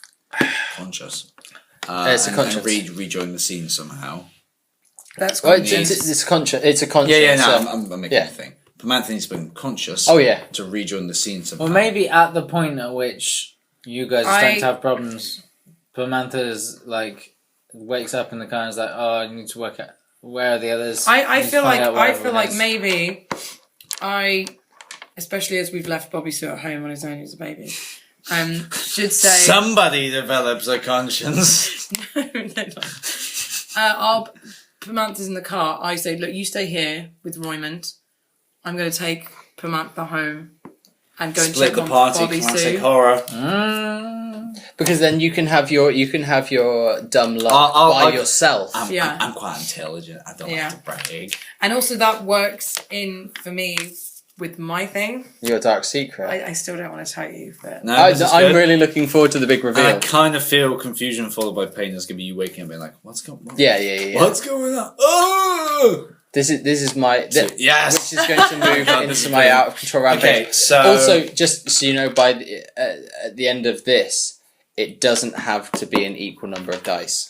Speaker 4: It's a
Speaker 3: And
Speaker 4: conscience.
Speaker 3: rejoin the scene somehow.
Speaker 2: That's
Speaker 4: Well,
Speaker 2: good.
Speaker 4: it's conscious. It's a conscience.
Speaker 3: Yeah, no,
Speaker 4: so-
Speaker 3: I'm making
Speaker 4: yeah.
Speaker 3: a thing. Pamantha needs to become conscious.
Speaker 4: Oh, yeah.
Speaker 3: To rejoin the scene somehow.
Speaker 1: Well, maybe at the point at which you guys are starting
Speaker 2: I-
Speaker 1: to have problems, Pamantha's like wakes up in the car and is like, "Oh, I need to work out where are the others."
Speaker 2: I
Speaker 1: Need to
Speaker 2: feel
Speaker 1: find
Speaker 2: like
Speaker 1: out where
Speaker 2: I feel
Speaker 1: everyone
Speaker 2: like
Speaker 1: is."
Speaker 2: maybe especially as we've left Bobby Sue at home on his own as a baby, should say
Speaker 3: Somebody develops a conscience.
Speaker 2: no. Our Pamantha's in the car. I say, look, you stay here with Roymond. I'm going to take Pamantha home and go and
Speaker 3: Split
Speaker 2: check
Speaker 3: the
Speaker 2: on
Speaker 3: party,
Speaker 2: Bobby
Speaker 3: classic
Speaker 2: Sue.
Speaker 3: horror.
Speaker 4: Because then you can have your dumb luck
Speaker 3: I'll-
Speaker 4: by yourself.
Speaker 2: Yeah.
Speaker 3: I'm quite intelligent. I don't
Speaker 2: Yeah.
Speaker 3: have to brag.
Speaker 2: And also that works for me with my thing.
Speaker 4: Your dark secret.
Speaker 2: I still don't want to tell you, but
Speaker 3: No, this is
Speaker 4: I'm
Speaker 3: good.
Speaker 4: really looking forward to the big reveal.
Speaker 3: And I kind of feel confusion followed by pain. It's gonna be you waking up and being like, "What's going on?
Speaker 4: Yeah.
Speaker 3: What's going on? Oh!"
Speaker 4: This is my
Speaker 3: Yes.
Speaker 4: which is going to move
Speaker 3: God, this
Speaker 4: into
Speaker 3: is
Speaker 4: my
Speaker 3: brilliant.
Speaker 4: out of control rampage.
Speaker 3: Okay, so
Speaker 4: Also, just so you know, by at the end of this, it doesn't have to be an equal number of dice.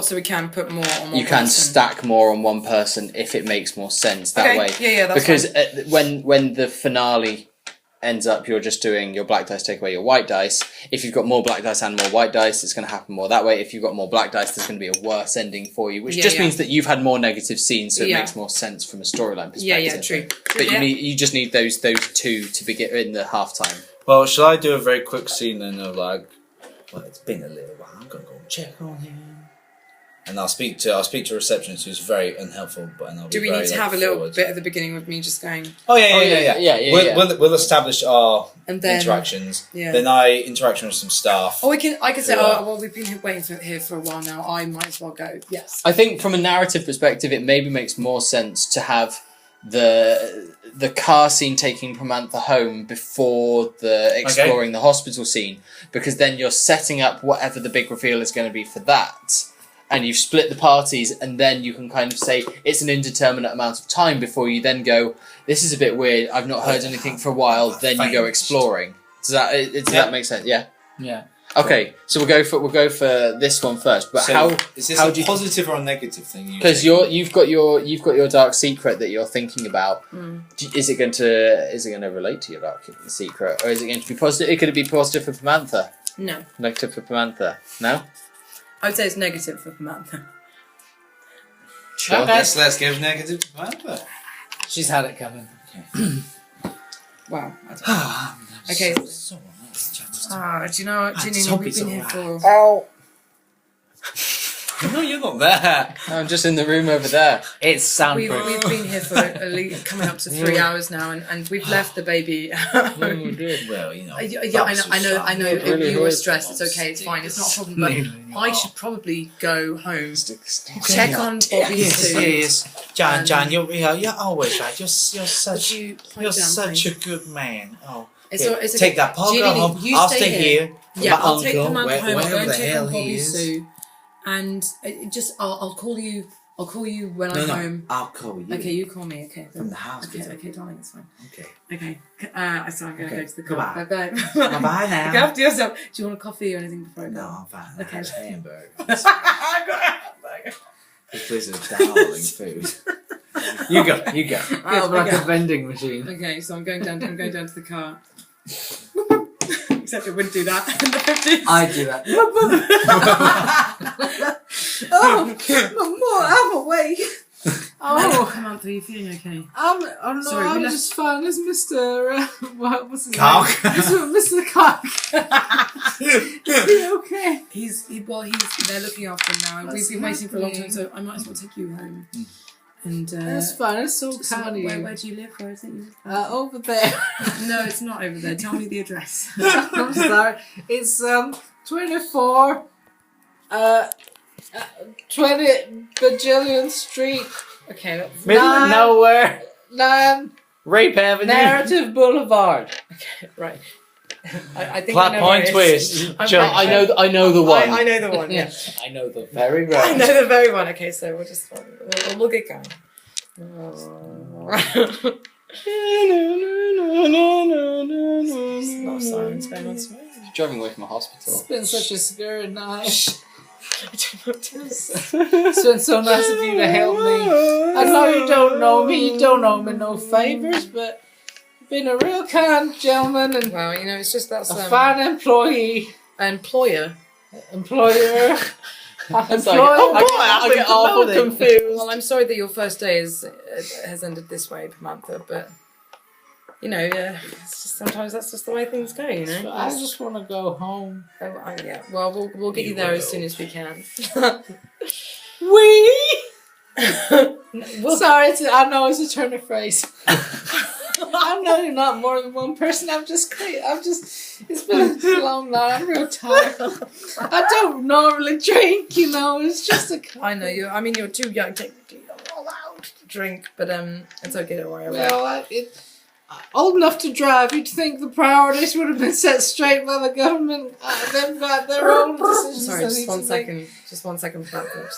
Speaker 2: so we can put more on one
Speaker 4: You can
Speaker 2: person.
Speaker 4: stack more on one person if it makes more sense that
Speaker 2: Okay,
Speaker 4: way.
Speaker 2: yeah, that's
Speaker 4: because when the finale ends up, you're just doing your black dice take away your white dice. If you've got more black dice and more white dice, it's going to happen more that way. If you've got more black dice, there's going to be a worse ending for you, which
Speaker 2: Yeah,
Speaker 4: just
Speaker 2: yeah.
Speaker 4: means that you've had more negative scenes, so it
Speaker 2: Yeah.
Speaker 4: makes more sense from a storyline perspective.
Speaker 2: Yeah, true.
Speaker 4: But
Speaker 2: Yeah.
Speaker 4: you just need those two to begin in the halftime.
Speaker 3: Well, shall I do a very quick scene then of like, well, it's been a little while. I'm gonna go check on him. and I'll speak to a receptionist who's very unhelpful, but and I'll be
Speaker 2: Do we
Speaker 3: very,
Speaker 2: need to
Speaker 3: like,
Speaker 2: have a little
Speaker 3: forward.
Speaker 2: bit at the beginning with me just going?
Speaker 3: Oh yeah. We'll establish our
Speaker 2: And then-
Speaker 3: interactions.
Speaker 2: Yeah.
Speaker 3: Then I interaction with some staff.
Speaker 2: Oh, I can say,
Speaker 3: Yeah.
Speaker 2: well, we've been waiting here for a while now. I might as well go. Yes.
Speaker 4: I think from a narrative perspective, it maybe makes more sense to have the car scene taking Pramantha home before the exploring the hospital scene, because then you're setting up whatever the big reveal is going to be for that, and you've split the parties, and then you can kind of say it's an indeterminate amount of time before you then go, this is a bit weird, I've not heard anything for a while, then you go exploring. Does that make sense? Yeah.
Speaker 5: Yeah.
Speaker 4: Okay, so we'll go for this one first. But
Speaker 3: So
Speaker 4: how
Speaker 3: is this
Speaker 4: how
Speaker 3: a
Speaker 4: do you,
Speaker 3: positive or a negative thing?
Speaker 4: because you've got your dark secret that you're thinking about. Is it going to relate to your dark secret, or is it going to be positive? Could it be positive for Pramantha?
Speaker 2: No.
Speaker 4: Negative for Pramantha? No.
Speaker 2: I would say it's negative for Pramantha.
Speaker 4: Sure.
Speaker 1: Okay.
Speaker 3: Let's give negative to Pramantha.
Speaker 1: She's had it coming.
Speaker 2: Wow. Okay. Do you know what, Ginny?
Speaker 3: hope
Speaker 2: We've
Speaker 3: it's
Speaker 2: been here
Speaker 3: alright.
Speaker 2: for.
Speaker 3: No, you're not there.
Speaker 4: I'm just in the room over there.
Speaker 1: It's soundproof.
Speaker 2: We've been here for at least coming up to 3 hours now, and we've left the baby.
Speaker 3: Well, you know.
Speaker 2: Yeah, I know. If
Speaker 4: really
Speaker 2: you were
Speaker 4: hurt.
Speaker 2: stressed, it's okay. It's fine. It's not a problem. But I should probably go home. Check on Bobby Sue.
Speaker 3: Yes. John, you're always right. You're such
Speaker 2: You
Speaker 3: a good man. Oh.
Speaker 2: It's
Speaker 3: Take that Paul
Speaker 2: Ginny,
Speaker 3: home.
Speaker 2: you
Speaker 3: I'll
Speaker 2: stay
Speaker 3: stay here.
Speaker 2: Yeah,
Speaker 3: My
Speaker 2: I'll take the
Speaker 3: uncle,
Speaker 2: man home. I'll
Speaker 3: wherever
Speaker 2: go and
Speaker 3: the
Speaker 2: check
Speaker 3: hell
Speaker 2: on
Speaker 3: he
Speaker 2: Bobby
Speaker 3: is.
Speaker 2: Sue, and I'll call you. I'll call you when I'm home.
Speaker 3: I'll call you.
Speaker 2: Okay, you call me. Okay.
Speaker 3: From the hospital.
Speaker 2: Okay, darling, it's fine.
Speaker 3: Okay.
Speaker 2: Okay. So I'm gonna go to the car.
Speaker 3: Goodbye.
Speaker 2: Bye.
Speaker 3: Bye now.
Speaker 2: Look after yourself. Do you want a coffee or anything before I go?
Speaker 3: No, I'm fine.
Speaker 2: Okay.
Speaker 3: It's hamburger.
Speaker 2: I got a hamburger.
Speaker 3: This is a darling food. You go.
Speaker 1: It's like a vending machine.
Speaker 2: Okay, so I'm going down to the car. Except it wouldn't do that in the 50s.
Speaker 1: I do that.
Speaker 2: I'm awake.
Speaker 1: Oh,
Speaker 2: Come on, are you feeling okay?
Speaker 1: I'm
Speaker 2: Sorry, we
Speaker 1: I'm
Speaker 2: left-
Speaker 1: just fine as Mr. What's his
Speaker 3: Cock.
Speaker 1: name? Mr. Cock. Is he okay?
Speaker 2: They're looking after him now, and we've been waiting for a long time, so I might as well take you home. And
Speaker 1: That's fine. It's so
Speaker 2: so
Speaker 1: kind of you.
Speaker 2: where do you live? Where is it?
Speaker 1: Over there.
Speaker 2: No, it's not over there. Tell me the address.
Speaker 1: I'm sorry. It's 24 20 Bajillion Street.
Speaker 2: Okay, that's
Speaker 1: Middle of nowhere. 9
Speaker 4: Rape Avenue.
Speaker 1: Narrative Boulevard.
Speaker 2: right. I think
Speaker 1: Plot
Speaker 2: I know where
Speaker 1: point
Speaker 2: it is.
Speaker 1: twist.
Speaker 2: I'm
Speaker 4: Jump. I know the one.
Speaker 2: I know the one. Yeah.
Speaker 1: I know the very
Speaker 2: I
Speaker 1: right.
Speaker 2: know the very one. Okay, so we'll get going. Not sirens going on tomorrow.
Speaker 4: Driving away from a hospital.
Speaker 1: It's been such a scary night. It's been so nice of you to help me. I know you don't know me. You don't owe me no favors, but you've been a real kind gentleman and
Speaker 2: Well, it's just that's
Speaker 1: a fine employee.
Speaker 2: employer.
Speaker 1: Employer.
Speaker 4: It's like, oh boy, I get awful confused.
Speaker 2: Well, I'm sorry that your first day has ended this way, Pramantha, but it's just, sometimes that's just the way things go.
Speaker 1: I just want to go home.
Speaker 2: Yeah. Well, we'll get you there as soon as we can.
Speaker 1: Sorry, I know it's a turn of phrase. I know you're not more than one person. It's been a long night. I'm real tired. I don't normally drink, It's just a.
Speaker 2: I know you. I mean, you're too young technically. You're not allowed to drink, but it's okay. Don't worry about it.
Speaker 1: Well, old enough to drive. You'd think the priorities would have been set straight by the government. They've got their own decisions.
Speaker 2: Sorry,
Speaker 1: they
Speaker 2: just
Speaker 1: need
Speaker 2: one
Speaker 1: to
Speaker 2: second. Just 1 second, Pramantha.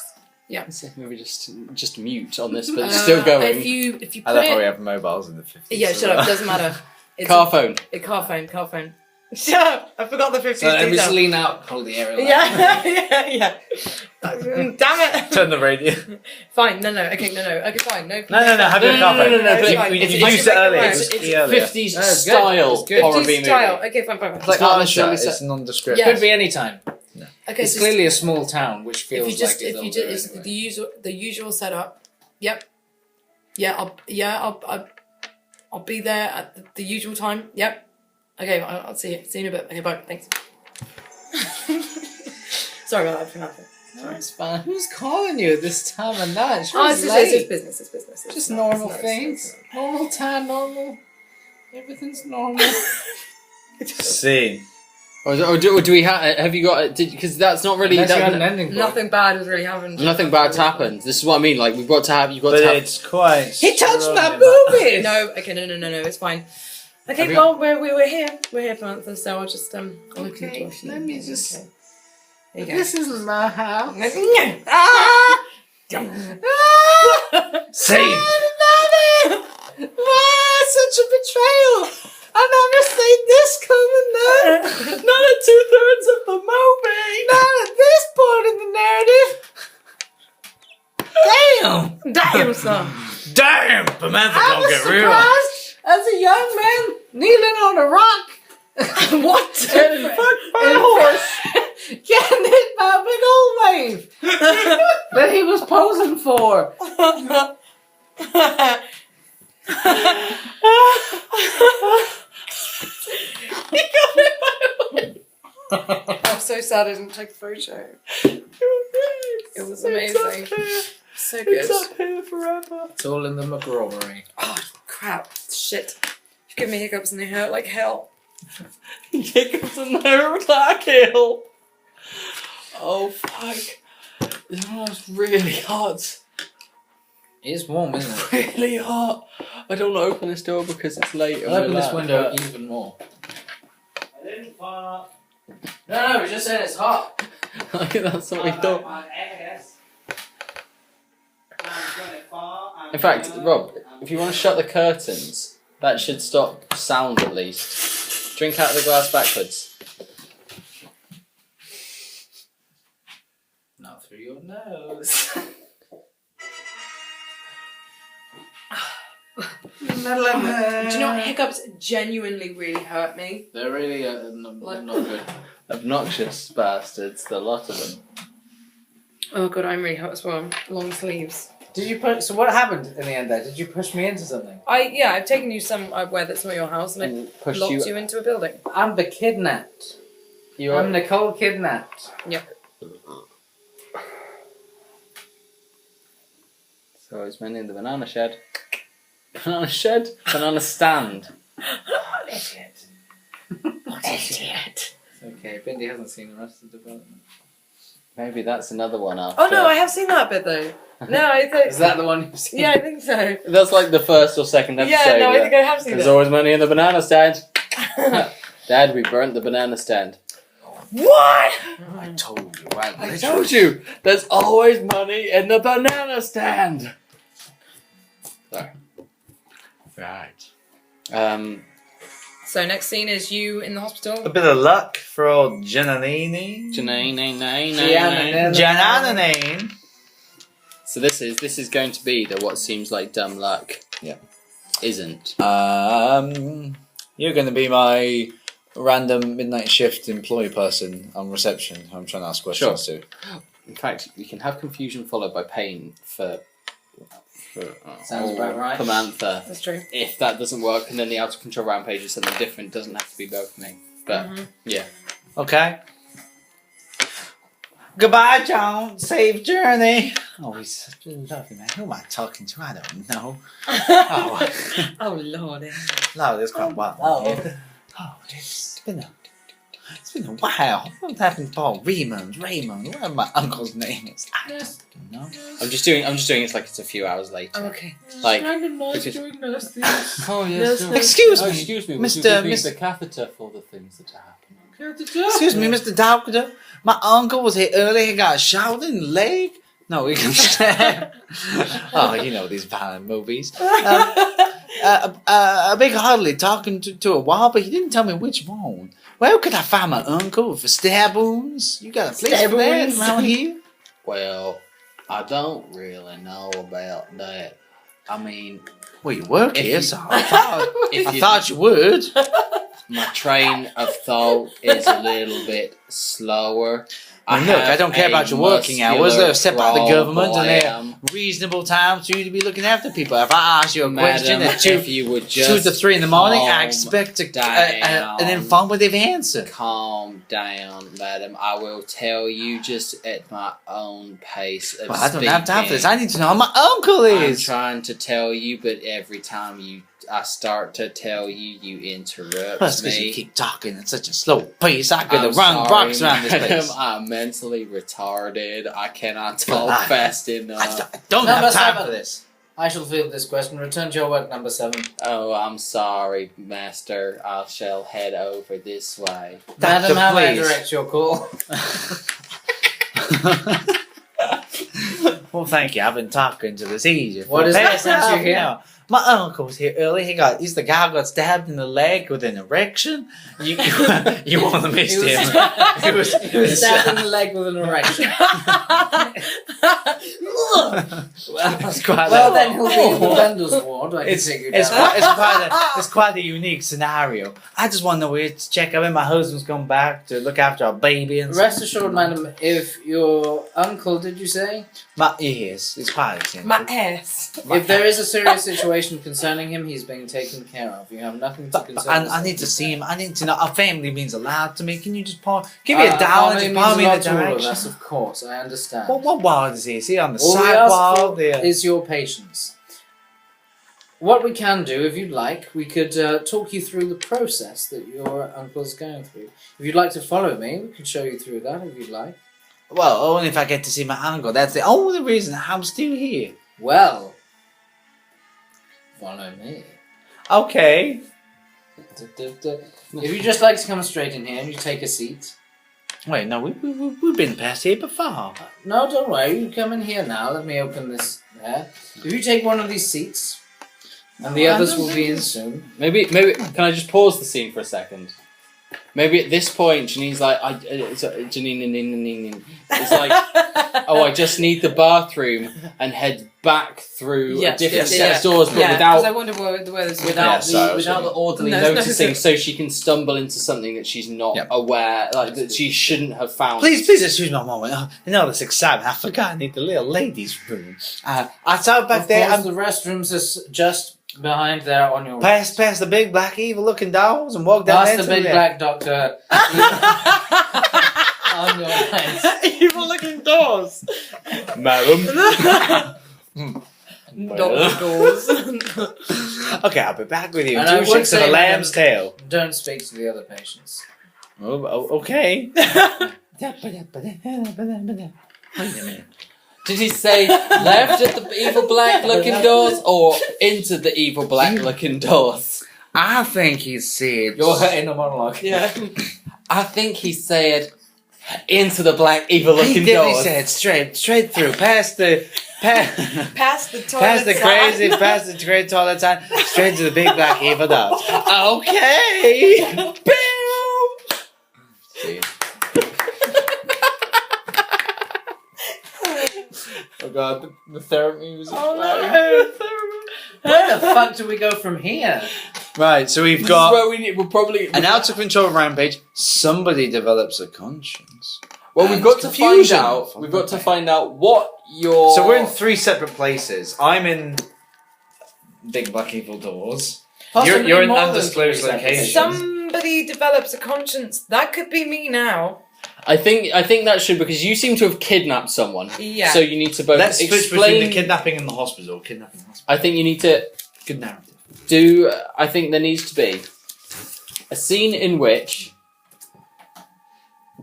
Speaker 2: Yeah.
Speaker 4: Maybe just mute on this, but it's still going.
Speaker 2: If you
Speaker 3: I
Speaker 2: put
Speaker 3: love how we
Speaker 2: it,
Speaker 3: have mobiles in the 50s.
Speaker 2: yeah, shut up. Doesn't matter. It's
Speaker 4: Car phone.
Speaker 2: a car phone. Shut up! I forgot the 50s.
Speaker 1: So let me just
Speaker 2: detail.
Speaker 1: lean out, hold the area.
Speaker 2: Yeah. Damn it!
Speaker 3: Turn the radio.
Speaker 2: Fine. No. Okay, fine. No.
Speaker 3: No. Have your car phone.
Speaker 1: no,
Speaker 2: it's
Speaker 3: We
Speaker 2: fine.
Speaker 3: used
Speaker 2: It's
Speaker 3: it earlier.
Speaker 2: right.
Speaker 3: It was
Speaker 2: It's
Speaker 3: earlier.
Speaker 4: 50s
Speaker 1: That's good.
Speaker 4: style
Speaker 1: That's good.
Speaker 4: horror
Speaker 2: 50s
Speaker 4: B movie.
Speaker 2: style. Okay, fine.
Speaker 3: It's
Speaker 1: Like
Speaker 3: not
Speaker 1: necessarily
Speaker 3: it's
Speaker 1: set.
Speaker 3: nondescript.
Speaker 2: Yeah.
Speaker 1: Could be any time.
Speaker 2: Okay.
Speaker 1: It's
Speaker 2: so
Speaker 1: clearly a small town, which
Speaker 2: if
Speaker 1: feels
Speaker 2: you just
Speaker 1: like
Speaker 2: it's the usual setup. Yep. Yeah. I'll be there at the usual time. Yep. Okay. I'll see you. See you in a bit. Okay. Bye. Thanks. Sorry about that.
Speaker 1: That's fine. Who's calling you at this time of night? It's
Speaker 2: Oh, it's
Speaker 1: late.
Speaker 2: business. It's business. It's
Speaker 1: Just
Speaker 2: not-
Speaker 1: normal
Speaker 2: it's not-
Speaker 1: things. Normal time, normal. Everything's normal.
Speaker 3: See.
Speaker 4: Or do we have you got? Because that's not really.
Speaker 1: Unless you had an ending point.
Speaker 2: Nothing bad has really happened.
Speaker 4: Nothing bad's happened. This is what I mean. Like we've got to have. You've got
Speaker 3: But
Speaker 4: to have.
Speaker 3: it's quite.
Speaker 1: He touched my
Speaker 3: strong.
Speaker 1: boobies!
Speaker 2: No, okay, no, it's fine. Okay,
Speaker 4: Have you-
Speaker 2: well, we're here. We're here for months, so I'll just I'll look
Speaker 1: Okay,
Speaker 2: into a few
Speaker 1: let me
Speaker 2: things,
Speaker 1: just-
Speaker 2: okay. There you go.
Speaker 1: This isn't my house.
Speaker 2: Ah!
Speaker 3: Save.
Speaker 1: Why such a betrayal? I never seen this coming now.
Speaker 2: Not at 2/3 of the movie.
Speaker 1: Not at this point in the narrative. Damn!
Speaker 2: Damn, son.
Speaker 3: Damn! Samantha
Speaker 1: I
Speaker 3: don't
Speaker 1: was
Speaker 3: get real.
Speaker 1: surprised as a young man kneeling on a rock.
Speaker 2: What?
Speaker 1: Getting hit by a big old wave that he was posing for.
Speaker 2: I'm so sad I didn't take a photo. It was amazing. So good.
Speaker 3: here forever.
Speaker 1: It's all in the McGrovery.
Speaker 2: Oh, crap. Shit. You give me hiccups and they hurt like hell.
Speaker 4: Hiccups and nerve like hell. Oh fuck! It's really hot.
Speaker 1: It's warm, isn't it?
Speaker 4: Really hot. I don't want to open this door because it's late.
Speaker 1: I'll open this window even more.
Speaker 3: I didn't fart.
Speaker 1: No, we just said it's hot.
Speaker 4: Like, that's what we thought.
Speaker 3: My ass. I'm gonna fart.
Speaker 4: In fact, Rob, if you want to shut the curtains, that should stop sound at least. Drink out of the glass backwards.
Speaker 1: Not through your nose.
Speaker 2: Do you know what? Hiccups genuinely really hurt me.
Speaker 1: They're really not good.
Speaker 4: Obnoxious bastards, the lot of them.
Speaker 2: Oh god, I'm really hot as well. Long sleeves.
Speaker 1: Did you push? So what happened in the end there? Did you push me into something?
Speaker 2: I've taken you somewhere that's not your house and I
Speaker 4: And pushed
Speaker 2: locked
Speaker 4: you.
Speaker 2: you into a building.
Speaker 1: I'm the kidnapped.
Speaker 4: You
Speaker 1: I'm
Speaker 4: are.
Speaker 1: Nicole kidnapped.
Speaker 4: So it's men in the banana shed. Banana shed? Banana stand.
Speaker 1: Idiot. Idiot. Okay, Bindi hasn't seen the rest of the development.
Speaker 4: Maybe that's another one after.
Speaker 2: Oh no, I have seen that bit though. No, I think.
Speaker 1: Is that the one you've seen?
Speaker 2: Yeah, I think so.
Speaker 4: That's like the first or second episode.
Speaker 2: Yeah, no, I think I have seen
Speaker 4: There's
Speaker 2: it.
Speaker 4: always money in the banana stand. Dad, we burnt the banana stand.
Speaker 2: What?
Speaker 3: I told you, right?
Speaker 4: I told you, there's always money in the banana stand. Sorry.
Speaker 3: Right.
Speaker 2: So next scene is you in the
Speaker 3: A
Speaker 2: hospital.
Speaker 3: bit of luck for old Jananini. Jananine.
Speaker 4: So this is going to be the what seems like dumb luck.
Speaker 3: Yeah.
Speaker 4: Isn't.
Speaker 3: You're going to be my random midnight shift employee person on reception. I'm trying to ask questions to.
Speaker 4: In fact, we can have confusion followed by pain for
Speaker 1: Sounds about right.
Speaker 4: Samantha.
Speaker 2: That's true.
Speaker 4: If that doesn't work, and then the out of control rampage is something different, it doesn't have to be both me. But yeah.
Speaker 3: Okay. Goodbye, John. Safe journey. Oh, he's such a lovely man. Who am I talking to? I don't know. Oh,
Speaker 2: Oh lord.
Speaker 3: no, that's quite wild.
Speaker 1: Oh.
Speaker 3: It's been a while. What happened to Raymond? Whatever my uncle's name is. I just don't know.
Speaker 4: I'm just doing it's like it's a few hours later.
Speaker 2: Oh, okay.
Speaker 4: Like
Speaker 1: nice
Speaker 4: doing
Speaker 1: those things.
Speaker 4: oh
Speaker 2: yes,
Speaker 4: yes,
Speaker 2: no.
Speaker 3: Excuse me,
Speaker 4: excuse me,
Speaker 3: Mr.
Speaker 4: Would you give me
Speaker 3: Mr.
Speaker 4: the catheter for the things that are happening?
Speaker 3: Excuse me, Mr. Doctor. My uncle was here earlier. He got shot in the leg. No, we can. Oh, you know these violent movies. A big hardly talking to a wall, but he didn't tell me which one. Where could I find my uncle for stab wounds? You got a place for that
Speaker 2: Stab-wounds?
Speaker 3: around here?
Speaker 4: Well, I don't really know about that. I mean,
Speaker 3: Well, you work
Speaker 4: If
Speaker 3: here,
Speaker 4: you-
Speaker 3: so I
Speaker 4: you-
Speaker 3: thought you would.
Speaker 4: my train of thought is a little bit slower.
Speaker 3: Look, I don't care about your working hours. They're set by the government and they're reasonable times for you to be looking after people. If I ask you a question at 2 to 3 in the morning, I expect an informative answer.
Speaker 5: Calm down, madam. I will tell you just at my own pace of
Speaker 3: Well, I don't have time for this. I need to know how my uncle
Speaker 5: I'm
Speaker 3: is.
Speaker 5: trying to tell you, but every time I start to tell you, you interrupt
Speaker 3: That's because
Speaker 5: me.
Speaker 3: you keep talking at such a slow pace. I could
Speaker 5: I'm
Speaker 3: have run
Speaker 5: sorry,
Speaker 3: box around this
Speaker 5: madam.
Speaker 3: place.
Speaker 5: I'm mentally retarded. I cannot talk fast enough.
Speaker 3: I don't have
Speaker 1: Number
Speaker 3: time
Speaker 1: 7.
Speaker 3: for this.
Speaker 1: I shall field this question. Return to your work, number 7.
Speaker 5: Oh, I'm sorry, master. I shall head over this way.
Speaker 1: Madam, how may I
Speaker 3: please.
Speaker 1: direct your call?
Speaker 3: Well, thank you. I've been talking to the seizure.
Speaker 1: What is that since you're here?
Speaker 3: My uncle was here early. He's the guy who got stabbed in the leg with an erection. You won't have missed him.
Speaker 1: He was stabbed in the leg with an erection. Well, then he'll be in the vendor's ward. I can take you down.
Speaker 3: It's quite a unique scenario. I just want to know where to check up. My husband's come back to look after our baby and
Speaker 1: Rest assured, madam, if your uncle, did you say?
Speaker 3: my ears. It's quite extensive.
Speaker 2: My ass.
Speaker 1: If there is a serious situation concerning him, he's being taken care of. You have nothing to concern yourself
Speaker 3: I need to
Speaker 1: with.
Speaker 3: see him. I need to know. Our family means a lot to me. Can you just give me a dollar and
Speaker 1: Family
Speaker 3: just
Speaker 1: means
Speaker 3: point me
Speaker 1: a
Speaker 3: in
Speaker 1: lot
Speaker 3: the
Speaker 1: to all of
Speaker 3: direction?
Speaker 1: us, of course, I understand.
Speaker 3: What ward is he? Is he on the
Speaker 1: All we
Speaker 3: sidewalk?
Speaker 1: ask for is your patience. What we can do, if you'd like, we could talk you through the process that your uncle's going through. If you'd like to follow me, we can show you through that, if you'd like.
Speaker 3: Well, only if I get to see my uncle. That's the only reason I'm still here.
Speaker 1: Well, follow me.
Speaker 3: Okay.
Speaker 1: If you'd just like to come straight in here and you take a seat.
Speaker 3: Wait, no, we've been past here before.
Speaker 1: No, don't worry. You come in here now. Let me open this there. If you take one of these seats, and the others will be in soon.
Speaker 5: Maybe. Can I just pause the scene for a second? Maybe at this point, Janine's like, Janine, it's like, oh, I just need the bathroom and head back through a different set of doors, but
Speaker 2: because I wonder where this
Speaker 5: without the orderly
Speaker 2: No,
Speaker 5: noticing, so she can stumble into something that she's not aware, like that she shouldn't have found.
Speaker 3: Please excuse me a moment. In all this excitement, I forgot I need the little ladies' room. I saw back
Speaker 1: Of
Speaker 3: there.
Speaker 1: course, the restrooms is just behind there on your
Speaker 3: Past the big black evil-looking dolls and walk down
Speaker 1: Past
Speaker 3: there
Speaker 1: the big black doctor on your right.
Speaker 3: evil-looking dolls. Madam.
Speaker 2: Doctor doors.
Speaker 3: Okay, I'll be back with you.
Speaker 1: And I
Speaker 3: 2
Speaker 1: would
Speaker 3: shakes of
Speaker 1: say,
Speaker 3: a lamb's tail.
Speaker 1: Don't speak to the other patients.
Speaker 3: Okay. Wait a minute.
Speaker 5: Did he say left at the evil black looking doors or into the evil black looking doors?
Speaker 3: I think he said.
Speaker 1: You're hitting the monologue.
Speaker 2: Yeah.
Speaker 5: I think he said into the black evil
Speaker 3: He
Speaker 5: looking
Speaker 3: did.
Speaker 5: doors.
Speaker 3: He said straight through, past the
Speaker 2: Past the toilet.
Speaker 3: past the great toilet sign, straight to the big black evil dolls. Okay. Boom. See.
Speaker 5: Oh god, the therapy was.
Speaker 1: Where the fuck do we go from here?
Speaker 3: Right, so we've
Speaker 5: This is
Speaker 3: got
Speaker 5: where we're probably.
Speaker 3: an out of control rampage. Somebody develops a conscience.
Speaker 5: Well, we've
Speaker 3: and
Speaker 5: got to find
Speaker 3: confusion.
Speaker 5: out. We've got to find out what your.
Speaker 3: So we're in 3 separate places. I'm in Big Black Evil Doors.
Speaker 1: Possibly
Speaker 3: You're in
Speaker 1: more than
Speaker 3: undisclosed
Speaker 1: 3 separate
Speaker 3: locations.
Speaker 2: Somebody develops a conscience. That could be me now.
Speaker 5: I think that should, because you seem to have kidnapped someone.
Speaker 2: Yeah.
Speaker 5: So you need to both
Speaker 3: Let's switch
Speaker 5: explain.
Speaker 3: between the kidnapping and the hospital. Kidnapping and hospital.
Speaker 5: I think you need to
Speaker 3: Good narrative.
Speaker 5: do. I think there needs to be a scene in which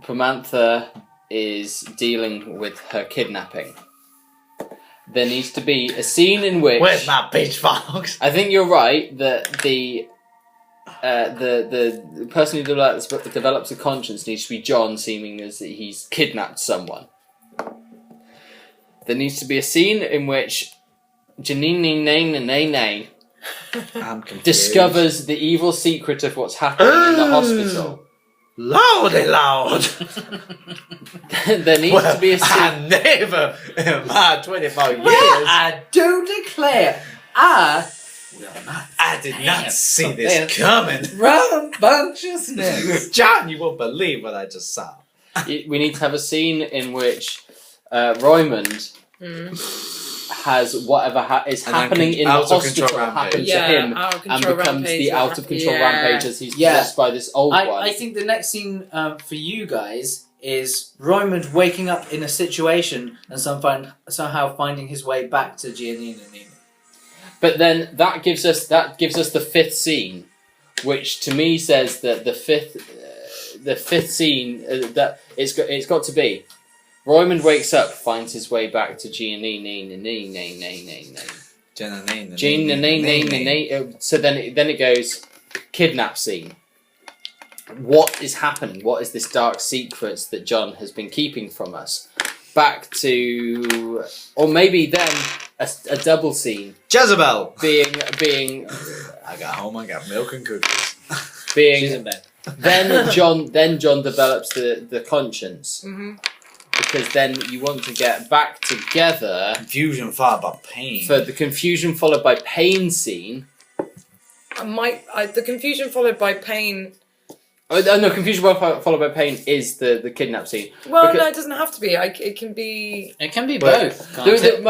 Speaker 5: Pamantha is dealing with her kidnapping. There needs to be a scene in which.
Speaker 3: Where's my pitchforks?
Speaker 5: I think you're right that the person who develops a conscience needs to be John, seeming as that he's kidnapped someone. There needs to be a scene in which Janine
Speaker 3: I'm confused.
Speaker 5: discovers the evil secret of what's happening in the hospital.
Speaker 3: Lordy Lord!
Speaker 5: There needs to be a scene.
Speaker 3: I never, in my 25 years,
Speaker 1: I do declare, I
Speaker 3: did not see this coming.
Speaker 1: run bunch of snakes.
Speaker 3: John, you won't believe what I just saw.
Speaker 4: we need to have a scene in which Roymond has whatever is
Speaker 3: And then
Speaker 4: happening in the
Speaker 3: out of control
Speaker 4: hospital happens
Speaker 3: rampage.
Speaker 4: to him
Speaker 2: out of
Speaker 4: and
Speaker 2: control
Speaker 4: becomes
Speaker 2: rampage.
Speaker 4: the out of control
Speaker 2: Yeah.
Speaker 4: rampage as he's
Speaker 6: Yeah.
Speaker 4: possessed by this old one.
Speaker 6: I think the next scene for you guys is Roymond waking up in a situation and somehow finding his way back to Giannina.
Speaker 4: But then that gives us the fifth scene, which to me says that the fifth scene that it's got to be. Roymond wakes up, finds his way back to Giannina. So then it goes kidnap scene. What is happening? What is this dark secrets that John has been keeping from us? Back to, or maybe then a double scene.
Speaker 3: Jezebel.
Speaker 4: Being.
Speaker 3: I got home. I got milk and cookies.
Speaker 6: She's in bed.
Speaker 4: Then John develops the conscience.
Speaker 2: Mm-hmm.
Speaker 4: Because then you want to get back together
Speaker 3: Confusion followed by pain.
Speaker 4: for the confusion followed by pain scene.
Speaker 2: The confusion followed by pain.
Speaker 4: Oh, no, confusion followed by pain is the kidnap scene.
Speaker 2: Well,
Speaker 4: Because-
Speaker 2: no, it doesn't have to be. It can be.
Speaker 6: It can be
Speaker 3: But-
Speaker 6: both. Can't it?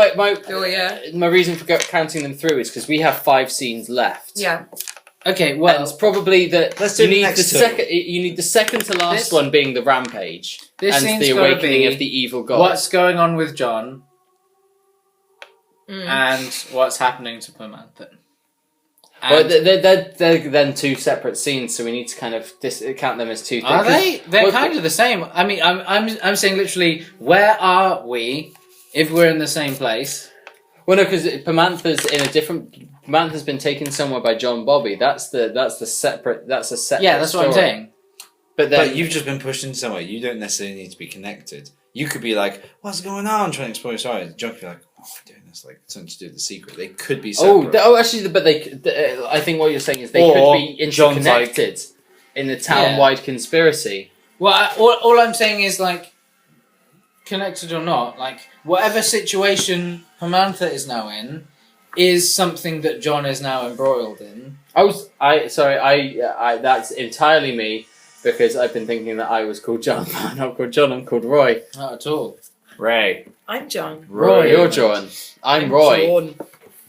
Speaker 2: Oh yeah.
Speaker 4: My reason for counting them through is because we have 5 scenes left.
Speaker 2: Yeah.
Speaker 6: Okay,
Speaker 4: And
Speaker 6: well,
Speaker 4: it's probably that
Speaker 3: Let's do
Speaker 4: you
Speaker 3: the
Speaker 4: need
Speaker 3: next
Speaker 4: the
Speaker 3: two.
Speaker 4: second. You need the second to last
Speaker 6: This-
Speaker 4: one being the rampage
Speaker 6: this
Speaker 4: and
Speaker 6: scene's
Speaker 4: the
Speaker 6: gotta
Speaker 4: awakening
Speaker 6: be
Speaker 4: of the evil god.
Speaker 6: what's going on with John
Speaker 2: Mm.
Speaker 6: and what's happening to Pimantha.
Speaker 4: Well,
Speaker 6: And
Speaker 4: they're then 2 separate scenes, so we need to kind of count them as 2 things.
Speaker 6: are they? They're
Speaker 4: well,
Speaker 6: kind of the same. I mean, I'm saying literally, where are we if we're in the same place?
Speaker 4: Well, no, because Pimantha's in a different. Pimantha's been taken somewhere by John Bobby. That's a separate.
Speaker 6: Yeah, that's what I'm
Speaker 4: story.
Speaker 6: saying.
Speaker 4: But then
Speaker 3: But you've just been pushed into somewhere. You don't necessarily need to be connected. You could be like, "What's going on?" Trying to explore your story. John could be like, "What are we doing this? Like something to do with the secret." They could be separate.
Speaker 4: actually, but I think what you're saying is they
Speaker 3: Or
Speaker 4: could be
Speaker 3: John's like-
Speaker 4: interconnected in the town-wide conspiracy.
Speaker 6: Well, all I'm saying is like, connected or not, like whatever situation Pimantha is now in is something that John is now embroiled in.
Speaker 4: That's entirely me because I've been thinking that I was called John. I'm not called John. I'm called Roy.
Speaker 6: Not at all.
Speaker 4: Ray.
Speaker 2: I'm John.
Speaker 4: Roy. You're John. I'm Roy.
Speaker 2: John.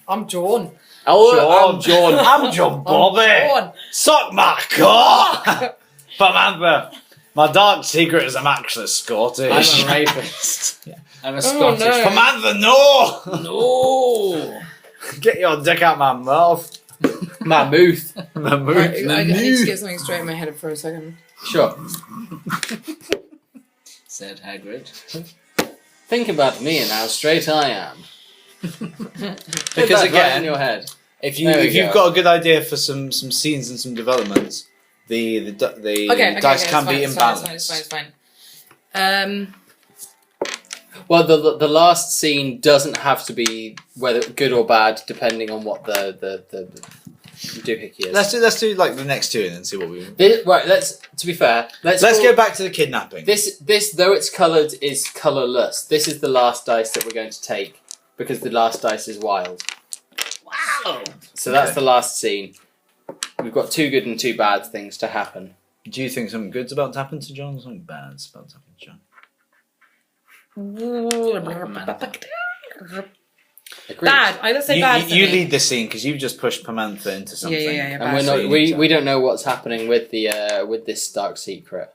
Speaker 2: I'm John.
Speaker 4: Oh, I'm John.
Speaker 3: I'm John Bobby.
Speaker 2: John.
Speaker 3: Suck my cock. Pimantha, my dark secret is I'm actually Scottish.
Speaker 6: I'm a rapist. I'm a
Speaker 2: Oh,
Speaker 6: Scottish.
Speaker 2: no.
Speaker 3: Pimantha, no!
Speaker 6: No.
Speaker 3: Get your dick out my mouth.
Speaker 4: My mouth.
Speaker 3: My mouth.
Speaker 2: I need to get something straight in my head for a second.
Speaker 4: Sure.
Speaker 6: Said Hagrid.
Speaker 4: Think about me and how straight I am.
Speaker 3: Because
Speaker 4: Put that right in
Speaker 3: again,
Speaker 4: your head.
Speaker 3: if
Speaker 4: There we
Speaker 3: you've
Speaker 4: go.
Speaker 3: got a good idea for some scenes and some developments, the dice can be imbalanced.
Speaker 2: It's fine.
Speaker 4: Well, the last scene doesn't have to be whether good or bad, depending on what the doohickey is.
Speaker 3: Let's do like the next 2 and then see what we.
Speaker 4: Right. To be fair, let's
Speaker 3: Go back to the kidnapping.
Speaker 4: This though it's coloured is colourless. This is the last dice that we're going to take because the last dice is wild.
Speaker 6: Wow.
Speaker 4: So that's
Speaker 3: Okay.
Speaker 4: the last scene. We've got 2 good and 2 bad things to happen.
Speaker 3: Do you think something good's about to happen to John or something bad's about to happen to John?
Speaker 4: Agreed.
Speaker 2: Bad. I let's say bad. for
Speaker 3: You
Speaker 2: me.
Speaker 3: lead this scene because you've just pushed Pimantha into something.
Speaker 2: Yeah,
Speaker 4: And
Speaker 2: bad.
Speaker 4: we're
Speaker 3: So
Speaker 4: not,
Speaker 3: you
Speaker 4: we,
Speaker 3: need to-
Speaker 4: we don't know what's happening with the with this dark secret.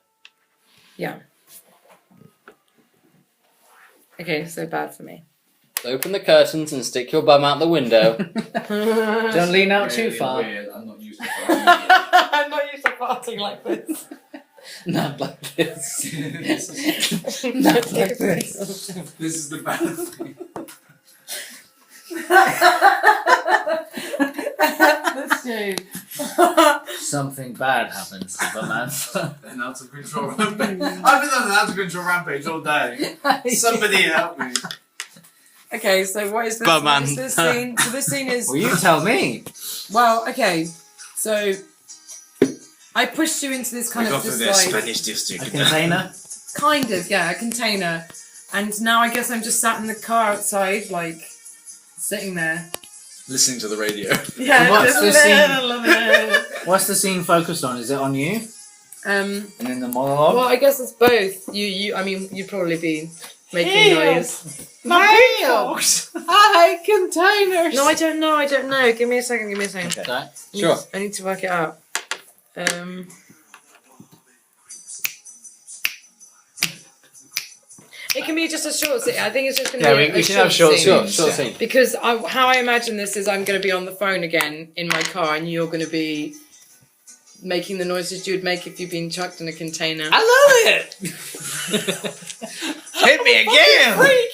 Speaker 2: Yeah. Okay, so bad for me.
Speaker 4: Open the curtains and stick your bum out the window.
Speaker 6: Don't lean out too far.
Speaker 3: I'm not used to
Speaker 2: I'm not used to farting like this.
Speaker 6: Not like this.
Speaker 2: Not like this.
Speaker 3: This is the bad thing.
Speaker 6: Something bad happens to Pimantha.
Speaker 3: An out of control rampage. I've been on an out of control rampage all day. Somebody help me.
Speaker 2: Okay, so what is this?
Speaker 4: But
Speaker 2: What
Speaker 4: man.
Speaker 2: is this scene? So this scene is
Speaker 6: Well, you tell me.
Speaker 2: well. Okay, so I pushed you into this kind of just like
Speaker 3: Spanish district.
Speaker 6: A container.
Speaker 2: kind of a container, and now I guess I'm just sat in the car outside, like sitting there.
Speaker 3: Listening to the radio.
Speaker 2: Yeah,
Speaker 6: What's
Speaker 2: just
Speaker 6: the scene?
Speaker 2: little bit.
Speaker 6: What's the scene focused on? Is it on you?
Speaker 3: And then the monologue.
Speaker 2: Well, I guess it's both. I mean, you'd probably be making noise.
Speaker 1: Nails! I hate containers!
Speaker 2: No, I don't know. Give me a second.
Speaker 3: Okay.
Speaker 6: Right.
Speaker 4: Sure.
Speaker 2: I need to work it out. It can be just a short scene. I think it's just going to be
Speaker 3: we
Speaker 2: a
Speaker 3: can have
Speaker 2: short
Speaker 3: short
Speaker 2: scene.
Speaker 3: scenes.
Speaker 4: Short scene.
Speaker 2: Because how I imagine this is I'm going to be on the phone again in my car and you're going to be making the noises you would make if you'd been chucked in a container.
Speaker 3: I love it! Hit me again!
Speaker 1: Freak!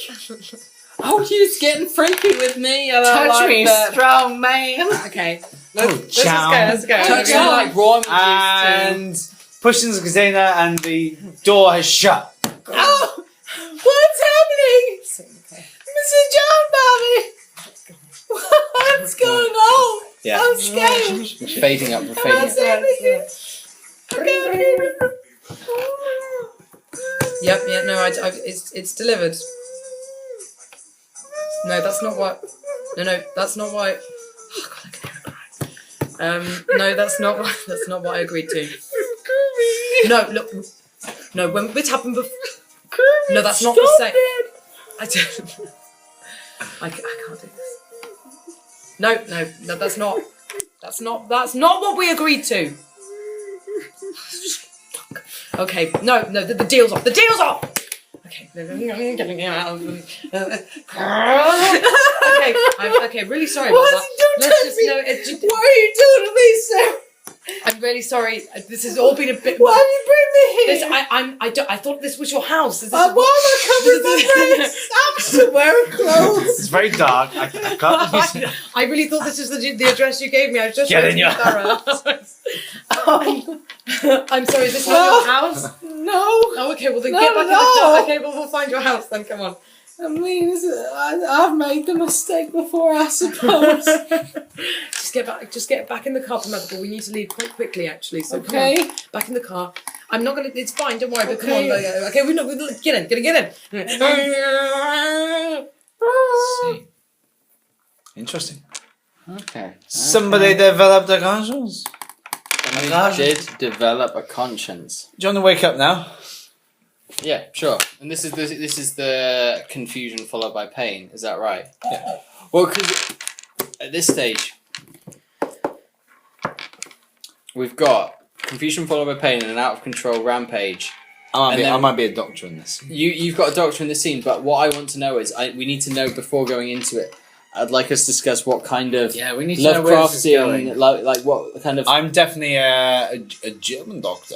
Speaker 4: Oh, he's getting freaky with me. I
Speaker 1: Touch
Speaker 4: like
Speaker 1: me,
Speaker 4: that.
Speaker 1: strong man!
Speaker 2: Okay.
Speaker 3: Oh,
Speaker 2: Let's go.
Speaker 4: Touch me like Ron used to.
Speaker 3: And push into the container and the door has shut.
Speaker 1: Oh! What's happening? Mrs. John Bobby! What's going on?
Speaker 3: Yeah.
Speaker 1: I'm scared.
Speaker 4: We're fading up. We're fading
Speaker 1: What's
Speaker 4: up.
Speaker 1: happening?
Speaker 2: Yep. Yeah. No. It's delivered. No, that's not what. No, that's not what. Oh God, I can hear it cry. No, that's not what I agreed to. No, look. No, when it happened before. No, that's not the same. I don't. I can't do this. No, that's not. That's not what we agreed to. Okay, no, the deal's off. The deal's off. Okay, I'm getting out. Okay, really sorry about that. Let's just
Speaker 1: What are you doing to me, sir?
Speaker 2: I'm really sorry. This has all been a bit.
Speaker 1: Why did you bring me here?
Speaker 2: I thought this was your house. Is this
Speaker 1: Why am I covering my face? I'm still wearing clothes.
Speaker 3: It's very dark. I can't.
Speaker 2: I really thought this was the address you gave me. I was just
Speaker 3: Get
Speaker 2: trying
Speaker 3: in
Speaker 2: to
Speaker 3: your
Speaker 2: be thorough. I'm sorry. Is this not your house?
Speaker 1: No.
Speaker 2: Oh, okay. Well, then get back in the car. Okay, well, we'll find your house then. Come on.
Speaker 1: I mean, I've made the mistake before, I suppose.
Speaker 2: Just get back in the car, But we need to leave quite quickly, actually. So come
Speaker 1: Okay.
Speaker 2: on, back in the car. I'm not gonna. It's fine. Don't worry. But come on.
Speaker 1: Okay.
Speaker 2: Okay. We get in.
Speaker 6: See.
Speaker 3: Interesting.
Speaker 4: Okay.
Speaker 3: Somebody developed a conscience.
Speaker 4: I did develop a conscience.
Speaker 3: Do you want to wake up now?
Speaker 4: Yeah, sure. And this is the confusion followed by pain. Is that right?
Speaker 3: Yeah.
Speaker 4: Well, because at this stage, we've got confusion followed by pain and an out of control rampage.
Speaker 3: I might be a doctor in this.
Speaker 4: You've got a doctor in the scene, but what I want to know is we need to know before going into it. I'd like us to discuss what kind of
Speaker 6: Yeah, we need to know where this is going.
Speaker 4: Lovecraftian, like what kind of.
Speaker 3: I'm definitely a German doctor.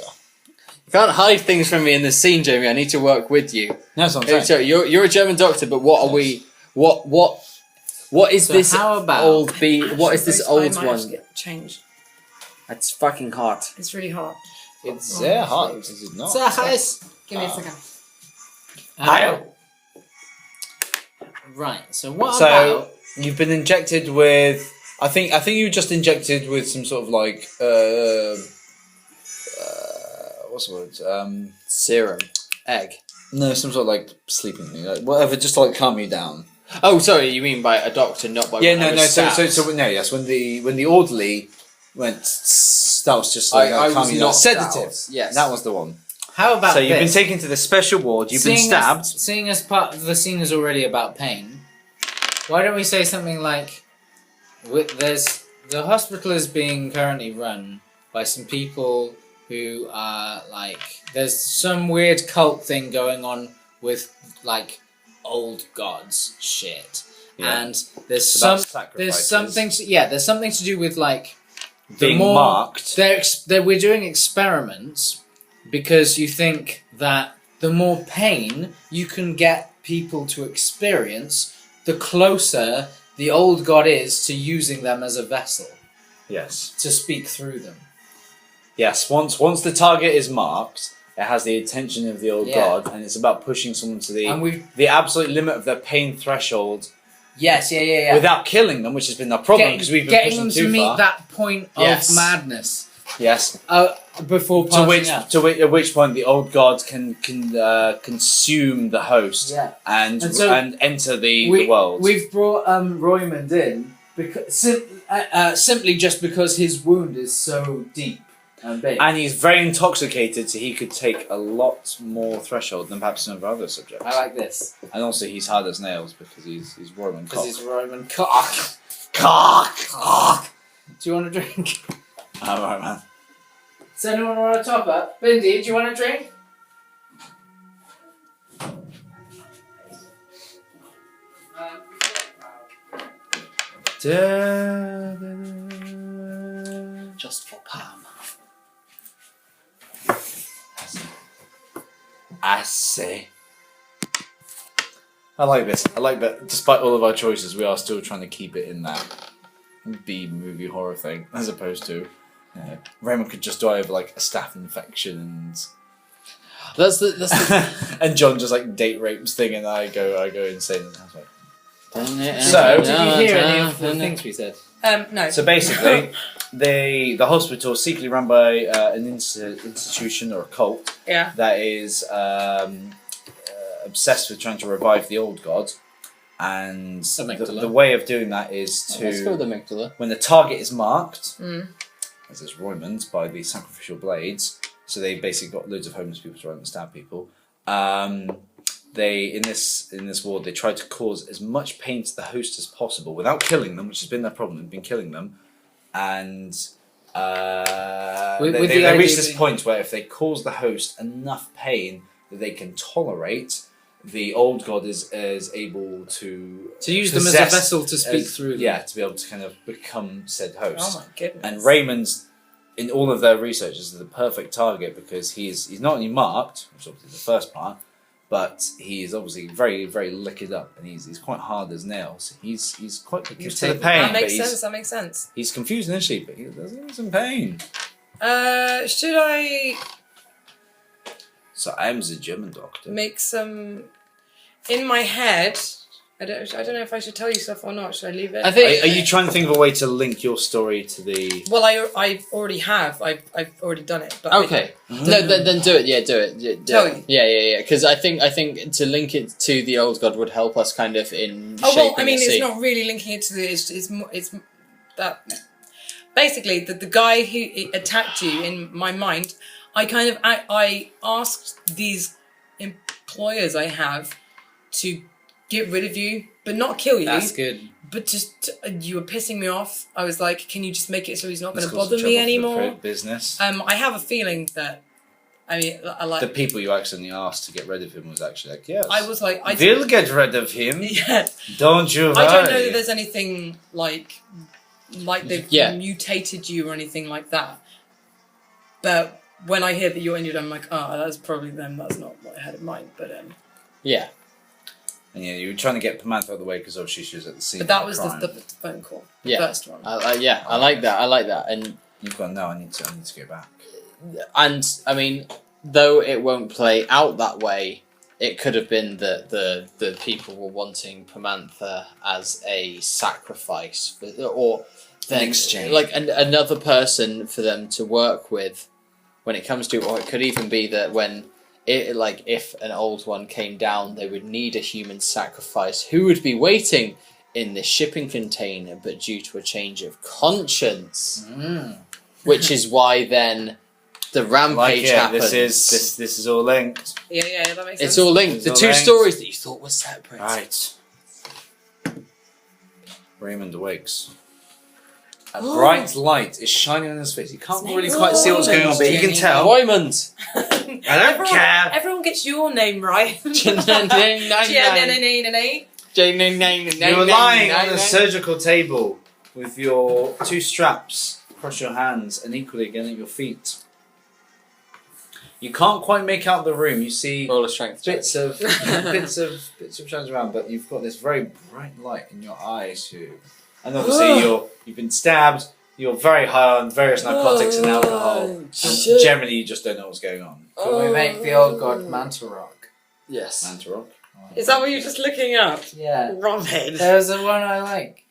Speaker 4: You can't hide things from me in this scene, Jamie. I need to work with you.
Speaker 3: That's what I'm saying.
Speaker 4: So you're a German doctor, but what are we? What is
Speaker 6: So
Speaker 4: this
Speaker 6: how about-
Speaker 4: old B? What is this
Speaker 2: I
Speaker 4: old
Speaker 2: might have to
Speaker 4: one?
Speaker 2: get changed.
Speaker 4: It's fucking hot.
Speaker 2: It's really hot.
Speaker 3: It's sehr hot, is it not?
Speaker 2: Give me a second.
Speaker 6: Right. So what
Speaker 3: So
Speaker 6: about?
Speaker 3: you've been injected with. I think you were just injected with some sort of like what's the word?
Speaker 4: Serum, egg.
Speaker 3: No, some sort of like sleeping thing, like whatever, just to like calm you down.
Speaker 4: Oh, sorry. You mean by a doctor, not by
Speaker 3: Yeah,
Speaker 4: when I
Speaker 3: no.
Speaker 4: was stabbed.
Speaker 3: So no, yes. When the orderly went, that was just like
Speaker 4: I
Speaker 3: calm
Speaker 4: was
Speaker 3: you down.
Speaker 4: not
Speaker 3: Sedative.
Speaker 4: stabbed, yes.
Speaker 3: that was the one.
Speaker 6: How about
Speaker 3: So you've been
Speaker 6: this?
Speaker 3: taken to the special ward. You've been stabbed.
Speaker 6: Seeing as part of the scene is already about pain, why don't we say something like, the hospital is being currently run by some people who are like, there's some weird cult thing going on with like old gods shit,
Speaker 3: Yeah.
Speaker 6: and there's
Speaker 3: It's about
Speaker 6: there's
Speaker 3: sacrifices.
Speaker 6: there's something to do with like
Speaker 3: Being marked.
Speaker 6: we're doing experiments because you think that the more pain you can get people to experience, the closer the old god is to using them as a vessel
Speaker 3: Yes.
Speaker 6: to speak through them.
Speaker 3: Yes. Once the target is marked, it has the attention of the old
Speaker 6: Yeah.
Speaker 3: god, and it's about pushing someone to
Speaker 6: And we
Speaker 3: the absolute limit of their pain threshold
Speaker 6: yeah.
Speaker 3: without killing them, which has been our problem because we've been
Speaker 6: getting
Speaker 3: pushing
Speaker 6: them
Speaker 3: too
Speaker 6: to meet
Speaker 3: far.
Speaker 6: that point
Speaker 3: Yes.
Speaker 6: of madness
Speaker 3: Yes.
Speaker 6: before
Speaker 3: To
Speaker 6: passing out.
Speaker 3: at which point the old god can consume the host
Speaker 6: Yeah.
Speaker 3: and
Speaker 6: And so
Speaker 3: enter the world.
Speaker 6: We've brought Roymond in because simply just because his wound is so deep big.
Speaker 3: And he's very intoxicated, so he could take a lot more threshold than perhaps some of our other subjects.
Speaker 6: I like this.
Speaker 3: And also, he's hard as nails because he's Roman
Speaker 6: Because
Speaker 3: cock.
Speaker 6: he's Roman cock.
Speaker 3: Cock!
Speaker 6: Do you want a drink?
Speaker 3: Alright, man.
Speaker 6: Does anyone want a top up? Bindi, do you want a drink?
Speaker 4: Just for Pam.
Speaker 3: I say. I like this. I like that despite all of our choices, we are still trying to keep it in that B movie horror thing, as opposed to Raymond could just die of like a staph infection and
Speaker 4: That's the
Speaker 3: and John just like date rapes thing, and I go insane. And I was like,
Speaker 4: So,
Speaker 6: Did you hear any of the things we said?
Speaker 2: No.
Speaker 3: so basically, the hospital is secretly run by an institution or a cult
Speaker 2: Yeah.
Speaker 3: that is obsessed with trying to revive the old god, and
Speaker 6: Amygdala.
Speaker 3: the way of doing that is
Speaker 4: let's go with
Speaker 3: to
Speaker 4: amygdala.
Speaker 3: when the target is marked,
Speaker 2: Mm.
Speaker 3: as is Roymond, by the sacrificial blades. So they basically got loads of homeless people to run and stab people. They in this war they try to cause as much pain to the host as possible without killing them, which has been their problem. They've been killing them, and
Speaker 6: With the
Speaker 3: they
Speaker 6: idea
Speaker 3: reach this
Speaker 6: being-
Speaker 3: point where if they cause the host enough pain that they can tolerate, the old god is able to
Speaker 6: use them as a
Speaker 3: possess-
Speaker 6: vessel to speak through them.
Speaker 3: Yeah, to be able to kind of become said host.
Speaker 2: Oh my goodness.
Speaker 3: And Raymond's, in all of their research, is the perfect target because he's not only marked, which is obviously the first part, but he is obviously very, very liquored up, and he's quite hard as nails. He's quite used to the pain,
Speaker 2: That
Speaker 3: but
Speaker 2: makes sense. That makes sense.
Speaker 3: he's confused initially, but there's some pain.
Speaker 2: Should I
Speaker 3: So I am the German doctor.
Speaker 2: make some in my head? I don't know if I should tell you stuff or not. Should I leave it?
Speaker 4: I think-
Speaker 3: Are you trying to think of a way to link your story to the?
Speaker 2: Well, I already have. I've already done it. But
Speaker 4: Okay. No, then do it. Yeah, do it.
Speaker 2: Tell you.
Speaker 4: Yeah. Because I think to link it to the old god would help us kind of in.
Speaker 2: Oh well,
Speaker 4: shaping
Speaker 2: I mean,
Speaker 4: the
Speaker 2: it's
Speaker 4: scene.
Speaker 2: not really linking it to the. It's that. Basically, the guy who attacked you in my mind, I asked these employers I have to get rid of you, but not kill you.
Speaker 6: That's good.
Speaker 2: But just you were pissing me off. I was like, can you just make it so he's not going
Speaker 3: Let's
Speaker 2: to
Speaker 3: cause
Speaker 2: bother
Speaker 3: some
Speaker 2: me
Speaker 3: trouble for the
Speaker 2: anymore?
Speaker 3: business.
Speaker 2: I have a feeling that. I mean, I like.
Speaker 3: The people you accidentally asked to get rid of him was actually like, yes.
Speaker 2: I was like,
Speaker 3: We'll get rid of him.
Speaker 2: Yeah.
Speaker 3: Don't you worry.
Speaker 2: I don't know that there's anything like they've
Speaker 4: Yeah.
Speaker 2: mutated you or anything like that. But when I hear that you're injured, I'm like, oh, that's probably them. That's not what I had in mind. But
Speaker 4: Yeah.
Speaker 3: And yeah, you were trying to get Pamantha out of the way because obviously she was at the scene.
Speaker 2: but that
Speaker 3: of
Speaker 2: was
Speaker 3: crime.
Speaker 2: the phone call. The
Speaker 4: Yeah.
Speaker 2: first one.
Speaker 4: I like that. I like that. And
Speaker 3: You've gone. No, I need to go back.
Speaker 4: I mean, though it won't play out that way, it could have been that the people were wanting Pamantha as a sacrifice, or then
Speaker 3: exchange.
Speaker 4: like another person for them to work with when it comes to, or it could even be that when it, like if an old one came down, they would need a human sacrifice who would be waiting in this shipping container, but due to a change of conscience, which is why then the rampage happens.
Speaker 3: This is all linked.
Speaker 2: Yeah, that makes sense.
Speaker 4: It's all linked.
Speaker 3: It's
Speaker 4: The
Speaker 3: all
Speaker 4: two
Speaker 3: linked.
Speaker 4: stories that you thought were separate.
Speaker 3: Right. Raymond awakes. A bright light is shining on his face. You can't really quite see what's going on, but you can tell.
Speaker 4: Raymond.
Speaker 3: I don't care.
Speaker 2: Everyone gets your name right.
Speaker 3: You were lying on a surgical table with your two straps across your hands and equally again at your feet. You can't quite make out the room. You see
Speaker 4: Roll a strength check.
Speaker 3: bits of shadows around, but you've got this very bright light in your eyes too. And obviously you've been stabbed. You're very high on various narcotics and alcohol. And generally, you just don't know what's going on.
Speaker 6: Can we make the old god Manta Rock?
Speaker 4: Yes.
Speaker 3: Manta Rock.
Speaker 2: Is that what you're just looking up?
Speaker 6: Yeah.
Speaker 2: Robin.
Speaker 6: There's the one I like.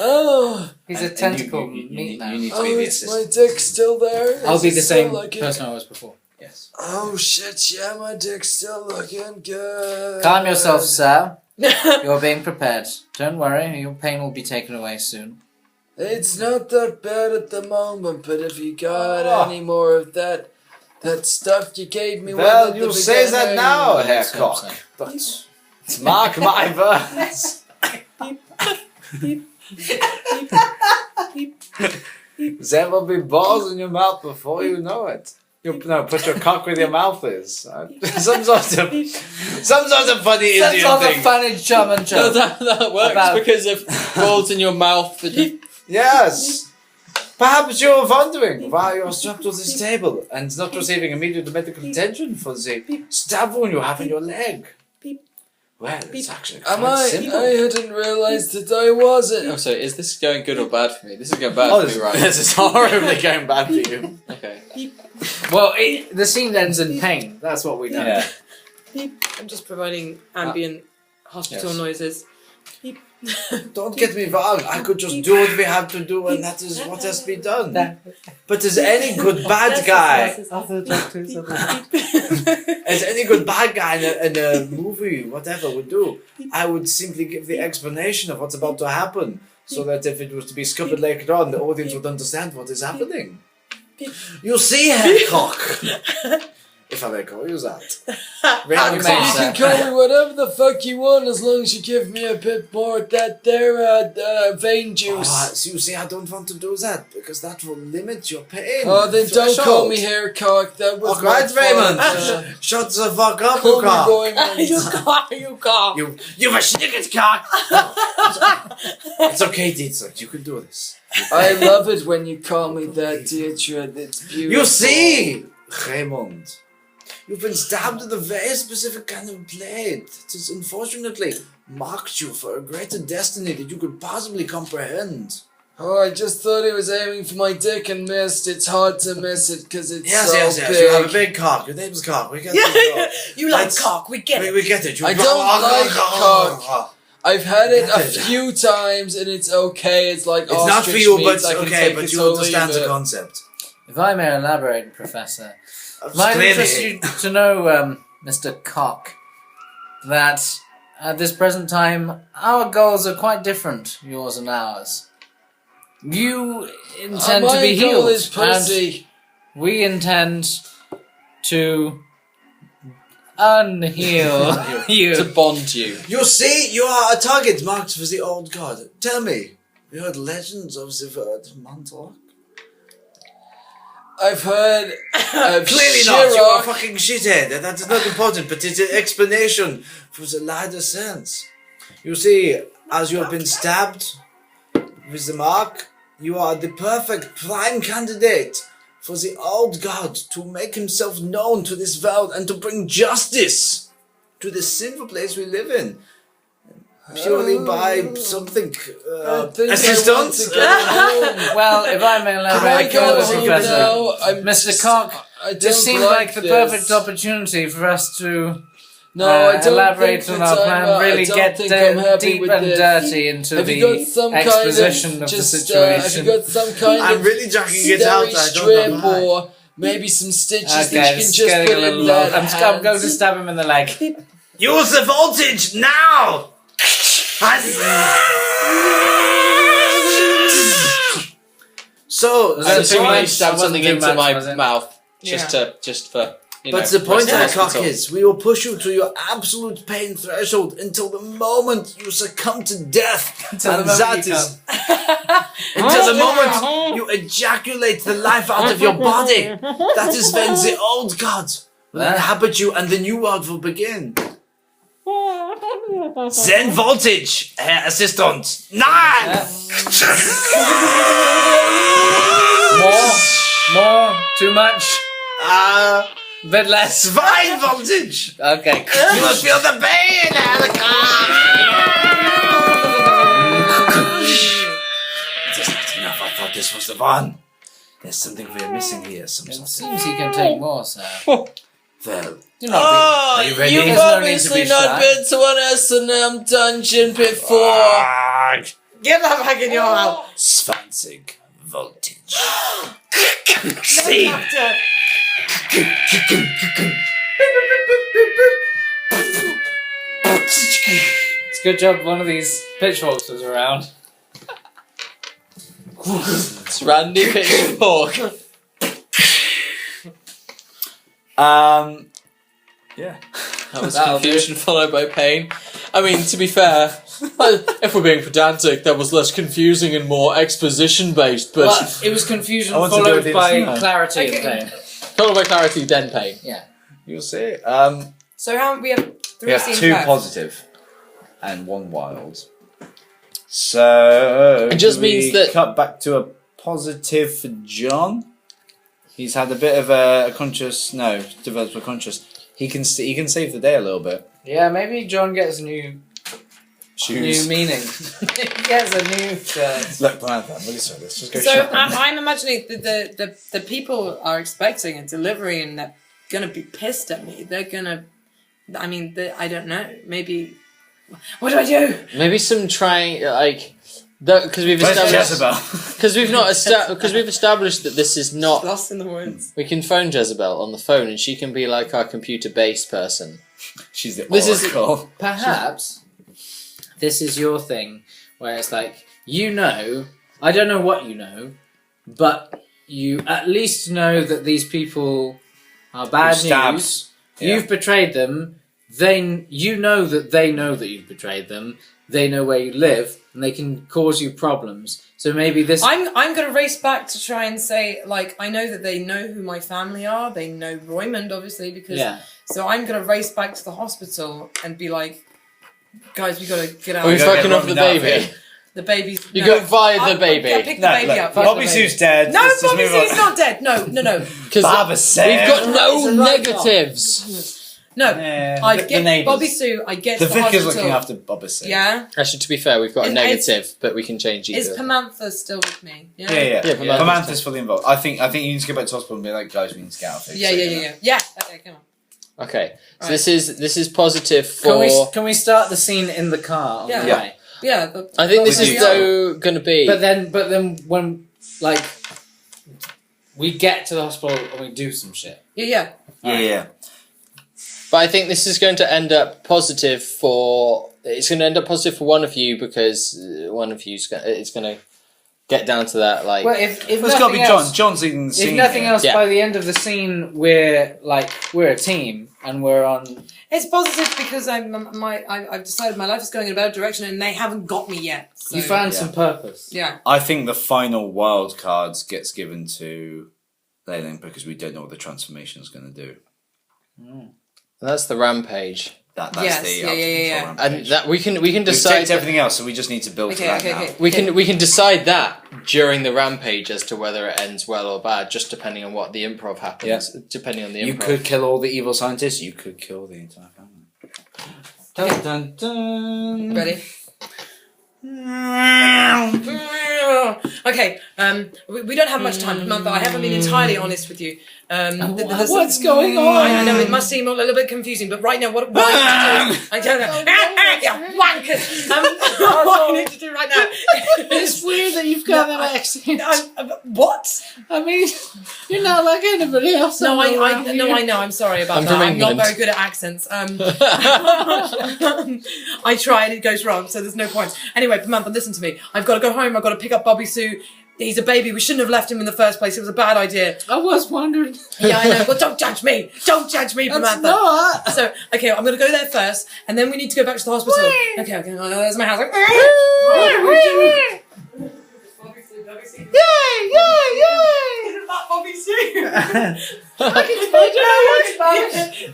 Speaker 4: Oh.
Speaker 6: He's
Speaker 3: And
Speaker 6: a tentacle
Speaker 3: you
Speaker 6: meat man.
Speaker 3: need to be the assistant.
Speaker 4: dick still there?
Speaker 6: I'll be the same person I was before.
Speaker 3: Yes.
Speaker 4: Oh shit, yeah, my dick's still looking good.
Speaker 6: Calm yourself, sir. You're being prepared. Don't worry, your pain will be taken away soon.
Speaker 5: It's not that bad at the moment, but if you got any more of that stuff you gave me
Speaker 3: Well,
Speaker 5: with at
Speaker 3: you
Speaker 5: the
Speaker 3: say that
Speaker 5: beginning,
Speaker 3: now, Herr
Speaker 6: Yes,
Speaker 3: Koch.
Speaker 6: so.
Speaker 3: But mark my words. There will be balls in your mouth before you know it. Put your cock where your mouth is. Some sort of funny
Speaker 1: Some
Speaker 3: Indian
Speaker 1: sort of
Speaker 3: thing.
Speaker 1: funny German
Speaker 4: No,
Speaker 1: joke.
Speaker 4: that works
Speaker 1: About-
Speaker 4: because of balls in your mouth.
Speaker 3: Yes. Perhaps you're wondering why you're strapped to this table and not receiving immediate medical attention for the stab wound you have in your leg. Well, it's actually quite simple.
Speaker 5: I hadn't realised that I wasn't.
Speaker 4: Oh, so is this going good or bad for me? This is going bad
Speaker 3: Oh,
Speaker 4: for me, right?
Speaker 3: this is horribly going bad for you.
Speaker 4: Okay.
Speaker 1: Well, the scene ends in pain. That's what we know.
Speaker 3: Yeah.
Speaker 2: I'm just providing ambient hospital
Speaker 4: yes.
Speaker 2: noises.
Speaker 3: Don't get me wrong, I could just do what we have to do and that is what has to be done. But as any good bad guy, as any good bad guy in a movie, whatever would do, I would simply give the explanation of what's about to happen so that if it was to be scuppered later on, the audience would understand what is happening. You see, Herr Koch, if I may call you that.
Speaker 1: You may,
Speaker 5: You
Speaker 1: sir.
Speaker 5: can call me whatever the fuck you want as long as you give me a bit more of that there vein juice.
Speaker 3: So you see, I don't want to do that because that will limit your pain.
Speaker 5: Oh, then don't
Speaker 3: threshold.
Speaker 5: call me hair cock. That was
Speaker 3: Alright,
Speaker 5: my
Speaker 3: Raymond.
Speaker 5: fault.
Speaker 3: Shut the fuck up,
Speaker 5: Call
Speaker 3: you
Speaker 5: me
Speaker 3: cock.
Speaker 5: Raymond.
Speaker 2: You can't.
Speaker 3: You a snicket cock. It's okay, Dietrich. You can do this.
Speaker 5: I love it when you call me that, Dietrich. It's beautiful.
Speaker 3: You see, Raymond, you've been stabbed with a very specific kind of blade. It has unfortunately marked you for a greater destiny that you could possibly comprehend.
Speaker 5: Oh, I just thought he was aiming for my dick and missed. It's hard to miss it because it's
Speaker 3: Yes,
Speaker 5: so
Speaker 3: yes, yes.
Speaker 5: big.
Speaker 3: You have a big cock. Your name's Cock. We get it.
Speaker 2: You like
Speaker 3: That's-
Speaker 2: cock, we get it.
Speaker 3: We get it. You
Speaker 5: I don't like cock. I've had it a few times and it's okay. It's like
Speaker 3: It's not for
Speaker 5: ostrich
Speaker 3: you,
Speaker 5: meat.
Speaker 3: but
Speaker 5: I can
Speaker 3: okay.
Speaker 5: take
Speaker 3: But
Speaker 5: it
Speaker 3: you
Speaker 5: or
Speaker 3: understand
Speaker 5: leave
Speaker 3: the
Speaker 5: it.
Speaker 3: concept.
Speaker 1: If I may elaborate, Professor, might
Speaker 3: Clearly.
Speaker 1: interest you to know, Mr. Cock, that at this present time, our goals are quite different, yours and ours. You intend to
Speaker 5: My
Speaker 1: be
Speaker 5: goal
Speaker 1: healed,
Speaker 5: is pussy.
Speaker 1: and we intend to unheal you.
Speaker 4: To bond you.
Speaker 3: You see, you are a target marked for the old god. Tell me, you heard legends of the word Montauk?
Speaker 5: I've heard of
Speaker 3: Clearly not. You are a
Speaker 5: Shirok.
Speaker 3: fucking shithead. That is not important, but it's an explanation for the lighter sense. You see, as you have been stabbed with the mark, you are the perfect prime candidate for the old god to make himself known to this world and to bring justice to the sinful place we live in. Purely by something
Speaker 5: I think I want
Speaker 3: assistance.
Speaker 5: to go home.
Speaker 1: Well, if I may
Speaker 5: Can
Speaker 1: elaborate,
Speaker 5: I go
Speaker 1: further,
Speaker 5: home
Speaker 1: Professor,
Speaker 5: now? I'm
Speaker 1: Mr.
Speaker 5: just-
Speaker 1: Cock,
Speaker 5: I don't
Speaker 1: this seems like the
Speaker 5: this.
Speaker 1: perfect opportunity for us to
Speaker 5: No, I don't
Speaker 1: elaborate
Speaker 5: think
Speaker 1: on
Speaker 5: that
Speaker 1: our
Speaker 5: I'm,
Speaker 1: plan,
Speaker 5: I
Speaker 1: really
Speaker 5: don't
Speaker 1: get
Speaker 5: think I'm happy
Speaker 1: deep
Speaker 5: with
Speaker 1: and
Speaker 5: this.
Speaker 1: dirty into
Speaker 5: Have you got
Speaker 1: the
Speaker 5: some
Speaker 1: exposition
Speaker 5: kind
Speaker 1: of the
Speaker 5: have
Speaker 1: situation.
Speaker 5: you got some kind
Speaker 3: I'm
Speaker 5: of
Speaker 3: really jogging it out.
Speaker 5: steri
Speaker 3: I don't
Speaker 5: strip
Speaker 3: know why.
Speaker 5: or maybe some stitches that
Speaker 1: Okay,
Speaker 5: you can
Speaker 1: it's
Speaker 5: just
Speaker 1: getting
Speaker 5: put
Speaker 1: a little
Speaker 5: in
Speaker 1: low.
Speaker 5: that
Speaker 1: I'm going to stab him in the leg.
Speaker 3: Use the voltage now! So,
Speaker 1: Was
Speaker 4: I
Speaker 1: that
Speaker 4: just
Speaker 1: too
Speaker 4: want to
Speaker 1: much?
Speaker 4: stab
Speaker 1: That
Speaker 4: something
Speaker 1: wasn't too
Speaker 4: into
Speaker 1: much,
Speaker 4: my
Speaker 1: was it?
Speaker 4: mouth. Just for you
Speaker 3: but
Speaker 4: know,
Speaker 3: the point
Speaker 4: rest
Speaker 3: of
Speaker 4: of
Speaker 3: the cock
Speaker 4: hospital.
Speaker 3: is, we will push you to your absolute pain threshold until the moment you succumb to death.
Speaker 1: Until the
Speaker 3: And
Speaker 1: moment
Speaker 3: that
Speaker 1: you
Speaker 3: is until the moment you ejaculate the life out of your body. That is when the old god will inhabit you and the new world will begin. Then voltage, Herr Assistant. Nine!
Speaker 1: More, too much, bit less.
Speaker 3: Fine voltage!
Speaker 1: Okay.
Speaker 3: You will feel the pain, Herr Just not enough. I thought this was the one. There's something we are missing here. Some
Speaker 1: It
Speaker 3: sort
Speaker 1: seems he can take more, sir.
Speaker 3: of... Well,
Speaker 1: Do not
Speaker 5: Oh,
Speaker 1: be. Are you ready?
Speaker 5: you've
Speaker 1: There's no need to
Speaker 5: obviously
Speaker 1: be
Speaker 5: not
Speaker 1: shy.
Speaker 5: been to an S&M dungeon before.
Speaker 2: Get that back in your mouth.
Speaker 3: Svansig voltage. See?
Speaker 1: It's a good job one of these pitchforks was around.
Speaker 4: It's Randy Pitchfork.
Speaker 3: Yeah.
Speaker 4: That was confusion followed by pain. I mean, to be fair, if we're being pedantic, that was less confusing and more exposition based, but
Speaker 6: Well, it was confusion
Speaker 3: I want to do
Speaker 6: followed
Speaker 3: it
Speaker 6: by
Speaker 3: this
Speaker 6: clarity
Speaker 2: Okay.
Speaker 6: and pain.
Speaker 4: followed by clarity, then pain.
Speaker 6: Yeah.
Speaker 3: You'll see.
Speaker 2: So how we have three
Speaker 3: We have
Speaker 2: scenes
Speaker 3: 2
Speaker 2: left.
Speaker 3: positive and 1 wild. So
Speaker 4: It just
Speaker 3: do we
Speaker 4: means that-
Speaker 3: cut back to a positive for John. He's had a bit of a developed a conscious. He can save the day a little bit.
Speaker 6: Yeah, maybe John gets new
Speaker 3: Shoes.
Speaker 6: meaning. He gets a new shirt.
Speaker 3: Look, Brian, I'm really sorry. Let's just go
Speaker 2: So
Speaker 3: shopping.
Speaker 2: I'm imagining that the people are expecting a delivery and they're gonna be pissed at me. They're gonna. I mean, I don't know. Maybe. What do I do?
Speaker 4: Maybe some trying, like, because we've
Speaker 3: Where's
Speaker 4: established,
Speaker 3: Jezebel?
Speaker 4: because we've established that this is not.
Speaker 2: Lost in the woods.
Speaker 4: We can phone Jezebel on the phone, and she can be like our computer-based person.
Speaker 3: She's the
Speaker 4: This is-
Speaker 3: oracle.
Speaker 6: Perhaps this is your thing, where it's like, I don't know what you know, but you at least know that these people are bad
Speaker 3: Stabs.
Speaker 6: news.
Speaker 3: Yeah.
Speaker 6: You've betrayed them. You know that they know that you've betrayed them. They know where you live, and they can cause you problems. So maybe this.
Speaker 2: I'm gonna race back to try and say, like, I know that they know who my family are. They know Roymond, obviously, because.
Speaker 6: Yeah.
Speaker 2: So I'm gonna race back to the hospital and be like, guys, we gotta get out.
Speaker 4: Are we
Speaker 3: We gotta
Speaker 4: fucking
Speaker 3: get
Speaker 4: off the
Speaker 3: Roman out of
Speaker 4: baby?
Speaker 3: here.
Speaker 2: The baby's.
Speaker 4: You go via the baby.
Speaker 2: Yeah, pick the
Speaker 3: No,
Speaker 2: baby
Speaker 3: look,
Speaker 2: up.
Speaker 3: Bobby
Speaker 2: Fuck the baby.
Speaker 3: Sue's dead.
Speaker 2: No,
Speaker 3: Let's just
Speaker 2: Bobby
Speaker 3: move on.
Speaker 2: Sue's not dead. No.
Speaker 4: Because
Speaker 3: Baba
Speaker 4: we've
Speaker 3: said.
Speaker 4: got no
Speaker 2: It's a right
Speaker 4: negatives.
Speaker 2: No,
Speaker 3: Yeah,
Speaker 2: I
Speaker 3: the
Speaker 2: get
Speaker 3: neighbours.
Speaker 2: Bobby Sue. I get
Speaker 3: The
Speaker 2: to the
Speaker 3: vicar's
Speaker 2: hospital.
Speaker 3: looking after Bobby Sue.
Speaker 2: Yeah,
Speaker 4: Actually, to be fair, we've got a
Speaker 2: Is-
Speaker 4: negative, but we can change
Speaker 2: is
Speaker 4: either.
Speaker 2: Pamantha still with me?
Speaker 3: Yeah.
Speaker 4: Yeah, Pamantha's
Speaker 3: Pamantha's fully involved. I think you need to go back to hospital and be like, guys, we need to get out of here.
Speaker 2: Yeah. Okay, come on.
Speaker 4: Okay, so
Speaker 2: Right.
Speaker 4: this is positive for.
Speaker 6: Can we start the scene in the car on the
Speaker 2: Yeah.
Speaker 6: way?
Speaker 2: Yeah.
Speaker 4: I think this
Speaker 3: We
Speaker 4: is
Speaker 3: do.
Speaker 4: though going to be.
Speaker 6: But then when like we get to the hospital and we do some shit.
Speaker 2: Yeah.
Speaker 3: Yeah.
Speaker 4: But I think this is going to end up positive for. It's going to end up positive for one of you because one of you's it's going to get down to that like.
Speaker 6: Well, if
Speaker 3: It's got to be
Speaker 6: nothing else,
Speaker 3: John. John's in the scene.
Speaker 6: if nothing
Speaker 3: here.
Speaker 6: else,
Speaker 4: Yeah.
Speaker 6: by the end of the scene, we're a team and we're on.
Speaker 2: It's positive because I've decided my life is going in a better direction and they haven't got me yet. So,
Speaker 6: You found
Speaker 3: yeah.
Speaker 6: some purpose.
Speaker 2: Yeah.
Speaker 3: I think the final wild cards gets given to Leyland because we don't know what the transformation is going to do.
Speaker 4: That's the rampage,
Speaker 3: That's
Speaker 2: Yes,
Speaker 3: the
Speaker 2: yeah,
Speaker 3: ultimate
Speaker 2: yeah.
Speaker 3: rampage.
Speaker 4: and that we can
Speaker 3: We've
Speaker 4: decide.
Speaker 3: checked everything else, so we just need to build to that now.
Speaker 4: We can decide that during the rampage as to whether it ends well or bad, just depending on what the improv happens. Depending on the improv.
Speaker 3: You could kill all the evil scientists. You could kill the entire family. Dun, dun, dun.
Speaker 2: Ready? Okay, we don't have much time, Pamantha. I haven't been entirely honest with you.
Speaker 1: What's going on?
Speaker 2: I know it must seem a little bit confusing, but right now, what I need to do, I don't know. Yeah, wankers. What I need to do right now.
Speaker 1: It's weird that you've got that accent.
Speaker 2: What?
Speaker 1: I mean, you're not like anybody else.
Speaker 2: No, I
Speaker 1: around
Speaker 2: know.
Speaker 1: here.
Speaker 2: I know. I'm sorry about
Speaker 4: I'm
Speaker 2: that.
Speaker 4: from
Speaker 2: I'm not
Speaker 4: England.
Speaker 2: very good at accents. I try and it goes wrong, so there's no point. Anyway, Pamantha, listen to me. I've got to go home. I've got to pick up Bobby Sue. He's a baby. We shouldn't have left him in the first place. It was a bad idea.
Speaker 1: I was wondering.
Speaker 2: Yeah, I know. Well, don't judge me. Don't judge me,
Speaker 1: That's
Speaker 2: Pamantha.
Speaker 1: not.
Speaker 2: So, okay, I'm going to go there first, and then we need to go back to the hospital. Okay, there's my house. Isn't that Bobby Sue?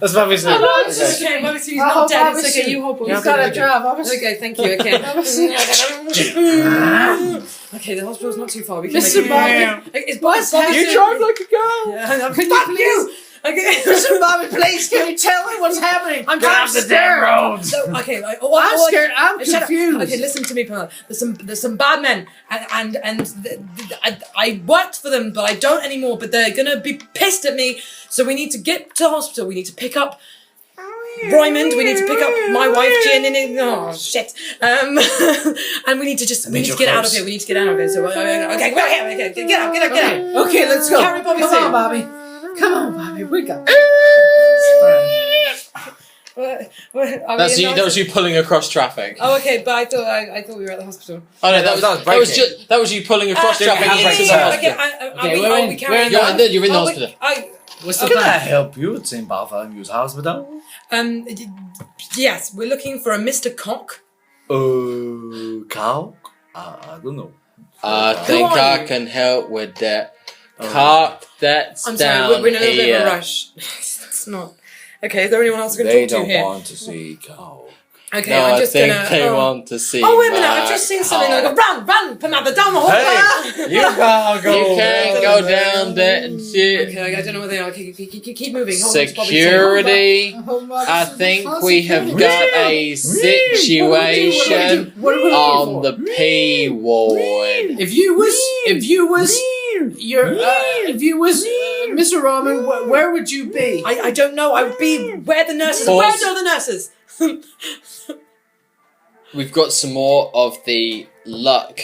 Speaker 3: That's Bobby Sue.
Speaker 2: Okay, Bobby Sue's
Speaker 1: I
Speaker 2: not
Speaker 1: hope
Speaker 2: dead.
Speaker 1: Bobby
Speaker 2: It's okay,
Speaker 1: Sue-
Speaker 2: you hold on.
Speaker 1: He's got a job. Obviously.
Speaker 2: Okay, thank you. Okay.
Speaker 1: Obviously.
Speaker 2: Okay, the hospital's not too far. We can
Speaker 1: Listen,
Speaker 2: make
Speaker 1: Bobby.
Speaker 2: It's
Speaker 1: What's
Speaker 2: Bobby
Speaker 1: happening?
Speaker 2: Sue.
Speaker 1: You drive
Speaker 4: like a girl.
Speaker 2: Yeah,
Speaker 1: Can you
Speaker 2: fuck
Speaker 1: please-
Speaker 2: you. Okay.
Speaker 1: Listen, Bobby, please, can you tell me what's happening?
Speaker 2: I'm
Speaker 1: scared.
Speaker 2: No, okay, like,
Speaker 1: I'm scared. I'm
Speaker 2: Shut up.
Speaker 1: confused.
Speaker 2: Okay, listen to me, Pamela. There's some bad men, and I worked for them, but I don't anymore. But they're gonna be pissed at me. So we need to get to the hospital. We need to pick up Roymond. We need to pick up my wife, Jen. Oh shit. And we need to get out of here. We need to get out of here. So okay, get out.
Speaker 1: Okay, let's go.
Speaker 2: Carry Bobby
Speaker 1: Come
Speaker 2: Sue.
Speaker 1: on, Bobby. Come on, Bobby. We got
Speaker 4: That was you pulling across traffic.
Speaker 2: Oh, okay, but I thought we were at the hospital.
Speaker 4: Oh no,
Speaker 3: that was
Speaker 4: that was you pulling across traffic into the hospital. You're in the hospital.
Speaker 6: What's the
Speaker 1: Can I
Speaker 6: plan?
Speaker 1: help you? It's in Bartholomew's hospital.
Speaker 2: Yes, we're looking for a Mr. Cock.
Speaker 1: Cow? I don't know.
Speaker 4: I think
Speaker 2: are
Speaker 4: I
Speaker 2: you?
Speaker 4: can help with that. Cock that's
Speaker 2: I'm
Speaker 4: down
Speaker 2: sorry, we're in a little bit of a
Speaker 4: here.
Speaker 2: rush. It's not. Okay, is there anyone else we can
Speaker 1: They
Speaker 2: talk to
Speaker 1: don't
Speaker 2: here?
Speaker 1: want to see cow.
Speaker 2: Okay,
Speaker 4: No,
Speaker 2: I'm
Speaker 4: I
Speaker 2: just
Speaker 4: think
Speaker 2: gonna.
Speaker 4: they want to see.
Speaker 2: Oh, wait a minute,
Speaker 4: my
Speaker 2: I've just seen something.
Speaker 4: cock.
Speaker 2: I go, run, Pamela, down the hall.
Speaker 1: Hey, you can't go.
Speaker 4: You can't go down that shit.
Speaker 2: Okay, I don't know where they are. Okay, keep moving. Hold on, it's probably
Speaker 4: Security.
Speaker 1: Oh,
Speaker 4: I think we have got a situation on the P ward.
Speaker 1: If you was Mr. Roman, where would you be?
Speaker 2: I don't know. I would be where the nurses.
Speaker 4: Pause.
Speaker 2: Where are the nurses?
Speaker 4: We've got some more of the luck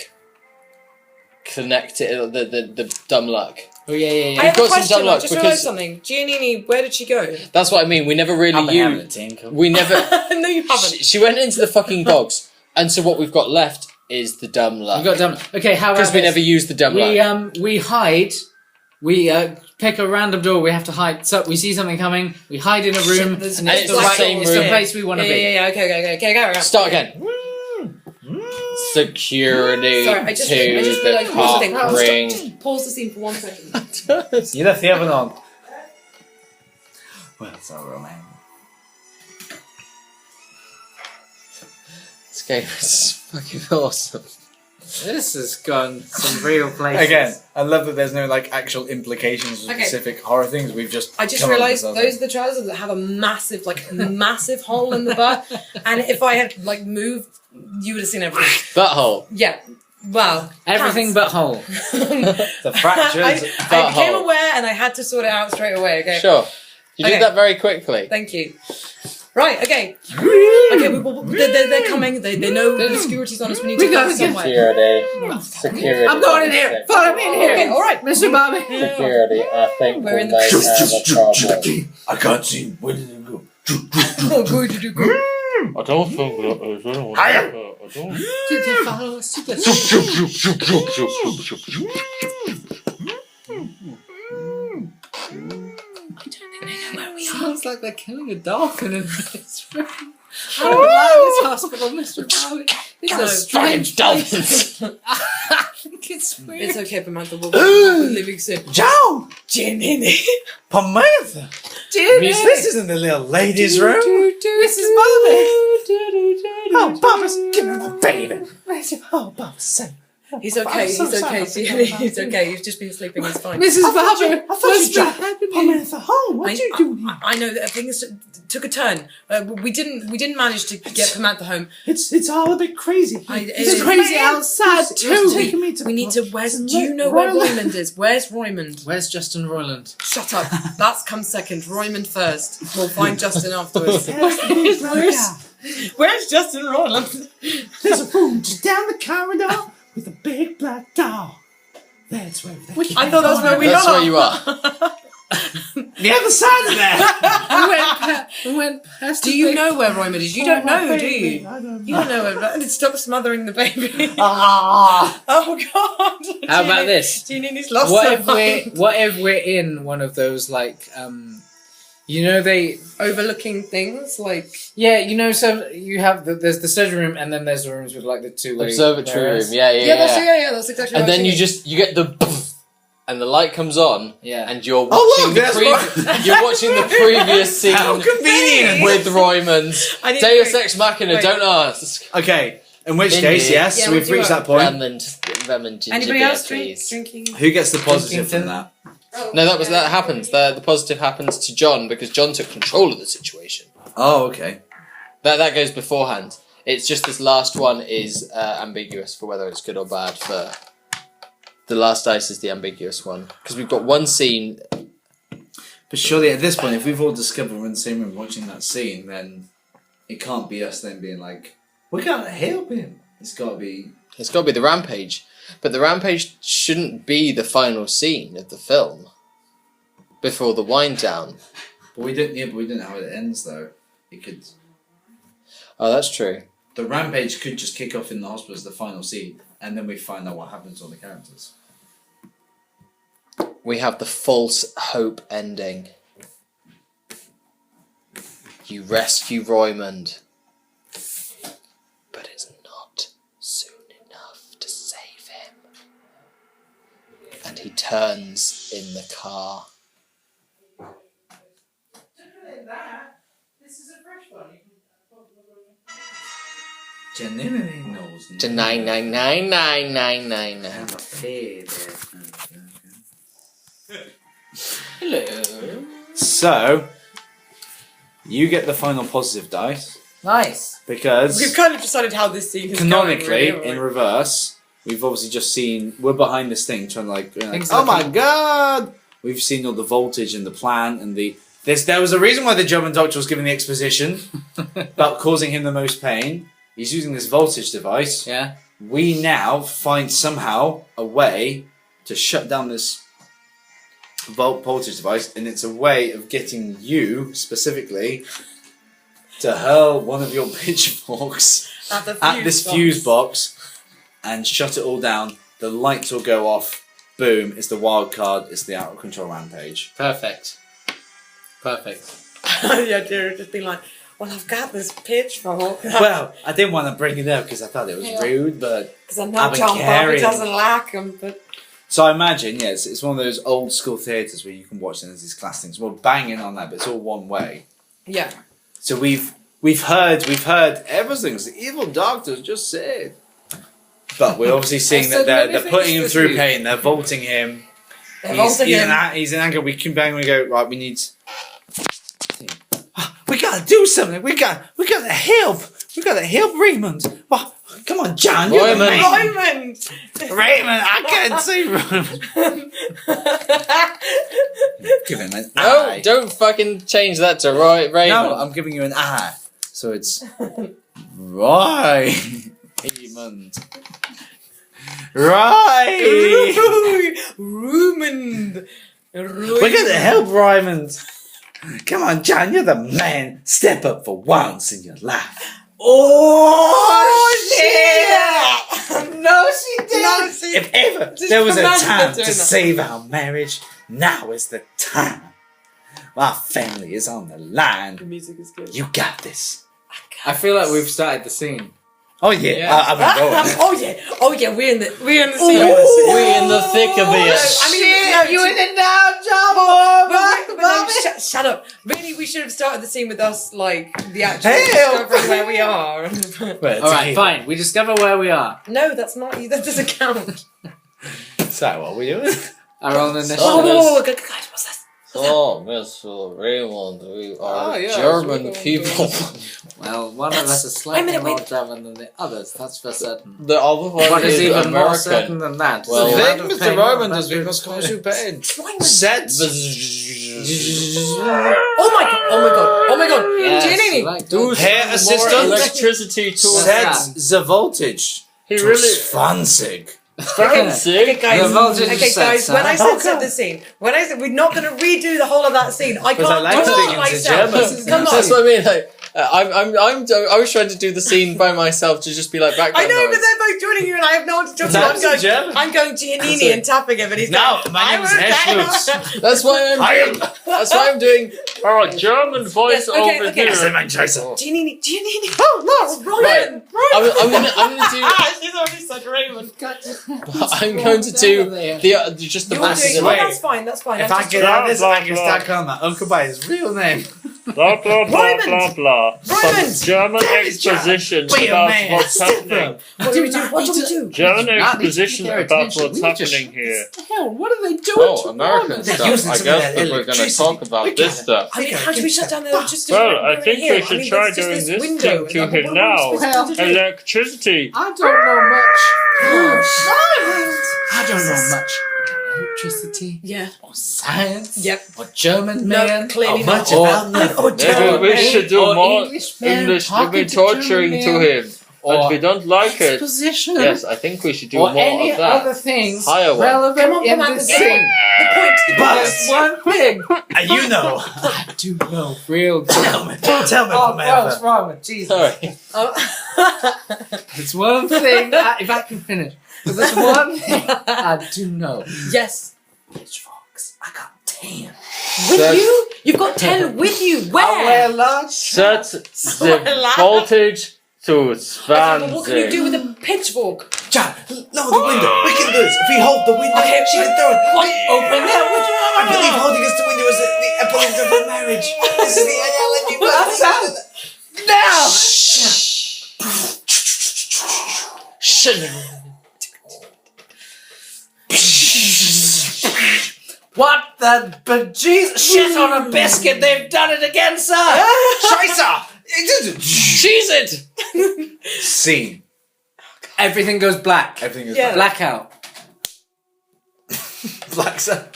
Speaker 4: connected, the dumb luck.
Speaker 6: Oh yeah, yeah,
Speaker 2: I
Speaker 6: yeah.
Speaker 2: have
Speaker 4: got
Speaker 2: a
Speaker 4: some
Speaker 2: question.
Speaker 4: dumb
Speaker 2: I
Speaker 4: luck
Speaker 2: just
Speaker 4: because-
Speaker 2: realised something. Giannini, where did she go?
Speaker 4: That's what I mean. We never really
Speaker 1: I've been having a
Speaker 4: used.
Speaker 1: tinkle.
Speaker 4: We never.
Speaker 2: No, you haven't.
Speaker 4: She went into the fucking bogs, and so what we've got left is the dumb luck.
Speaker 6: We got done. Okay, how about
Speaker 4: Because we
Speaker 6: this?
Speaker 4: never used the dumb luck.
Speaker 6: We hide. We pick a random door. We have to hide. So we see something coming. We hide in a room, and
Speaker 2: There's-
Speaker 6: it's
Speaker 4: it's
Speaker 6: the
Speaker 4: the
Speaker 6: right.
Speaker 4: same
Speaker 6: It's the
Speaker 4: room.
Speaker 6: place we want to be.
Speaker 2: Yeah. Okay, go.
Speaker 4: Start again. Security
Speaker 2: Sorry, I just
Speaker 4: to
Speaker 2: realised
Speaker 4: the
Speaker 2: one
Speaker 4: cock
Speaker 2: thing.
Speaker 4: ring.
Speaker 2: Just pause the scene for 1 second.
Speaker 1: You left the oven on. Well, so romantic.
Speaker 4: This game is fucking awesome.
Speaker 6: This has gone some real places.
Speaker 1: Again, I love that there's no like actual implications of
Speaker 2: Okay.
Speaker 1: specific horror things. We've just.
Speaker 2: I just
Speaker 1: come up with
Speaker 2: realised
Speaker 1: something.
Speaker 2: those are the trousers that have a massive hole in the butt, and if I had moved, you would have seen everything.
Speaker 4: Butthole.
Speaker 2: Yeah. Well,
Speaker 6: Everything but whole.
Speaker 1: the fractures.
Speaker 2: I became
Speaker 4: Butthole.
Speaker 2: aware and I had to sort it out straight away. Okay.
Speaker 4: Sure. You
Speaker 2: Okay.
Speaker 4: did that very quickly.
Speaker 2: Thank you. Right. Okay. They're coming. They know the security's on us. We need to
Speaker 1: We
Speaker 2: go
Speaker 1: gotta
Speaker 2: somewhere.
Speaker 4: Security.
Speaker 1: I'm going in here. Follow me in here.
Speaker 2: Okay. All right.
Speaker 1: Mr. Bobby.
Speaker 4: Security. I think
Speaker 2: We're
Speaker 4: we
Speaker 2: in
Speaker 4: may
Speaker 2: the-
Speaker 4: have a problem.
Speaker 1: I can't see. Where did it go?
Speaker 2: Oh, good. You do good.
Speaker 4: I don't think that is anyone.
Speaker 1: Higher.
Speaker 4: I don't.
Speaker 1: Did they follow us to the Sounds like they're killing a dolphin in this room. I don't like this hospital, Mr. Bobby. These are strange
Speaker 4: dolphins.
Speaker 1: I think it's weird.
Speaker 2: It's okay, Samantha. We're leaving soon.
Speaker 1: Joe!
Speaker 2: Giannini.
Speaker 1: Samantha!
Speaker 2: Giannini.
Speaker 1: This isn't the little ladies' room.
Speaker 2: Mrs. Bobby.
Speaker 1: Oh, Papa's give me the baby. Oh, Papa's son.
Speaker 2: He's okay. He's okay. Giannini. He's okay. He's just been sleeping. He's fine.
Speaker 1: Mrs. Bobby,
Speaker 2: you-
Speaker 1: I thought you dropped Samantha home. What you doing here?
Speaker 2: I know that things took a turn. We didn't manage to get Samantha home.
Speaker 1: It's all a bit crazy.
Speaker 2: It's
Speaker 1: crazy outside too. Taking me to
Speaker 2: We need to. Do you know where Roymond is? Where's Roymond?
Speaker 6: Where's Justin Roiland?
Speaker 2: Shut up. That comes second. Roymond first. We'll find Justin afterwards. Where's Justin Roiland?
Speaker 1: There's a room just down the corridor with a big black doll. That's where they keep
Speaker 2: I thought that's where we
Speaker 4: That's
Speaker 2: are.
Speaker 4: where you are.
Speaker 1: the other side of that.
Speaker 6: We went past.
Speaker 2: Do you know where Roymond is? You don't know, do you?
Speaker 1: I don't
Speaker 2: You
Speaker 1: know.
Speaker 2: don't know where. Stop smothering the baby.
Speaker 1: Ah.
Speaker 2: Oh God.
Speaker 6: How about this?
Speaker 2: Giannini's lost
Speaker 6: What
Speaker 2: her
Speaker 6: if we're
Speaker 2: mind.
Speaker 6: what if we're in one of those like you know they
Speaker 2: Overlooking things like.
Speaker 6: so you have there's the surgery room and then there's the rooms with like the two
Speaker 4: Observatory room. Yeah.
Speaker 2: That's exactly.
Speaker 4: And
Speaker 2: what
Speaker 4: then
Speaker 2: I'm
Speaker 4: you
Speaker 2: thinking.
Speaker 4: you get the and the light comes on
Speaker 6: Yeah.
Speaker 4: and you're
Speaker 1: Oh,
Speaker 4: watching
Speaker 1: look,
Speaker 4: the you're watching the previous scene
Speaker 1: How convenient.
Speaker 4: with Roymond.
Speaker 2: I need
Speaker 4: Deus
Speaker 2: to-
Speaker 4: Ex Machina.
Speaker 2: Wait.
Speaker 4: Don't ask.
Speaker 1: Okay, in which
Speaker 4: Indeed.
Speaker 1: case, yes,
Speaker 2: Yeah,
Speaker 1: we've
Speaker 2: we'll do
Speaker 1: reached
Speaker 2: it.
Speaker 1: that point.
Speaker 4: Lemon ginger
Speaker 2: Anybody
Speaker 4: beer,
Speaker 2: else
Speaker 4: please.
Speaker 2: drinking?
Speaker 1: Who gets the positive
Speaker 6: Drinking
Speaker 1: from that?
Speaker 4: No, that happens. The positive happens to John because John took control of the situation.
Speaker 1: Oh, okay.
Speaker 4: That goes beforehand. It's just this last one is ambiguous for whether it's good or bad. For the last dice is the ambiguous one because we've got one scene.
Speaker 1: But surely at this point, if we've all discovered we're in the same room watching that scene, then it can't be us then being like, we can't help him. It's got to be...
Speaker 4: It's got to be the rampage, but the rampage shouldn't be the final scene of the film. Before the wind down.
Speaker 1: But we don't know how it ends, though.
Speaker 3: It could.
Speaker 4: Oh, that's true.
Speaker 3: The rampage could just kick off in the hospital as the final scene, and then we find out what happens to all the characters.
Speaker 4: We have the false hope ending. You rescue Roymond, but it's not soon enough to save him. And he turns in the car.
Speaker 1: This is a fresh one.
Speaker 3: Genuinely knows.
Speaker 4: To 9999999.
Speaker 3: I'm a paid.
Speaker 1: Hello.
Speaker 3: So, you get the final positive dice
Speaker 6: Nice.
Speaker 3: because
Speaker 2: We've kind of decided how this scene is
Speaker 3: canonically,
Speaker 2: going, really,
Speaker 3: in reverse, we've obviously just seen we're behind this thing trying to like
Speaker 6: Things
Speaker 3: oh
Speaker 6: are
Speaker 3: my
Speaker 6: looking-
Speaker 3: god! We've seen all the voltage and the plan and there was a reason why the German doctor was giving the exposition about causing him the most pain. He's using this voltage device.
Speaker 6: Yeah.
Speaker 3: We now find somehow a way to shut down this voltage device, and it's a way of getting you specifically to hurl one of your pitchforks at this fuse box and shut it all down. The lights will go off. Boom! It's the wild card. It's the out of control rampage.
Speaker 6: Perfect. Perfect.
Speaker 2: The idea of just being like, well, I've got this pitchfork.
Speaker 3: Well, I didn't want to bring it up because I thought it was rude, but
Speaker 2: Because I know
Speaker 3: I've been
Speaker 2: John Bobby
Speaker 3: carrying-
Speaker 2: doesn't like them, but...
Speaker 3: so I imagine, yes, it's one of those old school theatres where you can watch them as these class things. We're banging on that, but it's all one way.
Speaker 2: Yeah.
Speaker 3: So we've heard everything the evil doctors just said. But we're obviously seeing that they're putting him through pain. They're vaulting him. He's in anger. We can bang. We go right. We need. We gotta do something. We gotta help. We gotta help Raymond. Well, come on, John. You're the man.
Speaker 2: Raymond!
Speaker 3: Raymond. I can't say Raymond. Give him an
Speaker 4: No,
Speaker 3: eye.
Speaker 4: don't fucking change that to Raymond.
Speaker 3: No, I'm giving you an eye. So it's right. Raymond. Right.
Speaker 2: Raymond!
Speaker 3: We're gonna help Raymond. Come on, John, you're the man. Step up for once in your life.
Speaker 2: Oh,
Speaker 1: shit! No, she didn't.
Speaker 3: If ever there was a time to save our marriage, now is the time. Our family is on the line.
Speaker 2: The music is good.
Speaker 3: You got this.
Speaker 6: I feel like we've started the scene.
Speaker 3: Oh yeah,
Speaker 6: Yeah.
Speaker 3: I've been going.
Speaker 2: Oh yeah, we're in the scene.
Speaker 4: We're in the thick of it.
Speaker 2: I mean, no,
Speaker 1: You in it now, John?
Speaker 2: Shut up. Really, we should have started the scene with us, like, the actual
Speaker 3: Help!
Speaker 2: discovering where we are.
Speaker 6: Alright, fine. We discover where we are.
Speaker 2: No, that's not, that doesn't count.
Speaker 3: So what are we doing?
Speaker 6: Our own initiative.
Speaker 2: Oh, guys, what's this?
Speaker 4: Oh, Mr. Raymond, we are
Speaker 3: Oh, yeah,
Speaker 4: German
Speaker 3: we're going
Speaker 4: people.
Speaker 6: Well, one of us is slightly
Speaker 2: wait.
Speaker 6: more German than the others, that's for certain.
Speaker 4: The other one
Speaker 6: What is even more
Speaker 4: American.
Speaker 6: certain than that?
Speaker 4: Well,
Speaker 6: The
Speaker 3: The
Speaker 6: amount
Speaker 3: thing,
Speaker 6: of
Speaker 3: Mr.
Speaker 6: pain
Speaker 3: Raymond,
Speaker 6: that
Speaker 3: is we must cause you pain.
Speaker 2: Raymond.
Speaker 3: Sets.
Speaker 2: Oh my god.
Speaker 6: Yes,
Speaker 2: Ginny.
Speaker 6: like
Speaker 4: Dude,
Speaker 3: Hair
Speaker 4: more
Speaker 3: assistant.
Speaker 4: electricity to
Speaker 3: Sets the voltage.
Speaker 4: He
Speaker 3: to
Speaker 4: really
Speaker 3: Swansig.
Speaker 4: fancy.
Speaker 2: Okay, guys.
Speaker 6: The voltage
Speaker 2: Okay,
Speaker 6: is
Speaker 2: guys.
Speaker 6: set,
Speaker 2: When I
Speaker 6: huh?
Speaker 2: said set the scene, when I said we're not going to redo the whole of that scene, I
Speaker 3: Because I
Speaker 2: can't
Speaker 3: like
Speaker 2: do
Speaker 3: to
Speaker 2: it
Speaker 3: dig into
Speaker 2: myself.
Speaker 3: German.
Speaker 2: Come on.
Speaker 4: That's what I mean. Like, I was trying to do the scene by myself to just be like background
Speaker 2: I know,
Speaker 4: noise.
Speaker 2: but they're both joining you, and I have no one to talk to.
Speaker 3: That's in German.
Speaker 2: I'm going Giannini and tapping him, and he's
Speaker 3: No,
Speaker 2: going,
Speaker 3: my name is Herschlutz.
Speaker 4: That's why I'm doing our German voice
Speaker 2: Yes, okay,
Speaker 4: over
Speaker 2: okay.
Speaker 4: here.
Speaker 2: Giannini. Oh, no, Ryan.
Speaker 4: I'm gonna do.
Speaker 2: She's already said Raymond.
Speaker 4: I'm going to do just the
Speaker 2: You're
Speaker 4: masses
Speaker 2: doing,
Speaker 4: of
Speaker 2: oh,
Speaker 4: it.
Speaker 2: that's fine.
Speaker 3: If
Speaker 2: I'm
Speaker 3: I
Speaker 2: just
Speaker 3: get out of this, I can start calling my uncle by his real name.
Speaker 7: Blah blah blah
Speaker 2: Raymond!
Speaker 7: blah blah.
Speaker 2: Raymond!
Speaker 7: Some German
Speaker 3: Damn, John.
Speaker 7: exposition
Speaker 3: Be a
Speaker 7: about
Speaker 3: man.
Speaker 7: what's
Speaker 3: Step
Speaker 7: happening.
Speaker 3: up.
Speaker 2: What do we do? What do we do?
Speaker 7: German
Speaker 6: Not need to
Speaker 7: exposition
Speaker 6: get their
Speaker 7: about
Speaker 6: attention.
Speaker 7: what's
Speaker 6: We just-
Speaker 7: happening here.
Speaker 1: What the hell? What are they doing
Speaker 4: Oh,
Speaker 1: to
Speaker 4: American
Speaker 1: Roman?
Speaker 3: They're
Speaker 4: stuff.
Speaker 3: using
Speaker 4: I
Speaker 3: some of
Speaker 4: guess
Speaker 3: that
Speaker 4: that we're going to
Speaker 3: electricity.
Speaker 4: talk about
Speaker 3: Look
Speaker 4: this
Speaker 3: at
Speaker 4: stuff.
Speaker 2: I mean, how do we shut down the electricity?
Speaker 7: Well,
Speaker 2: when
Speaker 7: I
Speaker 2: we're
Speaker 7: think
Speaker 2: here?
Speaker 7: we should
Speaker 2: mean,
Speaker 7: try
Speaker 2: there's just
Speaker 7: doing this
Speaker 2: window,
Speaker 7: thing to
Speaker 2: and
Speaker 7: him
Speaker 2: what are we
Speaker 7: now.
Speaker 2: supposed to do?
Speaker 7: Electricity.
Speaker 1: I don't know much.
Speaker 6: I don't know much. Electricity
Speaker 2: Yeah.
Speaker 6: or science
Speaker 2: Yep.
Speaker 6: or German
Speaker 2: No,
Speaker 6: man
Speaker 2: clearly
Speaker 6: or
Speaker 2: not.
Speaker 6: much about nothing.
Speaker 2: Oh,
Speaker 7: Maybe
Speaker 2: German
Speaker 7: we
Speaker 2: man.
Speaker 7: should do
Speaker 6: or
Speaker 7: more
Speaker 6: English man
Speaker 7: English. We've
Speaker 6: talking
Speaker 7: been
Speaker 6: to German
Speaker 7: torturing to
Speaker 6: man.
Speaker 7: him. But we don't like it.
Speaker 1: exposition,
Speaker 7: Yes, I think we should do
Speaker 1: or
Speaker 7: more
Speaker 1: any
Speaker 7: of that.
Speaker 1: other things
Speaker 7: Higher one.
Speaker 1: relevant in
Speaker 2: come on,
Speaker 1: the
Speaker 2: the point.
Speaker 1: scene.
Speaker 2: The point.
Speaker 3: But
Speaker 1: There's one thing
Speaker 3: and you know,
Speaker 1: I do know real good.
Speaker 3: tell me
Speaker 1: Oh,
Speaker 3: from
Speaker 1: gross,
Speaker 3: ever.
Speaker 1: Robert, Jesus.
Speaker 4: Sorry.
Speaker 1: It's one thing, if I can finish. There's one thing I do know.
Speaker 2: Yes.
Speaker 1: Pitchforks. I got 10.
Speaker 2: With you? You've got 10 with you.
Speaker 1: I wear
Speaker 2: Where?
Speaker 1: large
Speaker 7: Set
Speaker 2: So
Speaker 7: the
Speaker 2: loud.
Speaker 7: voltage to
Speaker 2: Well, what can you
Speaker 7: 20.
Speaker 2: do with a pitchfork?
Speaker 3: John, lower the window. We can do this. If we hold the window,
Speaker 2: Okay,
Speaker 3: she can throw it.
Speaker 2: Open that
Speaker 3: I believe holding us the window is the epilogue of a marriage. This is the analogy.
Speaker 1: now. What the bejesus shit on a biscuit? They've done it again, sir.
Speaker 3: Scheiße!
Speaker 4: Cheese it!
Speaker 3: Scene.
Speaker 1: Everything goes black.
Speaker 3: Everything is
Speaker 2: Yeah.
Speaker 1: Blackout.
Speaker 3: black. Sir.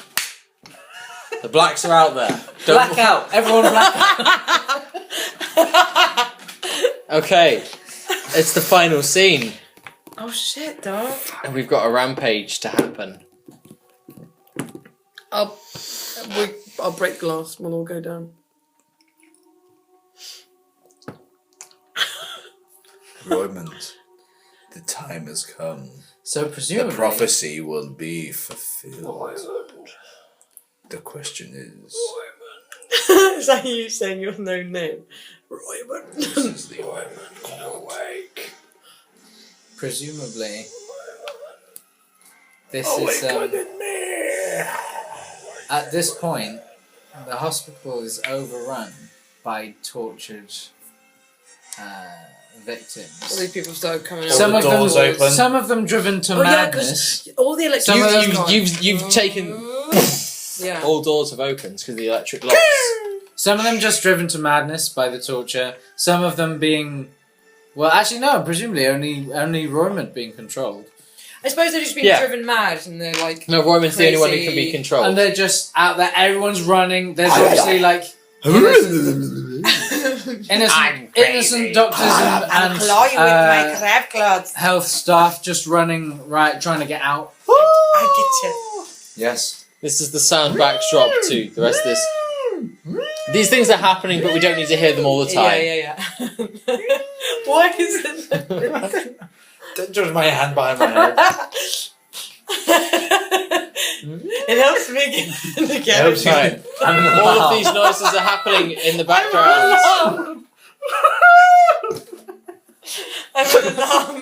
Speaker 4: The blacks are out there. Don't-
Speaker 1: Blackout. Everyone blackout.
Speaker 4: Okay, it's the final scene,
Speaker 2: Oh shit, dog.
Speaker 4: and we've got a rampage to happen.
Speaker 8: I'll break glass. We'll all go down.
Speaker 3: Roymond, the time has come.
Speaker 1: So
Speaker 3: The
Speaker 1: presumably,
Speaker 3: prophecy will be fulfilled. The question is,
Speaker 8: Is that you saying your no name? Roymond.
Speaker 3: this is the Roymond awake.
Speaker 1: presumably, this is at this point, the hospital is overrun by tortured
Speaker 8: All
Speaker 1: victims.
Speaker 8: these people started coming out.
Speaker 1: Some
Speaker 3: the
Speaker 1: of
Speaker 3: doors
Speaker 1: them,
Speaker 3: open.
Speaker 1: some of them driven to
Speaker 8: Oh, yeah,
Speaker 1: madness.
Speaker 8: all the electricity.
Speaker 1: Some of them-
Speaker 4: You've taken
Speaker 8: Yeah.
Speaker 4: all doors have opened because of the electric locks.
Speaker 1: Some of them just driven to madness by the torture. Some of them being, well, actually no, presumably only Roymond being controlled,
Speaker 2: I suppose they're just being
Speaker 4: Yeah.
Speaker 2: driven mad and they're like.
Speaker 4: No, Roman's the only one who can be
Speaker 2: Crazy.
Speaker 4: controlled.
Speaker 1: and they're just out there. Everyone's running. There's obviously like innocent doctors and
Speaker 2: crab clots.
Speaker 1: health staff just running right, trying to get out.
Speaker 2: I get you.
Speaker 3: Yes.
Speaker 4: This is the sound backdrop to the rest of this. These things are happening, but we don't need to hear them all the time.
Speaker 2: Yeah. Why is it?
Speaker 3: Don't judge my hand behind my head.
Speaker 2: It helps me get
Speaker 3: I
Speaker 2: together.
Speaker 3: hope you
Speaker 4: Right. All of these noises are happening in the background.
Speaker 2: I'm an alarm.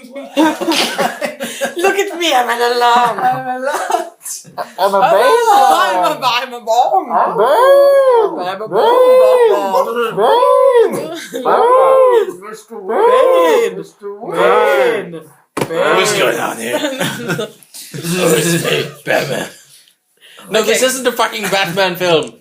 Speaker 2: Look at me, I'm an alarm.
Speaker 1: I'm a
Speaker 2: I'm a bomb. I'm a bomb.
Speaker 3: What's going on here? Batman.
Speaker 4: No, this isn't a fucking Batman film.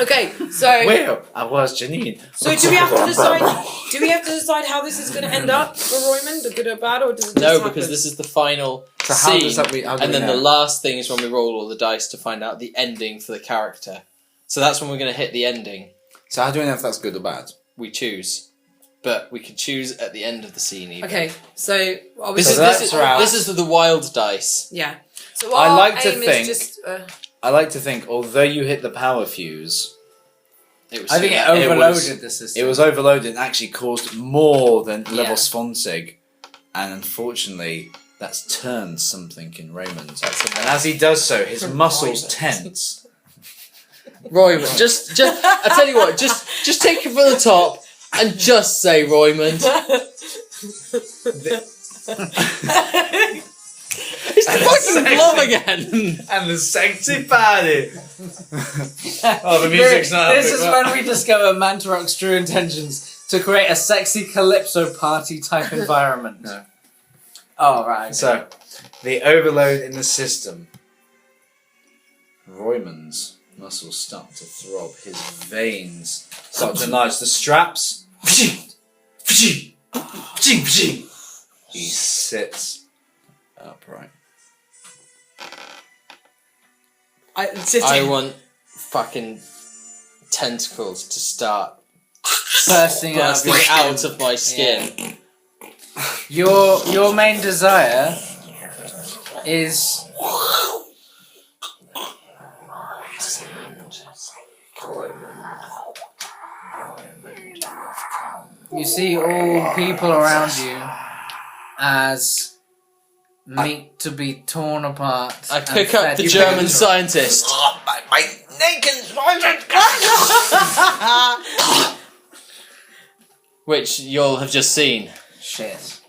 Speaker 2: Okay, so
Speaker 3: Well, I was Janine.
Speaker 2: do we have to decide? Do we have to decide how this is going to end up for Roymond, good or bad, or does it just
Speaker 4: No,
Speaker 2: happen?
Speaker 4: because this is the final
Speaker 3: So how
Speaker 4: scene,
Speaker 3: does that we? How do
Speaker 4: and
Speaker 3: we
Speaker 4: then
Speaker 3: know?
Speaker 4: the last thing is when we roll all the dice to find out the ending for the character. So that's when we're going to hit the ending.
Speaker 3: So how do we know if that's good or bad?
Speaker 4: We choose, but we can choose at the end of the scene. Even.
Speaker 2: Okay, so
Speaker 4: This
Speaker 2: obviously
Speaker 4: is
Speaker 3: that's
Speaker 4: this is,
Speaker 3: right.
Speaker 4: this is the wild dice.
Speaker 2: yeah. So
Speaker 3: I
Speaker 2: our
Speaker 3: like to
Speaker 2: aim
Speaker 3: think-
Speaker 2: is just
Speaker 3: I like to think, although you hit the power fuse,
Speaker 4: It was
Speaker 1: I think it
Speaker 3: It
Speaker 1: overloaded
Speaker 3: was-
Speaker 1: the system.
Speaker 3: it was overloaded and actually caused more than
Speaker 1: Yeah.
Speaker 3: level Svonsig. And unfortunately, that's turned something in Raymond. And as he does so, his muscles tense.
Speaker 4: Roymond. Just I tell you what, just take it from the top and just say Roymond. It's the fucking glove again.
Speaker 3: And the sexy party. Oh, the music's not.
Speaker 1: This is when we discover Mantarok's true intentions to create a sexy calypso party type environment.
Speaker 3: No.
Speaker 1: Oh right.
Speaker 3: So, the overload in the system. Roymond's muscles start to throb. His veins start to enlarge. The straps. He sits upright.
Speaker 4: I want fucking tentacles to start
Speaker 1: Bursting out.
Speaker 4: bursting out of my skin.
Speaker 6: Your main desire is you see all people around you as meat to be torn apart.
Speaker 4: I
Speaker 6: and
Speaker 4: pick up
Speaker 6: fed.
Speaker 4: the
Speaker 6: You
Speaker 4: German
Speaker 6: pick-
Speaker 4: scientist.
Speaker 3: My naked
Speaker 4: Which you'll have just seen.
Speaker 6: Shit.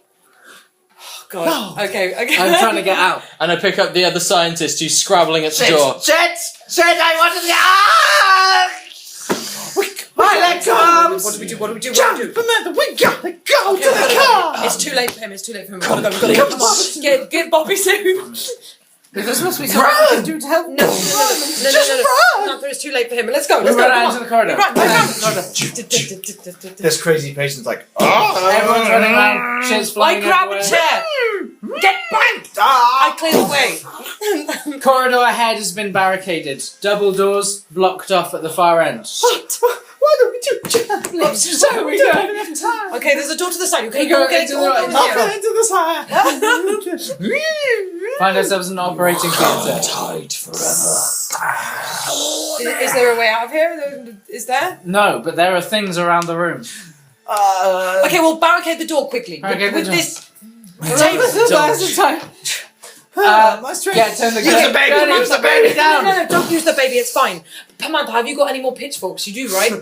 Speaker 8: God. Okay.
Speaker 6: I'm trying to get out.
Speaker 4: And I pick up the other scientist who's scrabbling at the door.
Speaker 3: Shit! I want to my leg comes!
Speaker 8: What do we do?
Speaker 3: Jump, Samantha, we gotta go to the car!
Speaker 8: It's too late for him. We've got to go. Come on. Get Bobby soon.
Speaker 6: There's supposed to be something we can do to help.
Speaker 8: No.
Speaker 3: run!
Speaker 8: No, it's too late for him. Let's go.
Speaker 6: We
Speaker 8: Let's go.
Speaker 6: run
Speaker 8: Come
Speaker 6: out
Speaker 8: on.
Speaker 6: into the corridor.
Speaker 8: Run.
Speaker 3: This crazy patient's like,
Speaker 6: Everyone's running around. Shit's
Speaker 8: I
Speaker 6: flying
Speaker 8: grab a
Speaker 6: everywhere.
Speaker 8: chair. Get back! I clear the way.
Speaker 6: Corridor ahead has been barricaded. Double doors blocked off at the far end.
Speaker 3: Shit! Why don't we do jump?
Speaker 6: So we don't have enough time.
Speaker 8: Okay, there's a door to the side. Okay,
Speaker 6: We go
Speaker 8: go get it.
Speaker 6: into the right-
Speaker 8: Go
Speaker 3: I'll
Speaker 8: here.
Speaker 3: get into the side.
Speaker 6: Find ourselves in an operating theatre.
Speaker 3: Tied forever.
Speaker 8: Is there a way out of here? Is there?
Speaker 6: No, but there are things around the room.
Speaker 8: Okay, well, barricade the door quickly.
Speaker 6: Barricade the
Speaker 8: With
Speaker 6: door.
Speaker 8: this
Speaker 6: Table.
Speaker 3: My strength.
Speaker 6: Yeah, turn the
Speaker 3: Use the baby,
Speaker 6: Turn
Speaker 3: use the
Speaker 6: the
Speaker 3: baby.
Speaker 6: down.
Speaker 8: No, don't use the baby. It's fine. Samantha, have you got any more pitchforks? You do, right?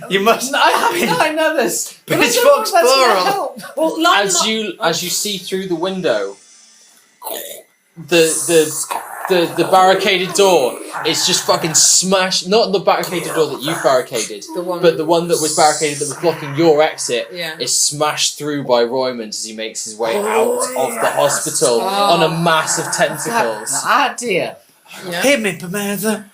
Speaker 3: You must.
Speaker 6: I know this. But I don't know if
Speaker 3: Pitchforks
Speaker 6: that's gonna
Speaker 3: plural.
Speaker 6: help.
Speaker 8: Well, line them up.
Speaker 4: As you see through the window, the barricaded door is just fucking smashed. Not the barricaded door that you barricaded,
Speaker 8: The one-
Speaker 4: but the one that was barricaded that was blocking your exit
Speaker 8: Yeah.
Speaker 4: is smashed through by Roymond as he makes his way out of the hospital on a mass of tentacles.
Speaker 6: The idea.
Speaker 8: Yeah.
Speaker 3: Hit me, Samantha.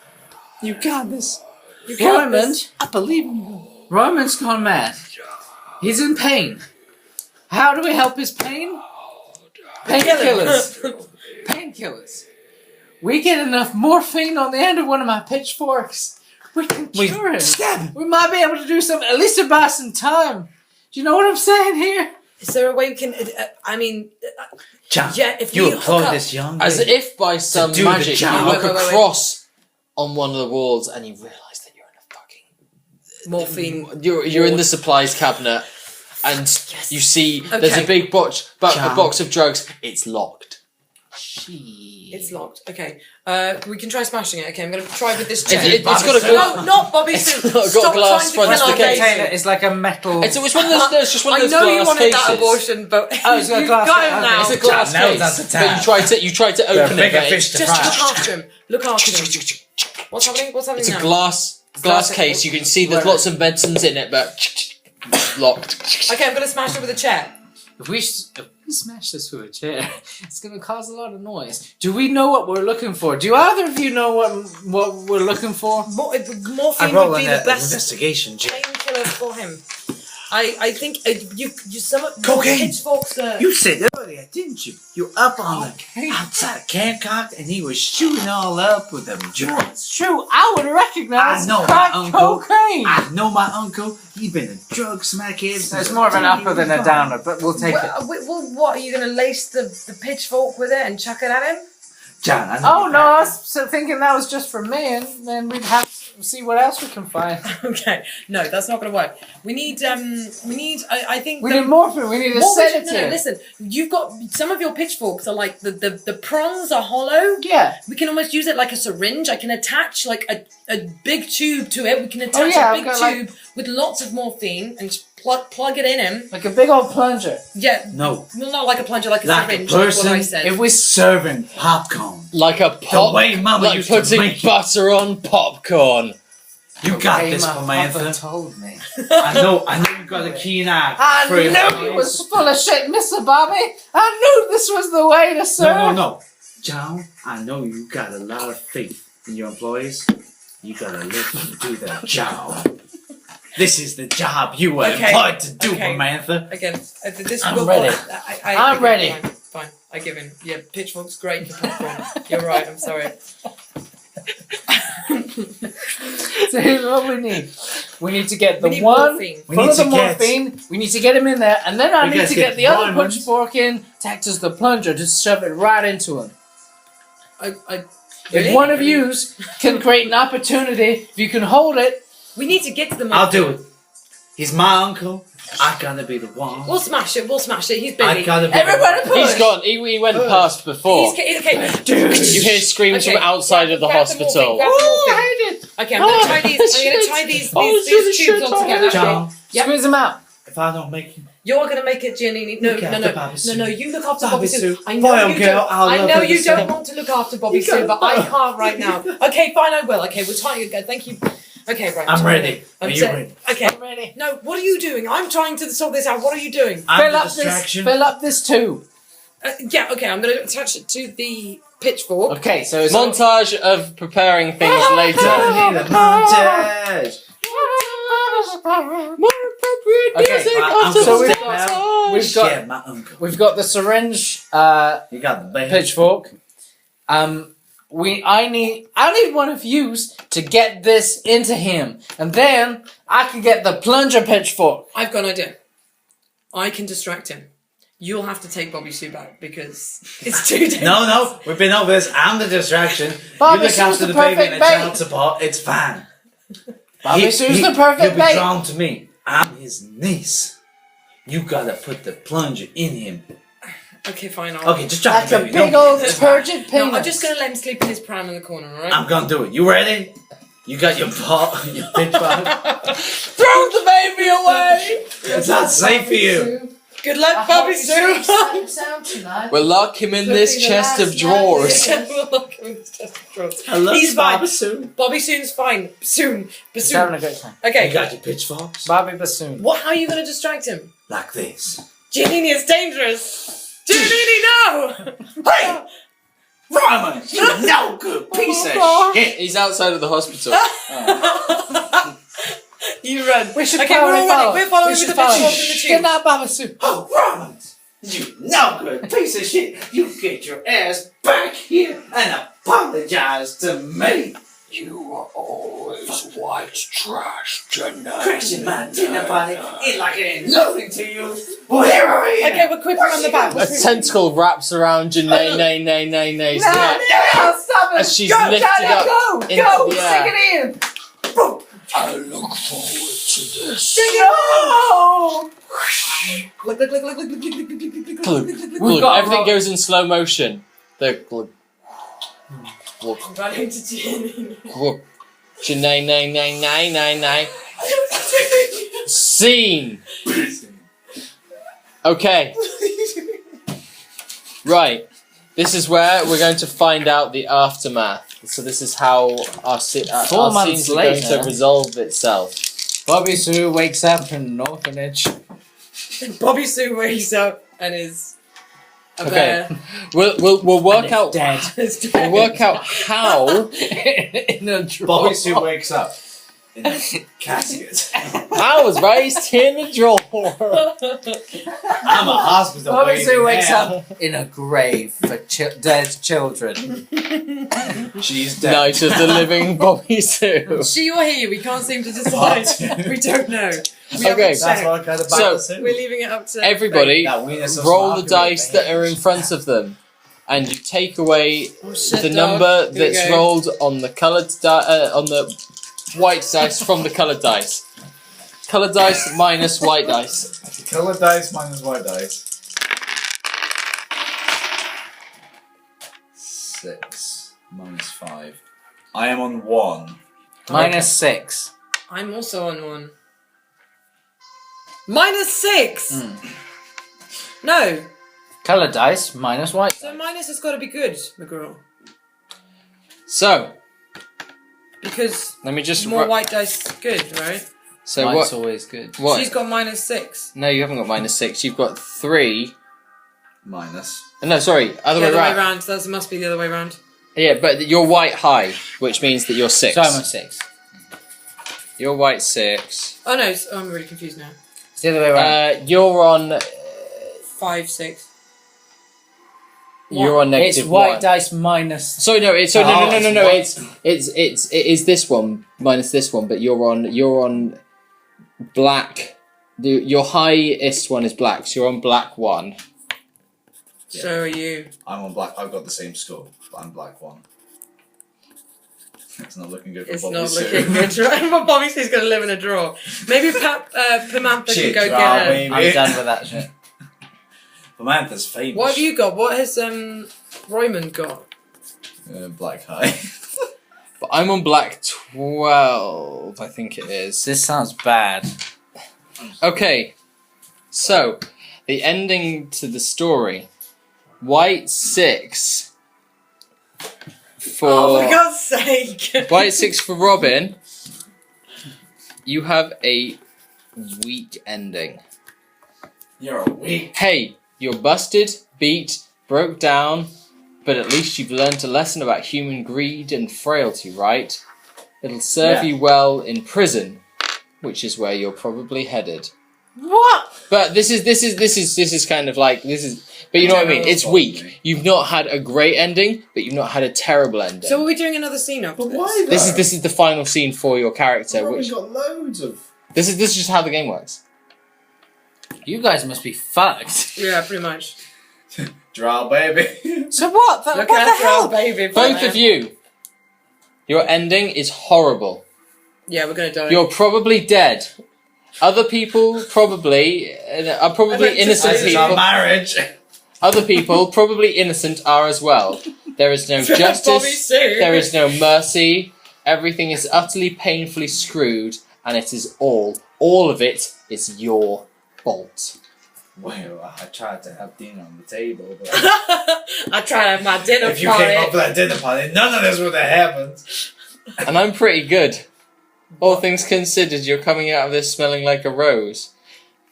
Speaker 3: You got this.
Speaker 6: Roymond.
Speaker 3: I believe in you.
Speaker 6: Roymond's gone mad. He's in pain. How do we help his pain? Painkillers. Painkillers. We get enough morphine on the end of one of my pitchforks. We can cure him.
Speaker 3: Stab him.
Speaker 6: We might be able to do something, at least to buy some time. Do you know what I'm saying here?
Speaker 8: Is there a way we can?
Speaker 3: John,
Speaker 8: Yeah, if
Speaker 3: you
Speaker 8: we
Speaker 3: employ
Speaker 8: hook
Speaker 3: this young
Speaker 4: As
Speaker 3: lady.
Speaker 4: if by some
Speaker 3: do the
Speaker 4: magic, you
Speaker 3: job.
Speaker 4: look
Speaker 8: Wait.
Speaker 4: across on one of the walls and you realise that you're in a fucking
Speaker 8: morphine.
Speaker 4: You're in the supplies cabinet, and you see there's a
Speaker 8: Okay.
Speaker 4: big box
Speaker 3: John.
Speaker 4: of drugs. It's locked.
Speaker 8: It's locked. Okay. We can try smashing it. Okay, I'm gonna try with this chair.
Speaker 4: It's got a
Speaker 8: No, not Bobby
Speaker 4: It's
Speaker 8: Sue.
Speaker 4: got
Speaker 8: Stop
Speaker 4: glass
Speaker 8: trying to
Speaker 4: fronts
Speaker 8: kill
Speaker 4: to
Speaker 8: our
Speaker 4: case.
Speaker 8: baby.
Speaker 6: Container is like a metal.
Speaker 4: It's one of those. No, it's just one of
Speaker 8: I
Speaker 4: those
Speaker 8: know
Speaker 4: glass
Speaker 8: you wanted
Speaker 4: cases.
Speaker 8: that abortion, but
Speaker 6: Oh, it's got a
Speaker 8: you've
Speaker 6: glass-
Speaker 8: got him
Speaker 6: okay.
Speaker 8: now.
Speaker 4: It's a glass
Speaker 3: John,
Speaker 4: case.
Speaker 3: nails at the
Speaker 4: But
Speaker 3: time.
Speaker 4: you try to open it,
Speaker 3: bigger
Speaker 4: but
Speaker 3: fish
Speaker 4: it's
Speaker 3: to
Speaker 8: Just
Speaker 3: fry.
Speaker 8: look after him. Look after him. What's happening? What's happening
Speaker 4: it's a
Speaker 8: now?
Speaker 4: glass
Speaker 8: Glass-
Speaker 4: case. You can see there's lots of medicines in it, but locked.
Speaker 8: Okay, I'm gonna smash it with a chair.
Speaker 6: If we smash this with a chair, it's going to cause a lot of noise. Do we know what we're looking for? Do either of you know what we're looking for?
Speaker 8: Morphine
Speaker 3: roll
Speaker 8: would be
Speaker 3: an
Speaker 8: the best
Speaker 3: investigation check.
Speaker 8: painkiller for him. I think you some
Speaker 3: Cocaine.
Speaker 8: pitchforks.
Speaker 3: You said earlier, didn't you? You up on the outside of Camcock and he was shooting all up with them drugs.
Speaker 6: It's true. I would recognize
Speaker 3: I know my
Speaker 6: crack
Speaker 3: uncle.
Speaker 6: cocaine.
Speaker 3: I know my uncle. He been a drug smackhead.
Speaker 6: So it's more of an upper than a downer, but we'll take it.
Speaker 8: Well, what are you gonna lace the pitchfork with it and chuck it at him?
Speaker 3: John, I know
Speaker 6: Oh
Speaker 3: you
Speaker 6: no, I
Speaker 3: crack.
Speaker 6: was thinking that was just for me, and then we'd have to see what else we can find.
Speaker 8: Okay, no, that's not gonna work. We need. I think.
Speaker 6: We need morphine. We need a
Speaker 8: What we should-
Speaker 6: sedative.
Speaker 8: no, listen. You've got some of your pitchforks are like the prongs are hollow.
Speaker 6: Yeah.
Speaker 8: We can almost use it like a syringe. I can attach like a big tube to it. We can attach
Speaker 6: yeah,
Speaker 8: a
Speaker 6: I've
Speaker 8: big
Speaker 6: got,
Speaker 8: tube with lots of morphine and just plug it in him.
Speaker 6: Like a big old plunger.
Speaker 8: Yeah.
Speaker 3: No.
Speaker 8: Well, not like a plunger, like a
Speaker 3: Like a
Speaker 8: syringe. Like what I
Speaker 3: person,
Speaker 8: said.
Speaker 6: If we
Speaker 3: Serving popcorn.
Speaker 4: Like a pop,
Speaker 3: way Mama
Speaker 4: like
Speaker 3: used to
Speaker 4: putting
Speaker 3: make it.
Speaker 4: butter on popcorn.
Speaker 3: You got
Speaker 6: Hey,
Speaker 3: this,
Speaker 6: my
Speaker 3: Samantha.
Speaker 6: papa told me.
Speaker 3: I know you got a keen eye.
Speaker 6: I
Speaker 3: for your
Speaker 6: knew
Speaker 3: eyes.
Speaker 6: it was full of shit, Mr. Bobby. I knew this was the way to serve.
Speaker 3: No. John, I know you got a lot of faith in your employees. You gotta let them do their job. This is the job you were
Speaker 8: Okay,
Speaker 3: employed to do,
Speaker 8: okay.
Speaker 3: Samantha.
Speaker 8: Again, this
Speaker 6: I'm
Speaker 8: will
Speaker 6: ready. I'm ready.
Speaker 8: Fine, I give in. Yeah, pitchfork's great for popcorn. You're right. I'm sorry.
Speaker 6: So here's what we need. We need to get the
Speaker 8: We need
Speaker 6: one
Speaker 8: morphine.
Speaker 3: We
Speaker 6: full
Speaker 3: need
Speaker 6: of the
Speaker 3: to get-
Speaker 6: morphine. We need to get him in there, and then I
Speaker 3: We
Speaker 6: need
Speaker 3: gotta
Speaker 6: to
Speaker 3: get
Speaker 6: get the other
Speaker 3: diamonds.
Speaker 6: pitchfork in to act as the plunger to shove it right into him.
Speaker 8: Really?
Speaker 6: If one of yous can create an opportunity, if you can hold it,
Speaker 8: We need to get to the morphine.
Speaker 3: I'll do it. He's my uncle. I gotta be the one.
Speaker 8: We'll smash it. He's
Speaker 3: I
Speaker 8: busy.
Speaker 3: gotta be
Speaker 6: everybody push.
Speaker 4: He's gone. He went past before.
Speaker 8: He's okay.
Speaker 4: You hear screams
Speaker 8: Okay,
Speaker 4: from outside of the
Speaker 8: grab the
Speaker 4: hospital.
Speaker 8: morphine, grab the morphine.
Speaker 6: I hate it.
Speaker 8: Okay, I'm gonna tie these. I'm gonna tie these tubes all together.
Speaker 3: John,
Speaker 8: Yep.
Speaker 6: Squeeze him out.
Speaker 3: if I don't make him,
Speaker 8: You're gonna make it, Giannini. No,
Speaker 3: Look
Speaker 8: no,
Speaker 3: after
Speaker 8: no,
Speaker 3: Bobby
Speaker 8: no,
Speaker 3: Sue.
Speaker 8: no. You look after
Speaker 3: Bobby
Speaker 8: Bobby Sue.
Speaker 3: Sue.
Speaker 8: I know
Speaker 3: Boy,
Speaker 8: you
Speaker 3: girl,
Speaker 8: don't.
Speaker 3: I'll
Speaker 8: I
Speaker 3: love
Speaker 8: know
Speaker 3: her
Speaker 8: you
Speaker 3: the
Speaker 8: don't
Speaker 3: same.
Speaker 8: want to look after Bobby
Speaker 3: You
Speaker 8: Sue, but I
Speaker 3: gotta-
Speaker 8: can't right now. Okay, fine, I will. Okay, we'll tie you again. Thank you. Okay, right.
Speaker 3: I'm ready. Are you ready?
Speaker 8: Okay.
Speaker 6: I'm ready.
Speaker 8: No, what are you doing? I'm trying to sort this out. What are you doing?
Speaker 3: I'm
Speaker 6: Fill
Speaker 3: the
Speaker 6: up this.
Speaker 3: distraction.
Speaker 6: Fill up this tube.
Speaker 8: Yeah, okay, I'm gonna attach it to the pitchfork.
Speaker 6: Okay, so it's
Speaker 4: Montage of preparing things later.
Speaker 3: Don't need a montage.
Speaker 4: More appropriate
Speaker 6: Okay,
Speaker 4: music
Speaker 3: right,
Speaker 4: after
Speaker 3: I'm
Speaker 6: so
Speaker 4: the
Speaker 6: we've
Speaker 4: montage.
Speaker 6: we've got
Speaker 3: Yeah, my uncle.
Speaker 6: we've got the syringe,
Speaker 3: You got the band.
Speaker 6: pitchfork. I need one of yous to get this into him, and then I can get the plunger pitchfork.
Speaker 8: I've got an idea. I can distract him. You'll have to take Bobby Sue back because it's too dangerous.
Speaker 3: No, we've been over this. I'm the distraction.
Speaker 6: Bobby
Speaker 3: you look
Speaker 6: Sue's
Speaker 3: after
Speaker 6: the
Speaker 3: the baby
Speaker 6: perfect
Speaker 3: and the
Speaker 6: bait.
Speaker 3: child support. It's fine.
Speaker 6: Bobby Sue's the perfect
Speaker 3: He'll be
Speaker 6: bait.
Speaker 3: drawn to me. I'm his niece. You gotta put the plunger in him.
Speaker 8: Okay, fine. I'll...
Speaker 3: Okay, just drop
Speaker 6: Like
Speaker 3: the
Speaker 6: a
Speaker 3: baby.
Speaker 6: big
Speaker 3: No,
Speaker 6: old turgid penis.
Speaker 8: No, I'm just gonna let him sleep in his pram in the corner, alright?
Speaker 3: I'm gonna do it. You ready? You got your pot, your pitch bag.
Speaker 6: throw the baby away.
Speaker 3: It's not safe for you.
Speaker 8: Good luck, Bobby Sue!
Speaker 4: We'll lock him in this chest of drawers.
Speaker 8: We'll lock him in his chest of drawers.
Speaker 3: I love
Speaker 8: He's
Speaker 3: you,
Speaker 8: fine.
Speaker 3: Bobby Sue.
Speaker 8: Bobby Soon's fine. Soon.
Speaker 6: He's having
Speaker 8: Bassoon.
Speaker 6: a good time.
Speaker 3: You
Speaker 8: Okay.
Speaker 3: got your pitchforks?
Speaker 6: Bobby Bassoon.
Speaker 8: What? How are you gonna distract him?
Speaker 3: Like this.
Speaker 8: Giannini, it's dangerous! Giannini, no!
Speaker 3: Hey! Ramen! You no good piece of shit!
Speaker 4: He's outside of the hospital.
Speaker 8: You run.
Speaker 6: We should
Speaker 8: Okay,
Speaker 6: follow
Speaker 8: we're all
Speaker 6: him.
Speaker 8: running. We're following
Speaker 6: We
Speaker 8: with
Speaker 6: should
Speaker 8: the
Speaker 6: follow
Speaker 8: pitchfork
Speaker 6: him.
Speaker 8: and the
Speaker 6: Get
Speaker 8: tube.
Speaker 6: that Bobby Bassoon.
Speaker 3: Oh, ramen! You no good piece of shit! You get your ass back here and apologize to me!
Speaker 5: You are always white trash, Jenna.
Speaker 3: Crashing my dinner party in like it ain't nothing to you. Well, here I am!
Speaker 8: Okay, we're quick around the back.
Speaker 4: A tentacle wraps around Janae's neck
Speaker 6: Stop it.
Speaker 4: as she's lifted up
Speaker 6: Go,
Speaker 4: into
Speaker 6: go,
Speaker 4: the
Speaker 6: stick
Speaker 4: air.
Speaker 6: it in.
Speaker 5: I look forward to this.
Speaker 6: No.
Speaker 4: Glug.
Speaker 6: got
Speaker 4: Everything
Speaker 6: rock.
Speaker 4: goes in slow motion. The glug. Glug.
Speaker 8: Running to Giannini.
Speaker 4: Glug. Janae. Scene. Okay. Right. This is where we're going to find out the aftermath. So this is how our
Speaker 6: 4
Speaker 4: our
Speaker 6: months
Speaker 4: scenes are going
Speaker 6: later.
Speaker 4: to resolve itself.
Speaker 6: Bobby Sue wakes up in an orphanage.
Speaker 8: Bobby Sue wakes up and is a
Speaker 4: Okay.
Speaker 8: bear.
Speaker 4: We'll work out.
Speaker 6: Dead.
Speaker 4: We'll work out how.
Speaker 6: in a drawer.
Speaker 3: Bobby Sue wakes up in a casket.
Speaker 4: I was raised in a drawer.
Speaker 3: I'm a hospital
Speaker 6: Bobby
Speaker 3: waiting
Speaker 6: Sue wakes
Speaker 3: now.
Speaker 6: up in a grave for dead children.
Speaker 3: She's dead.
Speaker 4: Night of the Living Bobby Sue.
Speaker 8: She or he, we can't seem to decide. We don't know. We haven't
Speaker 4: Okay.
Speaker 3: That's
Speaker 8: checked.
Speaker 3: what I kind of
Speaker 4: So,
Speaker 8: We're leaving it up to
Speaker 4: Everybody,
Speaker 3: That weenus of
Speaker 4: roll the
Speaker 3: smarkery
Speaker 4: dice
Speaker 3: thing.
Speaker 4: that are in front of them, and you take away
Speaker 8: Oh, shit,
Speaker 4: the
Speaker 8: dog.
Speaker 4: number
Speaker 8: Here we
Speaker 4: that's
Speaker 8: go.
Speaker 4: rolled on the on the white dice from the coloured dice. Coloured dice minus white dice.
Speaker 3: Colour dice minus white dice. 6 minus 5. I am on 1.
Speaker 6: -6.
Speaker 8: I'm also on one. -6! No.
Speaker 6: Color dice minus white.
Speaker 8: So minus has got to be good, McGraw.
Speaker 4: So
Speaker 8: Because
Speaker 4: let me just.
Speaker 8: more white dice is good, right?
Speaker 4: So
Speaker 6: White's
Speaker 4: what?
Speaker 6: always good.
Speaker 4: What?
Speaker 8: She's got -6.
Speaker 4: No, you haven't got -6. You've got 3.
Speaker 3: Minus.
Speaker 4: No, sorry, other
Speaker 8: The
Speaker 4: way
Speaker 8: other way
Speaker 4: around.
Speaker 8: round. That must be the other way round.
Speaker 4: Yeah, but you're white high, which means that you're 6.
Speaker 6: So I'm on 6.
Speaker 4: You're white 6.
Speaker 8: Oh no, I'm really confused now.
Speaker 6: It's the other way around.
Speaker 4: You're on.
Speaker 8: 5, 6.
Speaker 4: You're on
Speaker 6: It's
Speaker 4: negative
Speaker 6: white
Speaker 4: 1.
Speaker 6: dice minus.
Speaker 4: So no,
Speaker 3: Oh,
Speaker 4: no.
Speaker 3: it's
Speaker 4: It is this one minus this one, but you're on black. Your highest one is black, so you're on black 1.
Speaker 8: So are you.
Speaker 3: I'm on black. I've got the same score, but I'm black 1. It's not looking good for
Speaker 8: It's
Speaker 3: Bobby
Speaker 8: not
Speaker 3: Sue.
Speaker 8: looking good. Well, Bobby Sue's going to live in a drawer. Maybe Pamantha can
Speaker 3: Shit,
Speaker 8: go
Speaker 3: draw,
Speaker 8: get her.
Speaker 3: baby.
Speaker 6: I'm done with that shit.
Speaker 3: Samantha's famous.
Speaker 8: What have you got? What has Roymond got?
Speaker 3: Black high.
Speaker 4: But I'm on black 12, I think it is.
Speaker 6: This sounds bad.
Speaker 4: Okay, so the ending to the story. White 6 for
Speaker 8: Oh, for God's sake!
Speaker 4: White 6 for Robin. You have a weak ending.
Speaker 3: You're a weak.
Speaker 4: Hey, you're busted, beat, broke down, but at least you've learned a lesson about human greed and frailty, right? It'll serve you well in prison, which is where you're probably headed.
Speaker 8: What?
Speaker 4: But this is kind of like but you know what I mean? It's weak. You've not had a great ending, but you've not had a terrible ending.
Speaker 8: So are we doing another scene after
Speaker 3: But
Speaker 8: this?
Speaker 3: why?
Speaker 4: This is the final scene for your character,
Speaker 3: Robin's
Speaker 4: which
Speaker 3: got loads of.
Speaker 4: this is just how the game works.
Speaker 6: You guys must be fucked.
Speaker 8: Yeah, pretty much.
Speaker 3: Draw, baby.
Speaker 6: So what?
Speaker 8: Look
Speaker 6: What the
Speaker 8: after
Speaker 6: hell?
Speaker 8: our baby.
Speaker 4: Both of you, your ending is horrible.
Speaker 8: Yeah, we're going to die.
Speaker 4: You're probably dead. Other people probably are probably innocent
Speaker 3: This is our
Speaker 4: people.
Speaker 3: marriage.
Speaker 4: Other people, probably innocent, are as well. There is no
Speaker 8: Bobby
Speaker 4: justice.
Speaker 8: Sue.
Speaker 4: There is no mercy. Everything is utterly painfully screwed, and it is all of it is your fault.
Speaker 3: Well, I tried to have dinner on the table, but
Speaker 8: I tried to have my dinner
Speaker 3: if you
Speaker 8: party.
Speaker 3: came up for that dinner party, none of this would have happened.
Speaker 4: And I'm pretty good. All things considered, you're coming out of this smelling like a rose.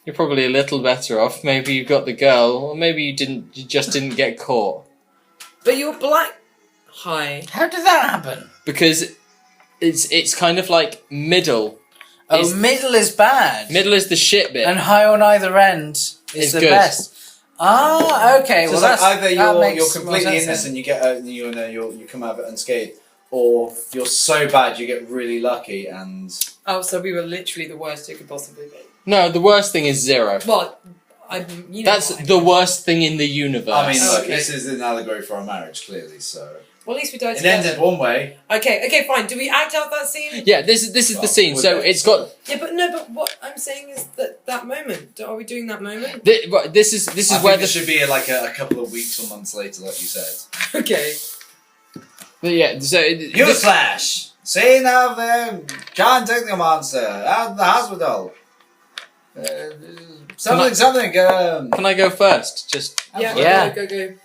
Speaker 4: You're probably a little better off. Maybe you got the girl, or maybe you didn't. You just didn't get caught.
Speaker 8: But you're black. Hi.
Speaker 6: How did that happen?
Speaker 4: Because it's kind of like middle.
Speaker 6: Oh,
Speaker 4: It's-
Speaker 6: middle is bad.
Speaker 4: Middle is the shit bit.
Speaker 6: And high on either end is
Speaker 4: It's
Speaker 6: the
Speaker 4: good.
Speaker 6: best. Ah, okay.
Speaker 3: So
Speaker 6: Well,
Speaker 3: it's like
Speaker 6: that's
Speaker 3: either
Speaker 6: that makes
Speaker 3: you're
Speaker 6: more
Speaker 3: completely
Speaker 6: sense then.
Speaker 3: innocent, you come out of it unscathed, or you're so bad you get really lucky and.
Speaker 8: Oh, so we were literally the worst it could possibly be.
Speaker 4: No, the worst thing is 0.
Speaker 8: Well, you know
Speaker 4: That's
Speaker 8: what I mean.
Speaker 4: the worst thing in the universe.
Speaker 3: I mean, look,
Speaker 8: Okay.
Speaker 3: this is an allegory for our marriage, clearly. So
Speaker 8: Well, at least we died
Speaker 3: it
Speaker 8: together.
Speaker 3: ended one way.
Speaker 8: Okay, fine. Do we act out that scene?
Speaker 4: Yeah, this is the
Speaker 3: Well,
Speaker 4: scene.
Speaker 3: with
Speaker 4: So
Speaker 3: it.
Speaker 4: it's got
Speaker 8: Yeah, but what I'm saying is that moment. Are we doing that moment?
Speaker 4: this is
Speaker 3: I
Speaker 4: where
Speaker 3: think
Speaker 4: the
Speaker 3: it should be like a couple of weeks or months later, like you said.
Speaker 8: Okay.
Speaker 4: yeah. So this,
Speaker 3: Newsflash! Scene of can't take the monster out of the hospital. Something.
Speaker 4: can I go first? Just
Speaker 8: Yeah.
Speaker 6: Yeah.
Speaker 8: Go.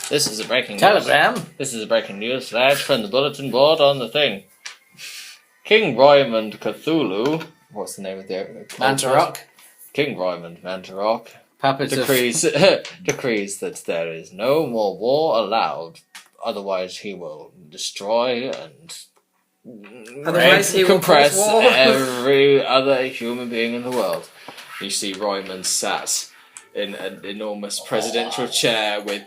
Speaker 4: this is a breaking
Speaker 6: Telegram.
Speaker 4: news. This is a breaking news flash from the bulletin board on the thing. King Roymond Cthulhu. What's the name of the
Speaker 6: Mantarok.
Speaker 4: King Roymond Mantarok
Speaker 6: Puppet of...
Speaker 4: decrees that there is no more war allowed. Otherwise, he will destroy and
Speaker 8: Otherwise he will
Speaker 4: compress
Speaker 8: cause war.
Speaker 4: every other human being in the world. You see Roymond sat in an enormous presidential chair with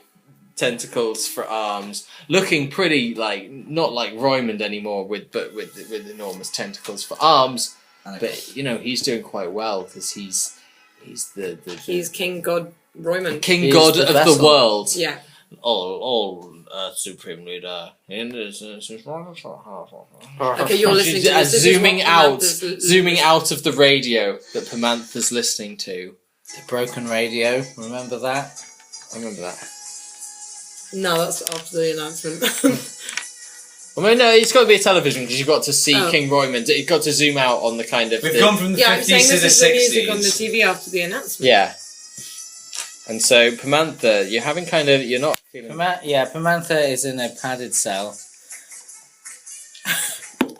Speaker 4: tentacles for arms, looking pretty like not like Roymond anymore, with enormous tentacles for arms. But you know he's doing quite well because he's
Speaker 8: He's King God Roymond.
Speaker 4: King
Speaker 6: He's
Speaker 4: God
Speaker 6: the
Speaker 4: of
Speaker 6: vessel.
Speaker 4: the world.
Speaker 8: Yeah.
Speaker 4: All supreme leader.
Speaker 8: Okay, you're listening to this. This is
Speaker 4: zooming
Speaker 8: what
Speaker 4: out,
Speaker 8: Pamantha's
Speaker 4: zooming out of the radio that Pamantha's listening to.
Speaker 6: The broken radio. Remember that?
Speaker 4: I remember that.
Speaker 8: No, that's after the announcement.
Speaker 4: I mean, no, it's got to be a television because you've got to see
Speaker 8: Oh.
Speaker 4: King Roymond. You've got to zoom out on the kind of.
Speaker 3: We've gone from the
Speaker 8: yeah, I'm
Speaker 3: 50s
Speaker 8: saying
Speaker 3: to
Speaker 8: this
Speaker 3: the
Speaker 8: is the
Speaker 3: 60s.
Speaker 8: music on the TV after the announcement.
Speaker 4: Yeah. And so Pamantha, you're having kind of you're not feeling.
Speaker 6: Pamantha is in a padded cell.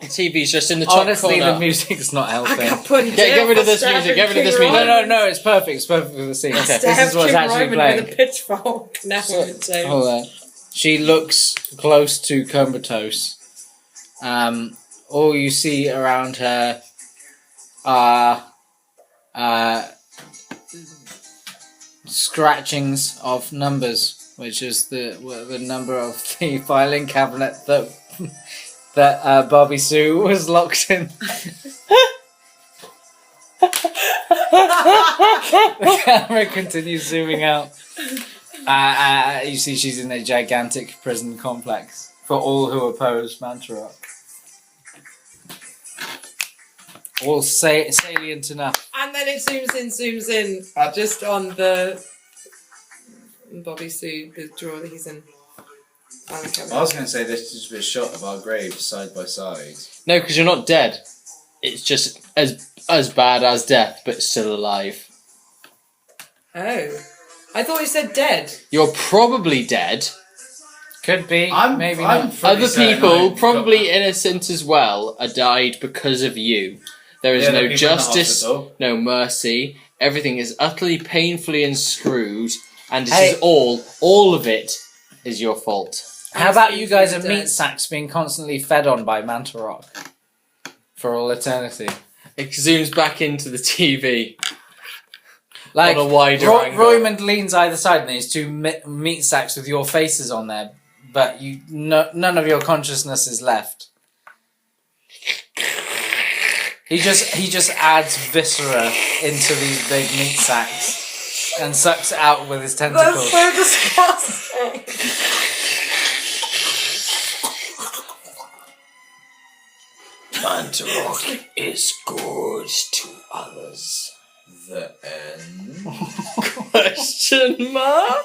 Speaker 4: The TV's just in the top
Speaker 6: Honestly,
Speaker 4: corner.
Speaker 6: the music's not
Speaker 8: I
Speaker 6: helping.
Speaker 8: got put in
Speaker 4: Get
Speaker 8: jail
Speaker 4: rid of
Speaker 8: for
Speaker 4: this
Speaker 8: stabbing
Speaker 4: music, get rid of this
Speaker 8: King
Speaker 4: music.
Speaker 8: Roymond.
Speaker 6: No, it's perfect. It's perfect for the scene.
Speaker 4: Okay.
Speaker 6: This is what's
Speaker 8: King
Speaker 6: actually
Speaker 8: Roymond
Speaker 6: playing.
Speaker 8: with a pitchfork. Now I'm in jail.
Speaker 6: Hold on. She looks close to comatose. All you see around her are scratchings of numbers, which is the number of the filing cabinet that that Bobby Sue was locked in. The camera continues zooming out. You see she's in a gigantic prison complex for all who oppose Mantarok. All salient enough.
Speaker 8: And then it zooms in, just on the Bobby Sue, the drawer that he's in.
Speaker 3: I was going to say this is just a shot of our graves side by side.
Speaker 4: No, because you're not dead. It's just as bad as death, but still alive.
Speaker 8: Oh. I thought he said dead.
Speaker 4: You're probably dead.
Speaker 6: Could be. Maybe
Speaker 3: I'm
Speaker 6: not.
Speaker 3: pretty
Speaker 4: Other
Speaker 3: certain
Speaker 4: people,
Speaker 3: I've
Speaker 4: probably
Speaker 3: got-
Speaker 4: innocent as well, are died because of you. There is
Speaker 3: Yeah, the
Speaker 4: no
Speaker 3: people in the
Speaker 4: justice,
Speaker 3: hospital.
Speaker 4: no mercy. Everything is utterly painfully unscrewed, and it
Speaker 6: Hey.
Speaker 4: is all of it is your fault.
Speaker 6: How about you guys are
Speaker 8: Dead.
Speaker 6: meat sacks being constantly fed on by Mantarok for all eternity?
Speaker 4: It zooms back into the TV.
Speaker 6: Like
Speaker 4: On a wider angle.
Speaker 6: Roymond leans either side, and there's two meat sacks with your faces on there, but none of your consciousness is left. He just adds viscera into these big meat sacks and sucks it out with his tentacles.
Speaker 8: That's so disgusting.
Speaker 5: Mantarok is good to others.
Speaker 3: The end.
Speaker 4: Question mark?